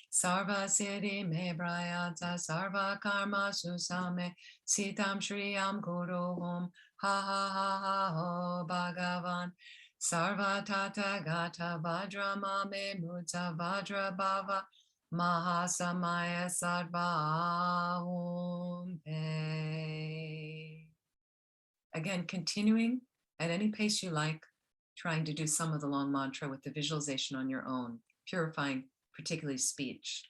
Sarva Siddhi Me Brayata Sarva Karma Susame Sitam Shriyam Guru Hum Ha Ha Ha Ha Ho Bhagavan Sarva Tata Gata Vajra Mame Mutsa Vajra Bhava Mahasamaya Sarva Om Pe. Again, continuing at any pace you like, trying to do some of the long mantra with the visualization on your own, purifying particularly speech.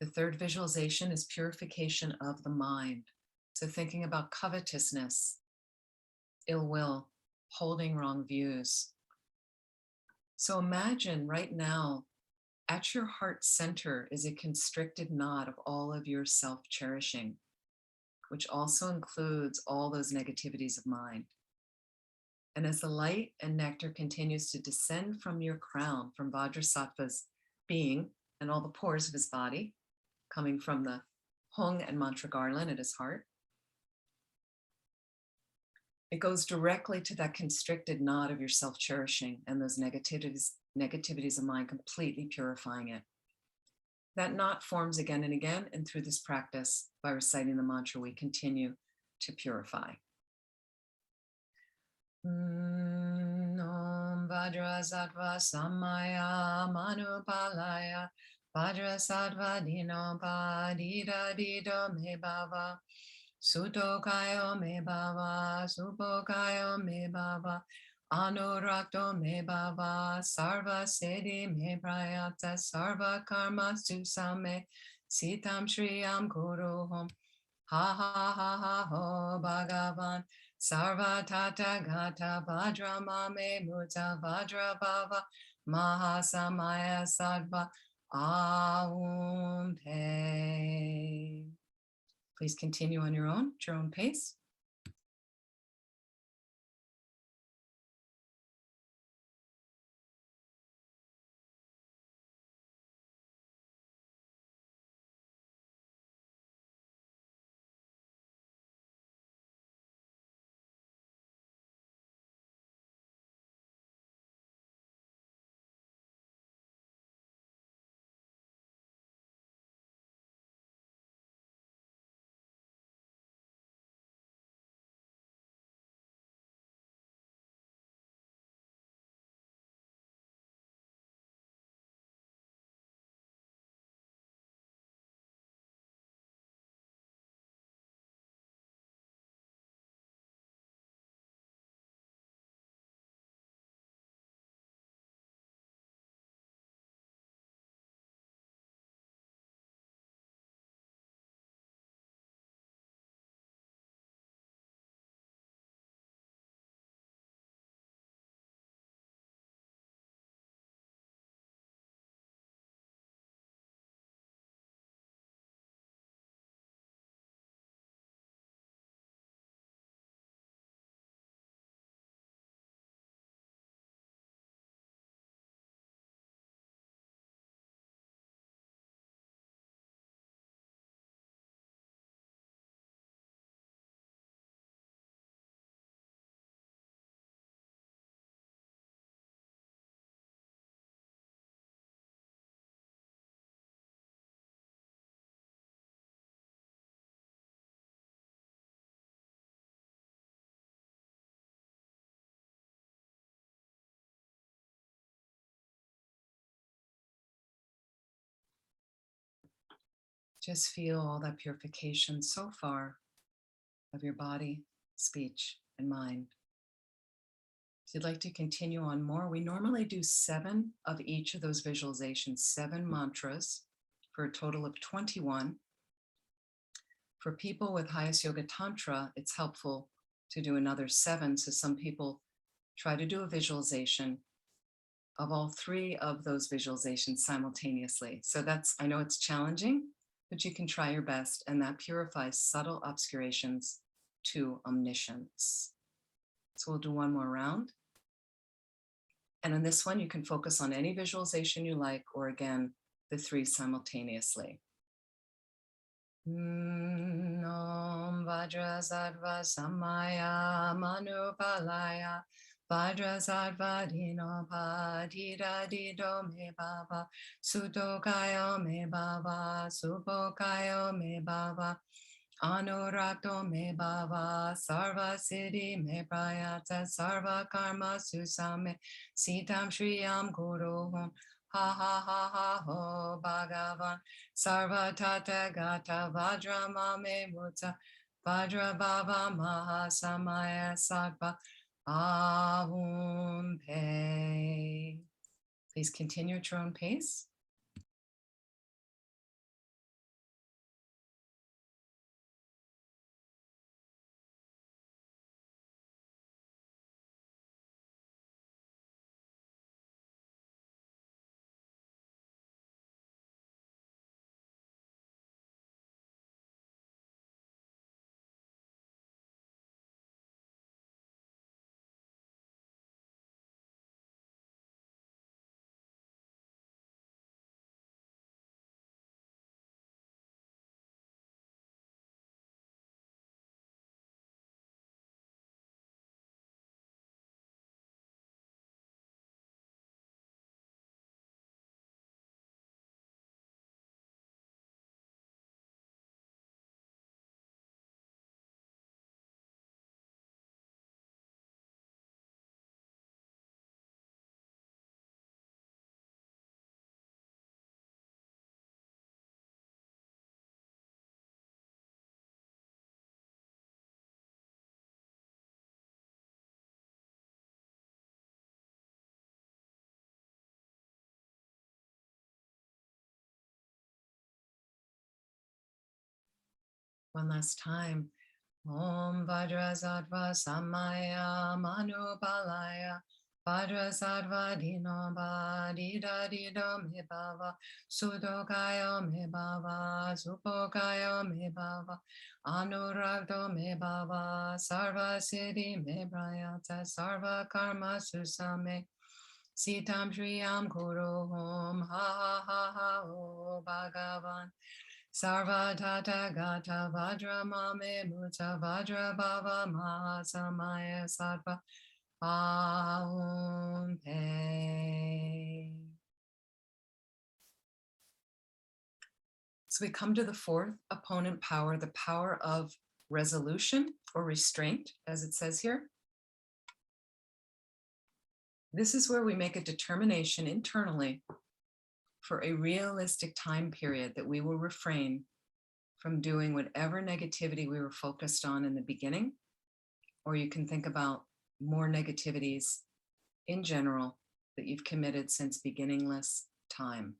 The third visualization is purification of the mind. So thinking about covetousness, ill will, holding wrong views. So imagine right now, at your heart center is a constricted knot of all of your self-cherishing, which also includes all those negativities of mind. And as the light and nectar continues to descend from your crown, from Vajrasattva's being and all the pores of his body, coming from the Hung and mantra garland at his heart, it goes directly to that constricted knot of your self-cherishing and those negativities of mind, completely purifying it. That knot forms again and again, and through this practice, by reciting the mantra, we continue to purify. Om Vajrasattva Samaya Manupalaya Vajrasattva Dino Padida Dido Me Bhava Sutokayo Me Bhava Subokayo Me Bhava Anurakto Me Bhava Sarva Siddhi Me Prayata Sarva Karma Susame Sitam Shriyam Guru Hum Ha Ha Ha Ha Ho Bhagavan Sarva Tata Gata Vajra Mame Mutsa Vajra Bhava Mahasamaya Sattva Aum Pe. Please continue on your own, at your own pace. Just feel all that purification so far of your body, speech, and mind. If you'd like to continue on more, we normally do 7 of each of those visualizations, 7 mantras for a total of 21. For people with highest yoga tantra, it's helpful to do another 7. So some people try to do a visualization of all 3 of those visualizations simultaneously. So that's, I know it's challenging, but you can try your best, and that purifies subtle obscurations to omniscience. So we'll do one more round. And on this one, you can focus on any visualization you like, or again, the 3 simultaneously. Om Vajrasattva Samaya Manupalaya Vajrasattva Dino Padida Dido Me Baba Sutokayo Me Baba Supokayo Me Baba Anurakto Me Baba Sarva Siddhi Me Prayata Sarva Karma Susame Sitam Shriyam Guru Ha ha ha ha ho Bhagavan Sarva Tata Gata Vajra Mame Mutta Vajra Bhava Maha Samaya Sattva Ahum Pe. Please continue at your own pace. One last time. Om Vajrasattva Samaya Manupalaya Vajrasattva Dino Badida Dido Me Baba Sudokayo Me Baba Supokayo Me Baba Anuragdo Me Baba Sarva Siddhi Me Prayata Sarva Karma Susame Sitam Shriyam Guru Om Ha Ha Ha Ha O Bhagavan Sarva Tata Gata Vajra Mame Mutta Vajra Bhava Mahasamaya Sattva Ahum Pe. So we come to the 4th opponent power, the power of resolution or restraint, as it says here. This is where we make a determination internally for a realistic time period that we will refrain from doing whatever negativity we were focused on in the beginning, or you can think about more negativities in general that you've committed since beginningless time.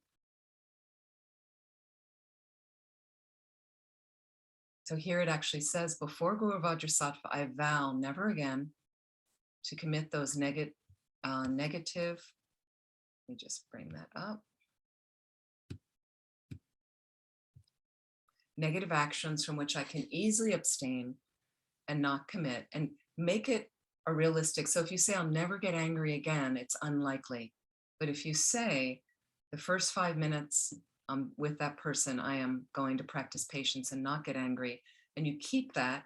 So here it actually says, before Guru Vajrasattva, I vow never again to commit those negative, let me just bring that up. Negative actions from which I can easily abstain and not commit, and make it a realistic. So if you say, I'll never get angry again, it's unlikely. But if you say the first 5 minutes with that person, I am going to practice patience and not get angry, and you keep that,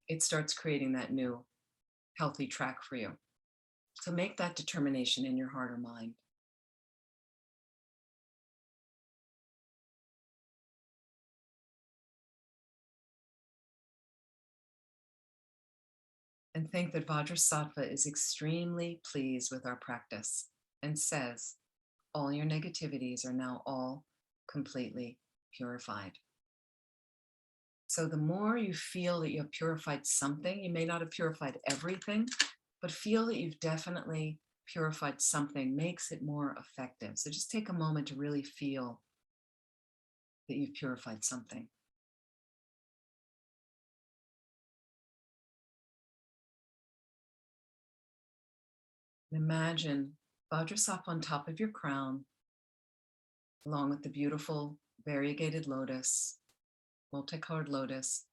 it starts creating that new healthy track for you. So make that determination in your heart or mind. And think that Vajrasattva is extremely pleased with our practice and says, all your negativities are now all completely purified. So the more you feel that you have purified something, you may not have purified everything, but feel that you've definitely purified something makes it more effective. So just take a moment to really feel that you've purified something. And imagine Vajrasattva on top of your crown, along with the beautiful variegated lotus, multicolored lotus.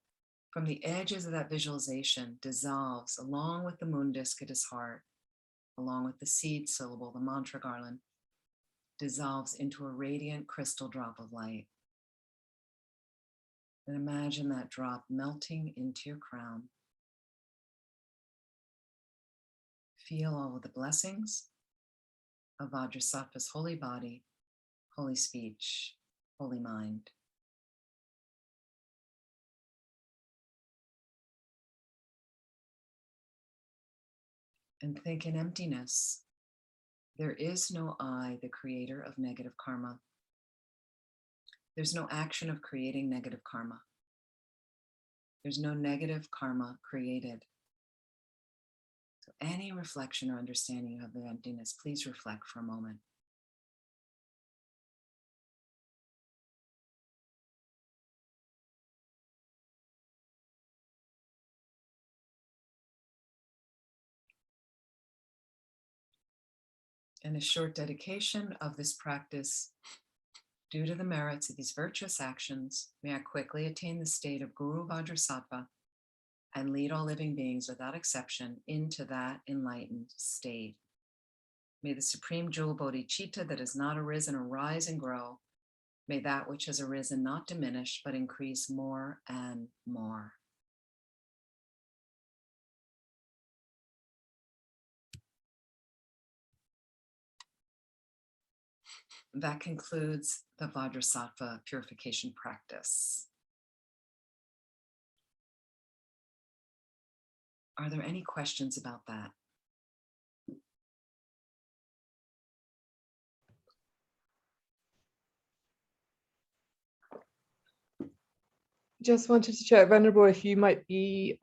From the edges of that visualization dissolves along with the moon disk at his heart, along with the seed syllable, the mantra garland, dissolves into a radiant crystal drop of light. And imagine that drop melting into your crown. Feel all of the blessings of Vajrasattva's holy body, holy speech, holy mind. And think in emptiness. There is no I, the creator of negative karma. There's no action of creating negative karma. There's no negative karma created. So any reflection or understanding you have of emptiness, please reflect for a moment. And a short dedication of this practice. Due to the merits of these virtuous actions, may I quickly attain the state of Guru Vajrasattva and lead all living beings without exception into that enlightened state. May the supreme jewel Bodhichitta that has not arisen arise and grow. May that which has arisen not diminish, but increase more and more. That concludes the Vajrasattva purification practice. Are there any questions about that? Just wanted to check, Venerable, if you might be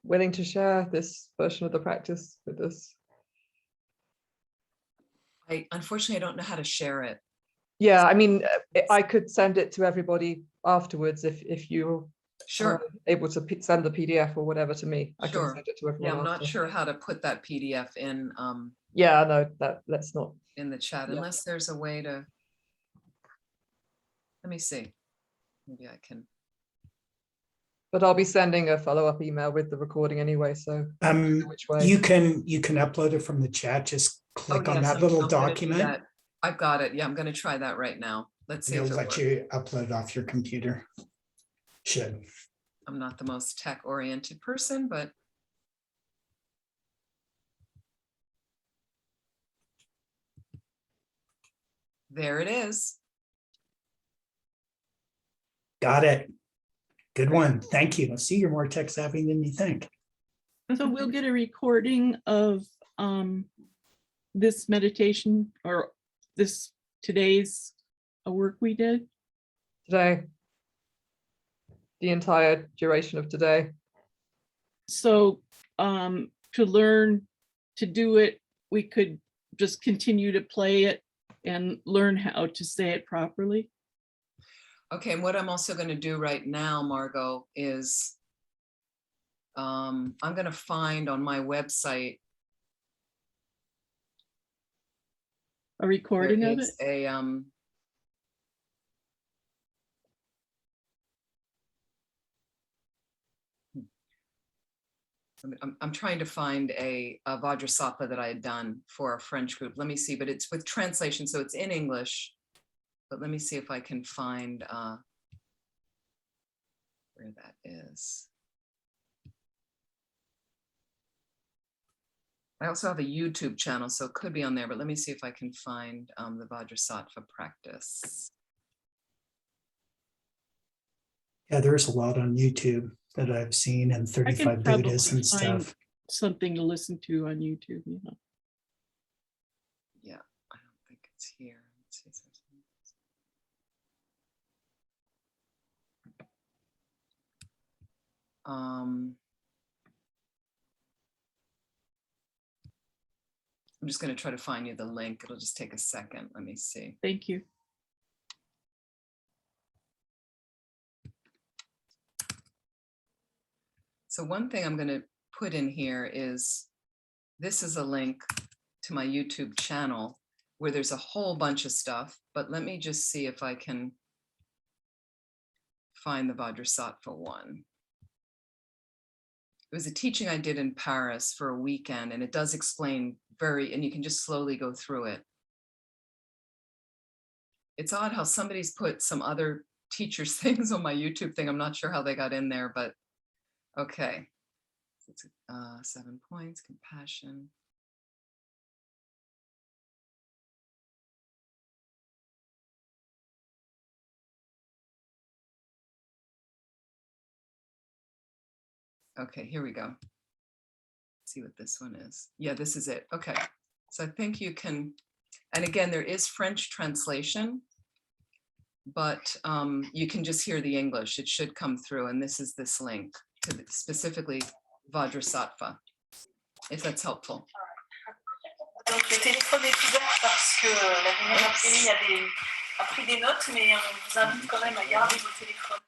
willing to share this version of the practice with us. Unfortunately, I don't know how to share it. Yeah, I mean, I could send it to everybody afterwards if you're Sure. able to send the PDF or whatever to me. I Sure. can send it to everyone. Yeah, I'm not after. sure how to put that PDF in Yeah, no, let's not. in the chat, Yeah. unless there's a way to. Let me see. Maybe I can. But I'll be sending a follow-up email with the recording anyway, so I don't know which way. You can upload it from the chat. Just click on yes, that I'm little gonna do document. that. I've got it. Yeah, I'm going to try that right now. Let's see It'll if it let works. you upload it off your computer. Should. I'm not the most tech-oriented person, but there it is. Got it. Good one. Thank you. See, you're more tech savvy than you think. So we'll get a recording of this meditation or this today's work we did. Today. The entire duration of today. So to learn to do it, we could just continue to play it and learn how to say it properly. Okay, and what I'm also going to do right now, Margot, is I'm going to find on my website A recording of it. a I'm trying to find a Vajrasattva that I had done for a French group. Let me see, but it's with translation, so it's in English. But let me see if I can find where that is. I also have a YouTube channel, so it could be on there, but let me see if I can find the Vajrasattva practice. Yeah, there's a lot on YouTube that I've seen, and 35 Buddhas and stuff. Something to listen to on YouTube, you know. Yeah, I don't think it's here. Let's see. I'm just going to try to find you the link. It'll just take a second. Let me see. Thank you. So one thing I'm going to put in here is, this is a link to my YouTube channel where there's a whole bunch of stuff, but let me just see if I can find the Vajrasattva one. It was a teaching I did in Paris for a weekend, and it does explain and you can just slowly go through it. It's odd how somebody's put some other teachers' things on my YouTube thing. I'm not sure how they got in there, but okay. 7 points, compassion. Okay, here we go. See what this one is. Yeah, this is it. Okay, so I think you can, and again, there is French translation, but you can just hear the English. It should come through, and this is this link to specifically Vajrasattva, if that's helpful. Donc le téléphone est ouvert parce que la lumière imprimée a pris des notes, mais on vous invite quand même à garder vos téléphones.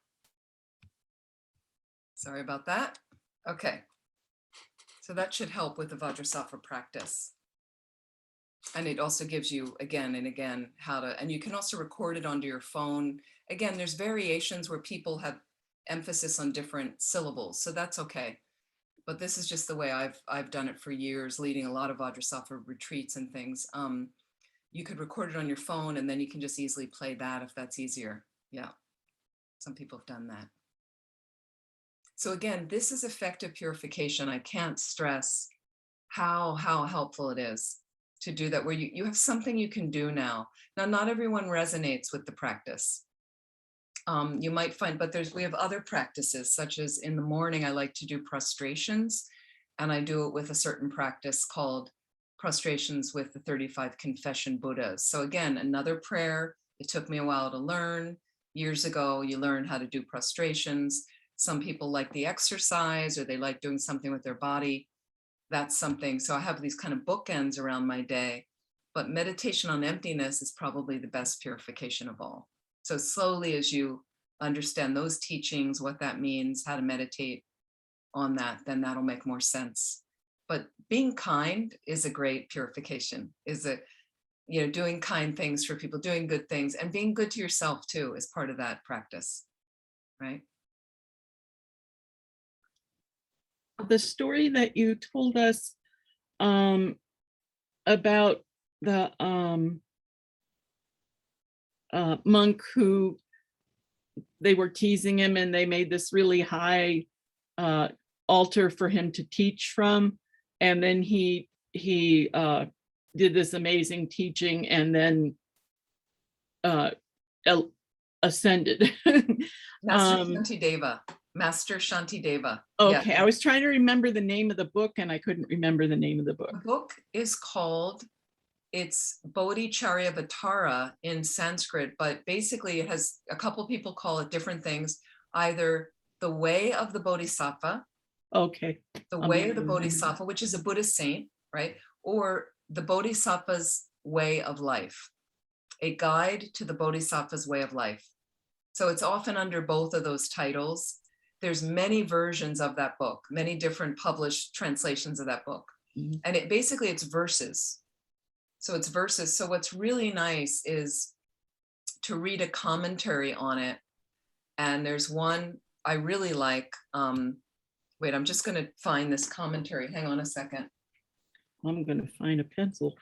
Sorry about that. Okay. So that should help with the Vajrasattva practice. And it also gives you again and again how to, and you can also record it onto your phone. Again, there's variations where people have emphasis on different syllables, so that's okay. But this is just the way I've done it for years, leading a lot of Vajrasattva retreats and things. You could record it on your phone, and then you can just easily play that if that's easier. Yeah, some people have done that. So again, this is effective purification. I can't stress how helpful it is to do that, where you have something you can do now. Now, not everyone resonates with the practice. You might find, but we have other practices, such as in the morning, I like to do prostrations, and I do it with a certain practice called prostrations with the 35 confession Buddhas. So again, another prayer. It took me a while to learn. Years ago, you learn how to do prostrations. Some people like the exercise, or they like doing something with their body. That's something. So I have these kind of bookends around my day, but meditation on emptiness is probably the best purification of all. So slowly, as you understand those teachings, what that means, how to meditate on that, then that'll make more sense. But being kind is a great purification, doing kind things for people, doing good things, and being good to yourself too is part of that practice, right? The story that you told us about the monk who they were teasing him, and they made this really high altar for him to teach from, and then he did this amazing teaching and then ascended. Master Shantideva. Okay, Yeah. I was trying to remember the name of the book, and I couldn't remember the name of the book. The book is called, it's Bodhichitta in Sanskrit, but basically it has a couple people call it different things, either the way of the Bodhisattva, Okay. the way of the Bodhisattva, which is a Buddhist saint, right? Or the Bodhisattva's way of life, a guide to the Bodhisattva's way of life. So it's often under both of those titles. There's many versions of that book, many different published translations of that book. Mm-hmm. And it's verses. So it's verses. So what's really nice is to read a commentary on it. And there's one I really like. Wait, I'm just going to find this commentary. Hang on a second. I'm going to find a pencil.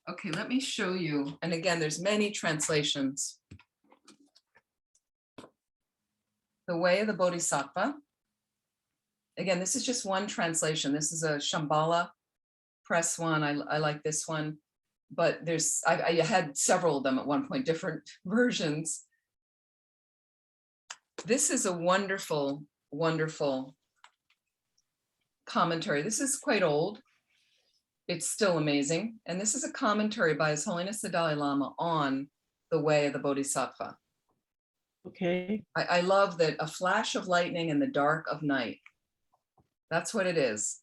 Okay, let me show you. And again, there's many translations. The Way of the Bodhisattva. Again, this is just one translation. This is a Shambhala Press one. I like this one, but I had several of them at one point, different versions. This is a wonderful wonderful commentary. This is quite old. It's still amazing. And this is a commentary by His Holiness the Dalai Lama on the way of the Bodhisattva. Okay. I love that a flash of lightning in the dark of night. That's what it is.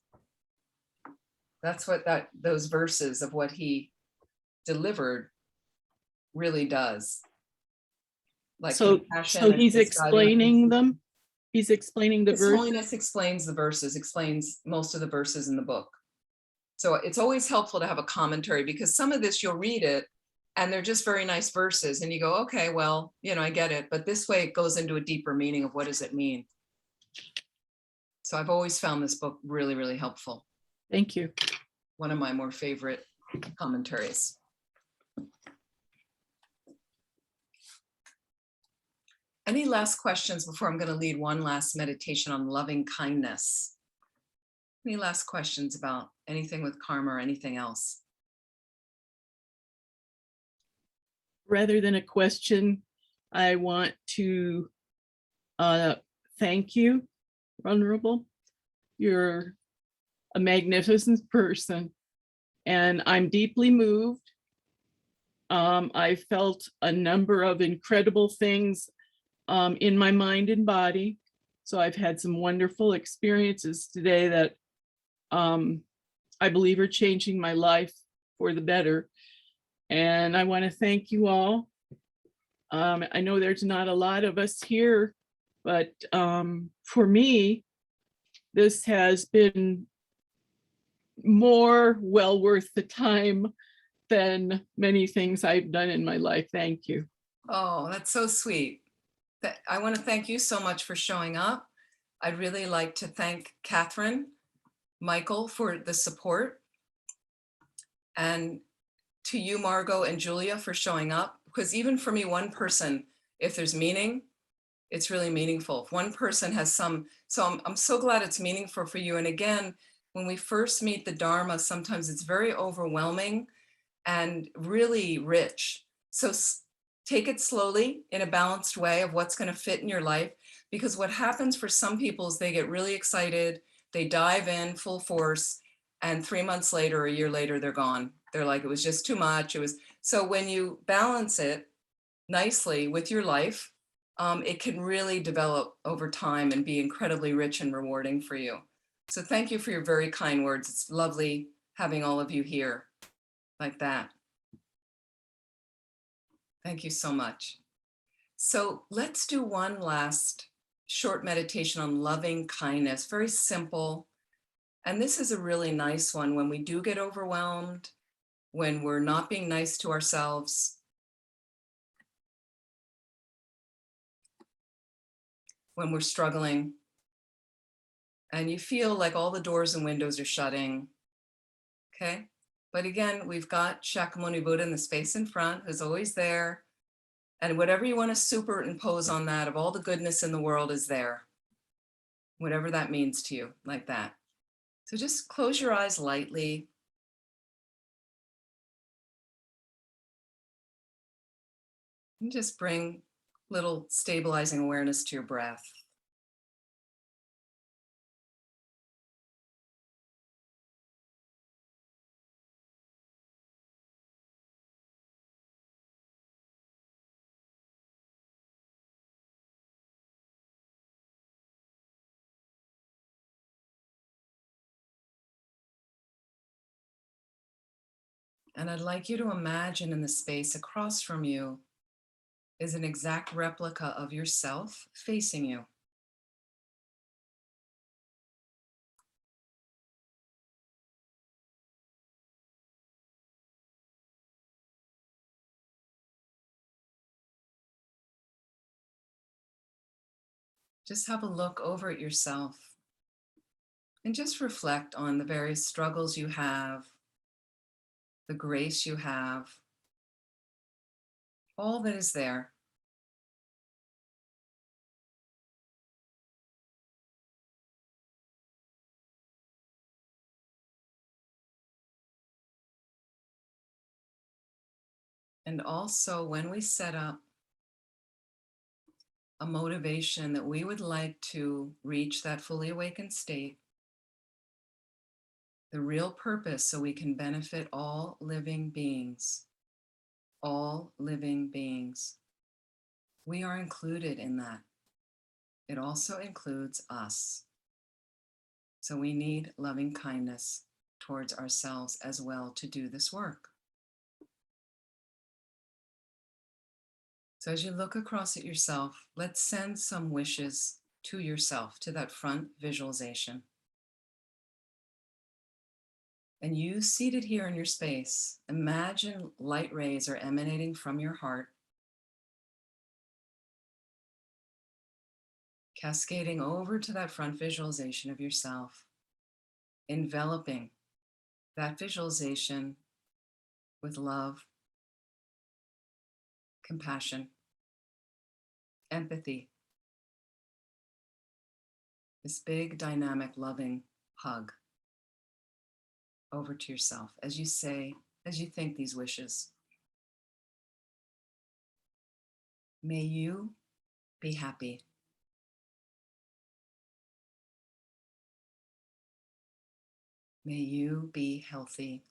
That's what those verses of what he delivered really does. Like So compassion and he's misguiding explaining them. He's explaining the His verse. Holiness explains the verses, explains most of the verses in the book. So it's always helpful to have a commentary, because some of this you'll read it and they're just very nice verses and you go, okay, well, you know, I get it. But this way it goes into a deeper meaning of what does it mean? So I've always found this book really, really helpful. Thank you. One of my more favorite commentaries. Any last questions before I'm going to lead one last meditation on loving kindness? Any last questions about anything with karma or anything else? Rather than a question, I want to thank you, Venerable. You're a magnificent person, and I'm deeply moved. I felt a number of incredible things in my mind and body. So I've had some wonderful experiences today that I believe are changing my life for the better. And I want to thank you all. I know there's not a lot of us here, but for me, this has been more well worth the time than many things I've done in my life. Thank you. Oh, that's so sweet. I want to thank you so much for showing up. I'd really like to thank Catherine, Michael, for the support, and to you, Margot and Julia, for showing up. Because even for me, one person, if there's meaning, it's really meaningful. If one person has some, so I'm so glad it's meaningful for you. And again, when we first meet the Dharma, sometimes it's very overwhelming and really rich. So take it slowly in a balanced way of what's going to fit in your life. Because what happens for some people is they get really excited, they dive in full force, and 3 months later, a year later, they're gone. They're like, it was just too much. It was. So when you balance it nicely with your life, it can really develop over time and be incredibly rich and rewarding for you. So thank you for your very kind words. It's lovely having all of you here like that. Thank you so much. So let's do one last short meditation on loving kindness, very simple. And this is a really nice one when we do get overwhelmed, when we're not being nice to ourselves, when we're struggling, and you feel like all the doors and windows are shutting, okay? But again, we've got Shakyamuni Buddha in the space in front, who's always there. And whatever you want to superimpose on that, of all the goodness in the world is there. Whatever that means to you, like that. So just close your eyes lightly. And just bring little stabilizing awareness to your breath. And I'd like you to imagine in the space across from you is an exact replica of yourself facing you. Just have a look over at yourself and just reflect on the various struggles you have, the grace you have, all that is there. And also when we set up, a motivation that we would like to reach that fully awakened state, the real purpose, so we can benefit all living beings, all living beings. We are included in that. It also includes us. So we need loving kindness towards ourselves as well to do this work. So as you look across at yourself, let's send some wishes to yourself, to that front visualization. And you seated here in your space, imagine light rays are emanating from your heart, cascading over to that front visualization of yourself, enveloping that visualization with love, compassion, empathy. This big, dynamic, loving hug over to yourself as you say, as you think these wishes. May you be happy. May you be healthy.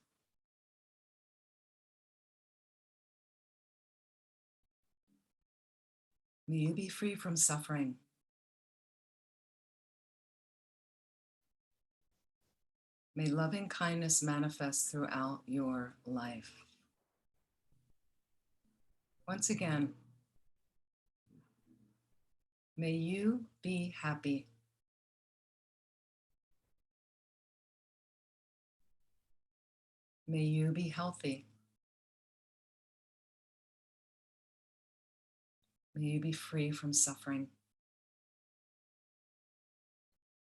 May you be free from suffering. May loving kindness manifest throughout your life. Once again, may you be happy. May you be healthy. May you be free from suffering.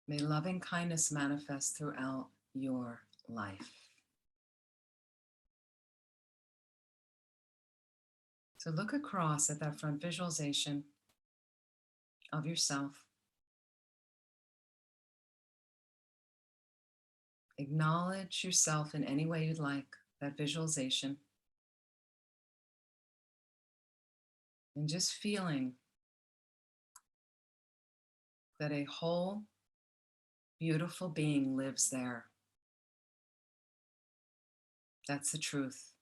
May loving kindness manifest throughout your life. So look across at that front visualization of yourself. Acknowledge yourself in any way you'd like, that visualization. And just feeling that a whole, beautiful being lives there. That's the truth.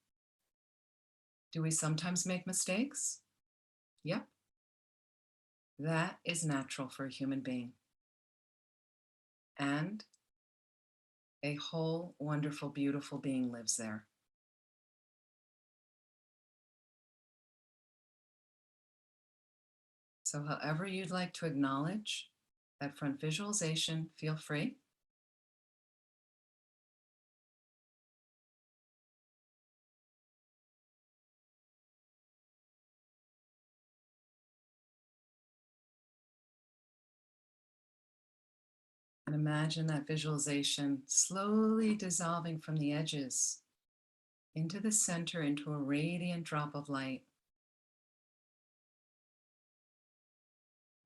Do we sometimes make mistakes? Yep. That is natural for a human being. And a whole, wonderful, beautiful being lives there. So however you'd like to acknowledge that front visualization, feel free. And imagine that visualization slowly dissolving from the edges into the center, into a radiant drop of light.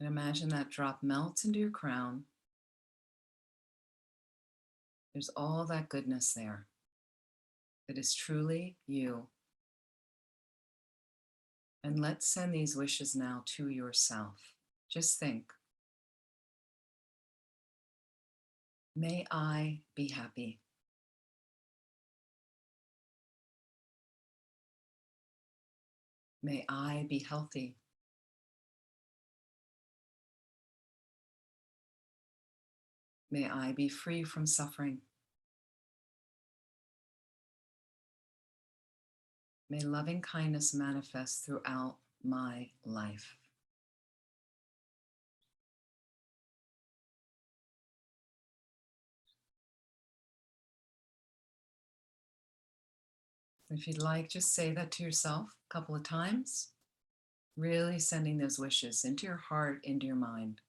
And imagine that drop melts into your crown. There's all that goodness there that is truly you. And let's send these wishes now to yourself. Just think, may I be happy. May I be healthy. May I be free from suffering. May loving kindness manifest throughout my life. If you'd like, just say that to yourself a couple of times, really sending those wishes into your heart, into your mind.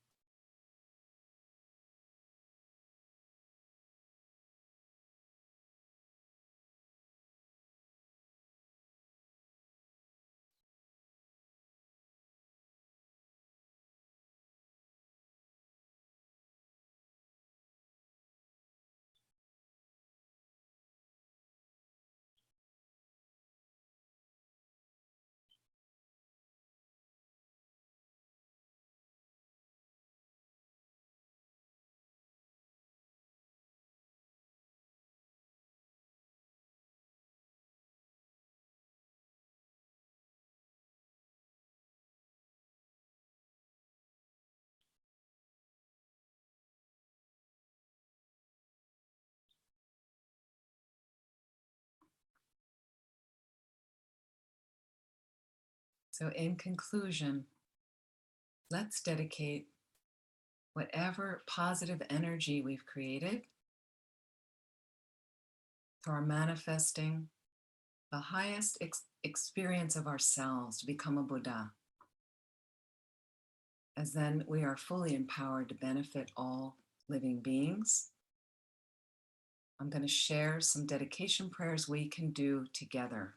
So in conclusion, let's dedicate whatever positive energy we've created to our manifesting the highest experience of ourselves to become a Buddha. As then we are fully empowered to benefit all living beings. I'm going to share some dedication prayers we can do together.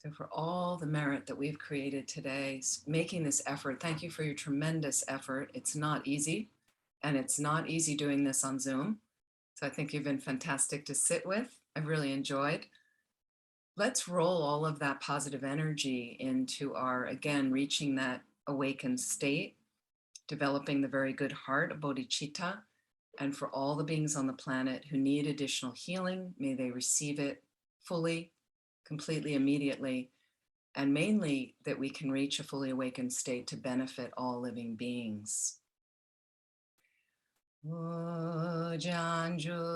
So for all the merit that we've created today, making this effort, thank you for your tremendous effort. It's not easy, and it's not easy doing this on Zoom. So I think you've been fantastic to sit with. I've really enjoyed. Let's roll all of that positive energy into our, again, reaching that awakened state, developing the very good heart of Bodhichitta. And for all the beings on the planet who need additional healing, may they receive it fully, completely, immediately, and mainly that we can reach a fully awakened state to benefit all living beings. Janju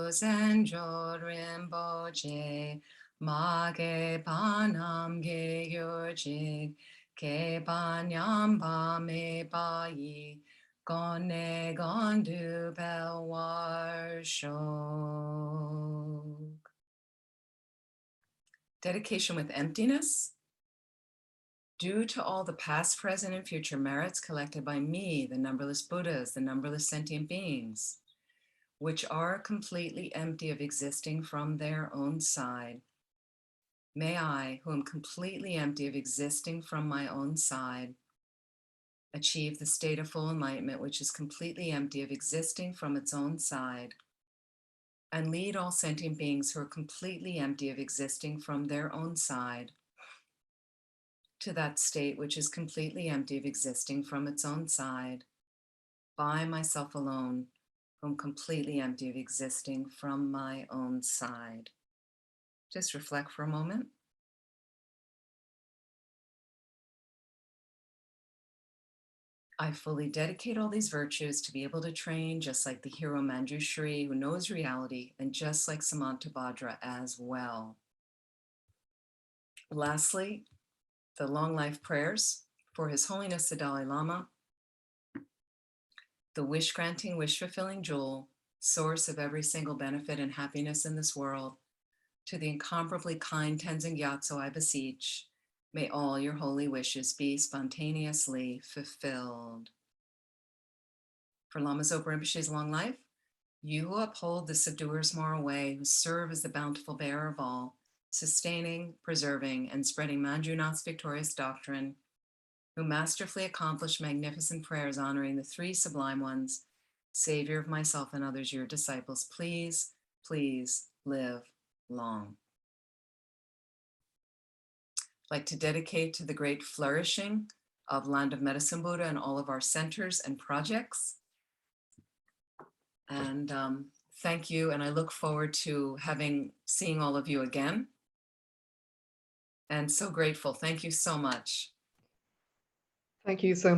Senjo Rinpoche, Mage Panam Ge Yurjig, Ke Panyam Pa Me Pa Yi, Gone Gondu Pelwar Shok. Dedication with emptiness. Due to all the past, present, and future merits collected by me, the numberless Buddhas, the numberless sentient beings, which are completely empty of existing from their own side, may I, who am completely empty of existing from my own side, achieve the state of full enlightenment, which is completely empty of existing from its own side, and lead all sentient beings who are completely empty of existing from their own side to that state which is completely empty of existing from its own side, by myself alone, whom completely empty of existing from my own side. Just reflect for a moment. I fully dedicate all these virtues to be able to train just like the hero Manjushri, who knows reality, and just like Samantabhadra as well. Lastly, the long life prayers for His Holiness the Dalai Lama, the wish-granting, wish-fulfilling jewel, source of every single benefit and happiness in this world. To the incomparably kind Tenzin Gyatso, I beseech, may all your holy wishes be spontaneously fulfilled. For Lama Zopa Rinpoche's long life, you who uphold the subduer's moral way, who serve as the bountiful bearer of all, sustaining, preserving, and spreading Manjunath's victorious doctrine, who masterfully accomplished magnificent prayers honoring the three sublime ones, Savior of myself and others, your disciples, please, please live long. I'd like to dedicate to the great flourishing of Land of Medicine Buddha and all of our centers and projects. And thank you, and I look forward to seeing all of you again. And so grateful. Thank you so much. Thank you so much.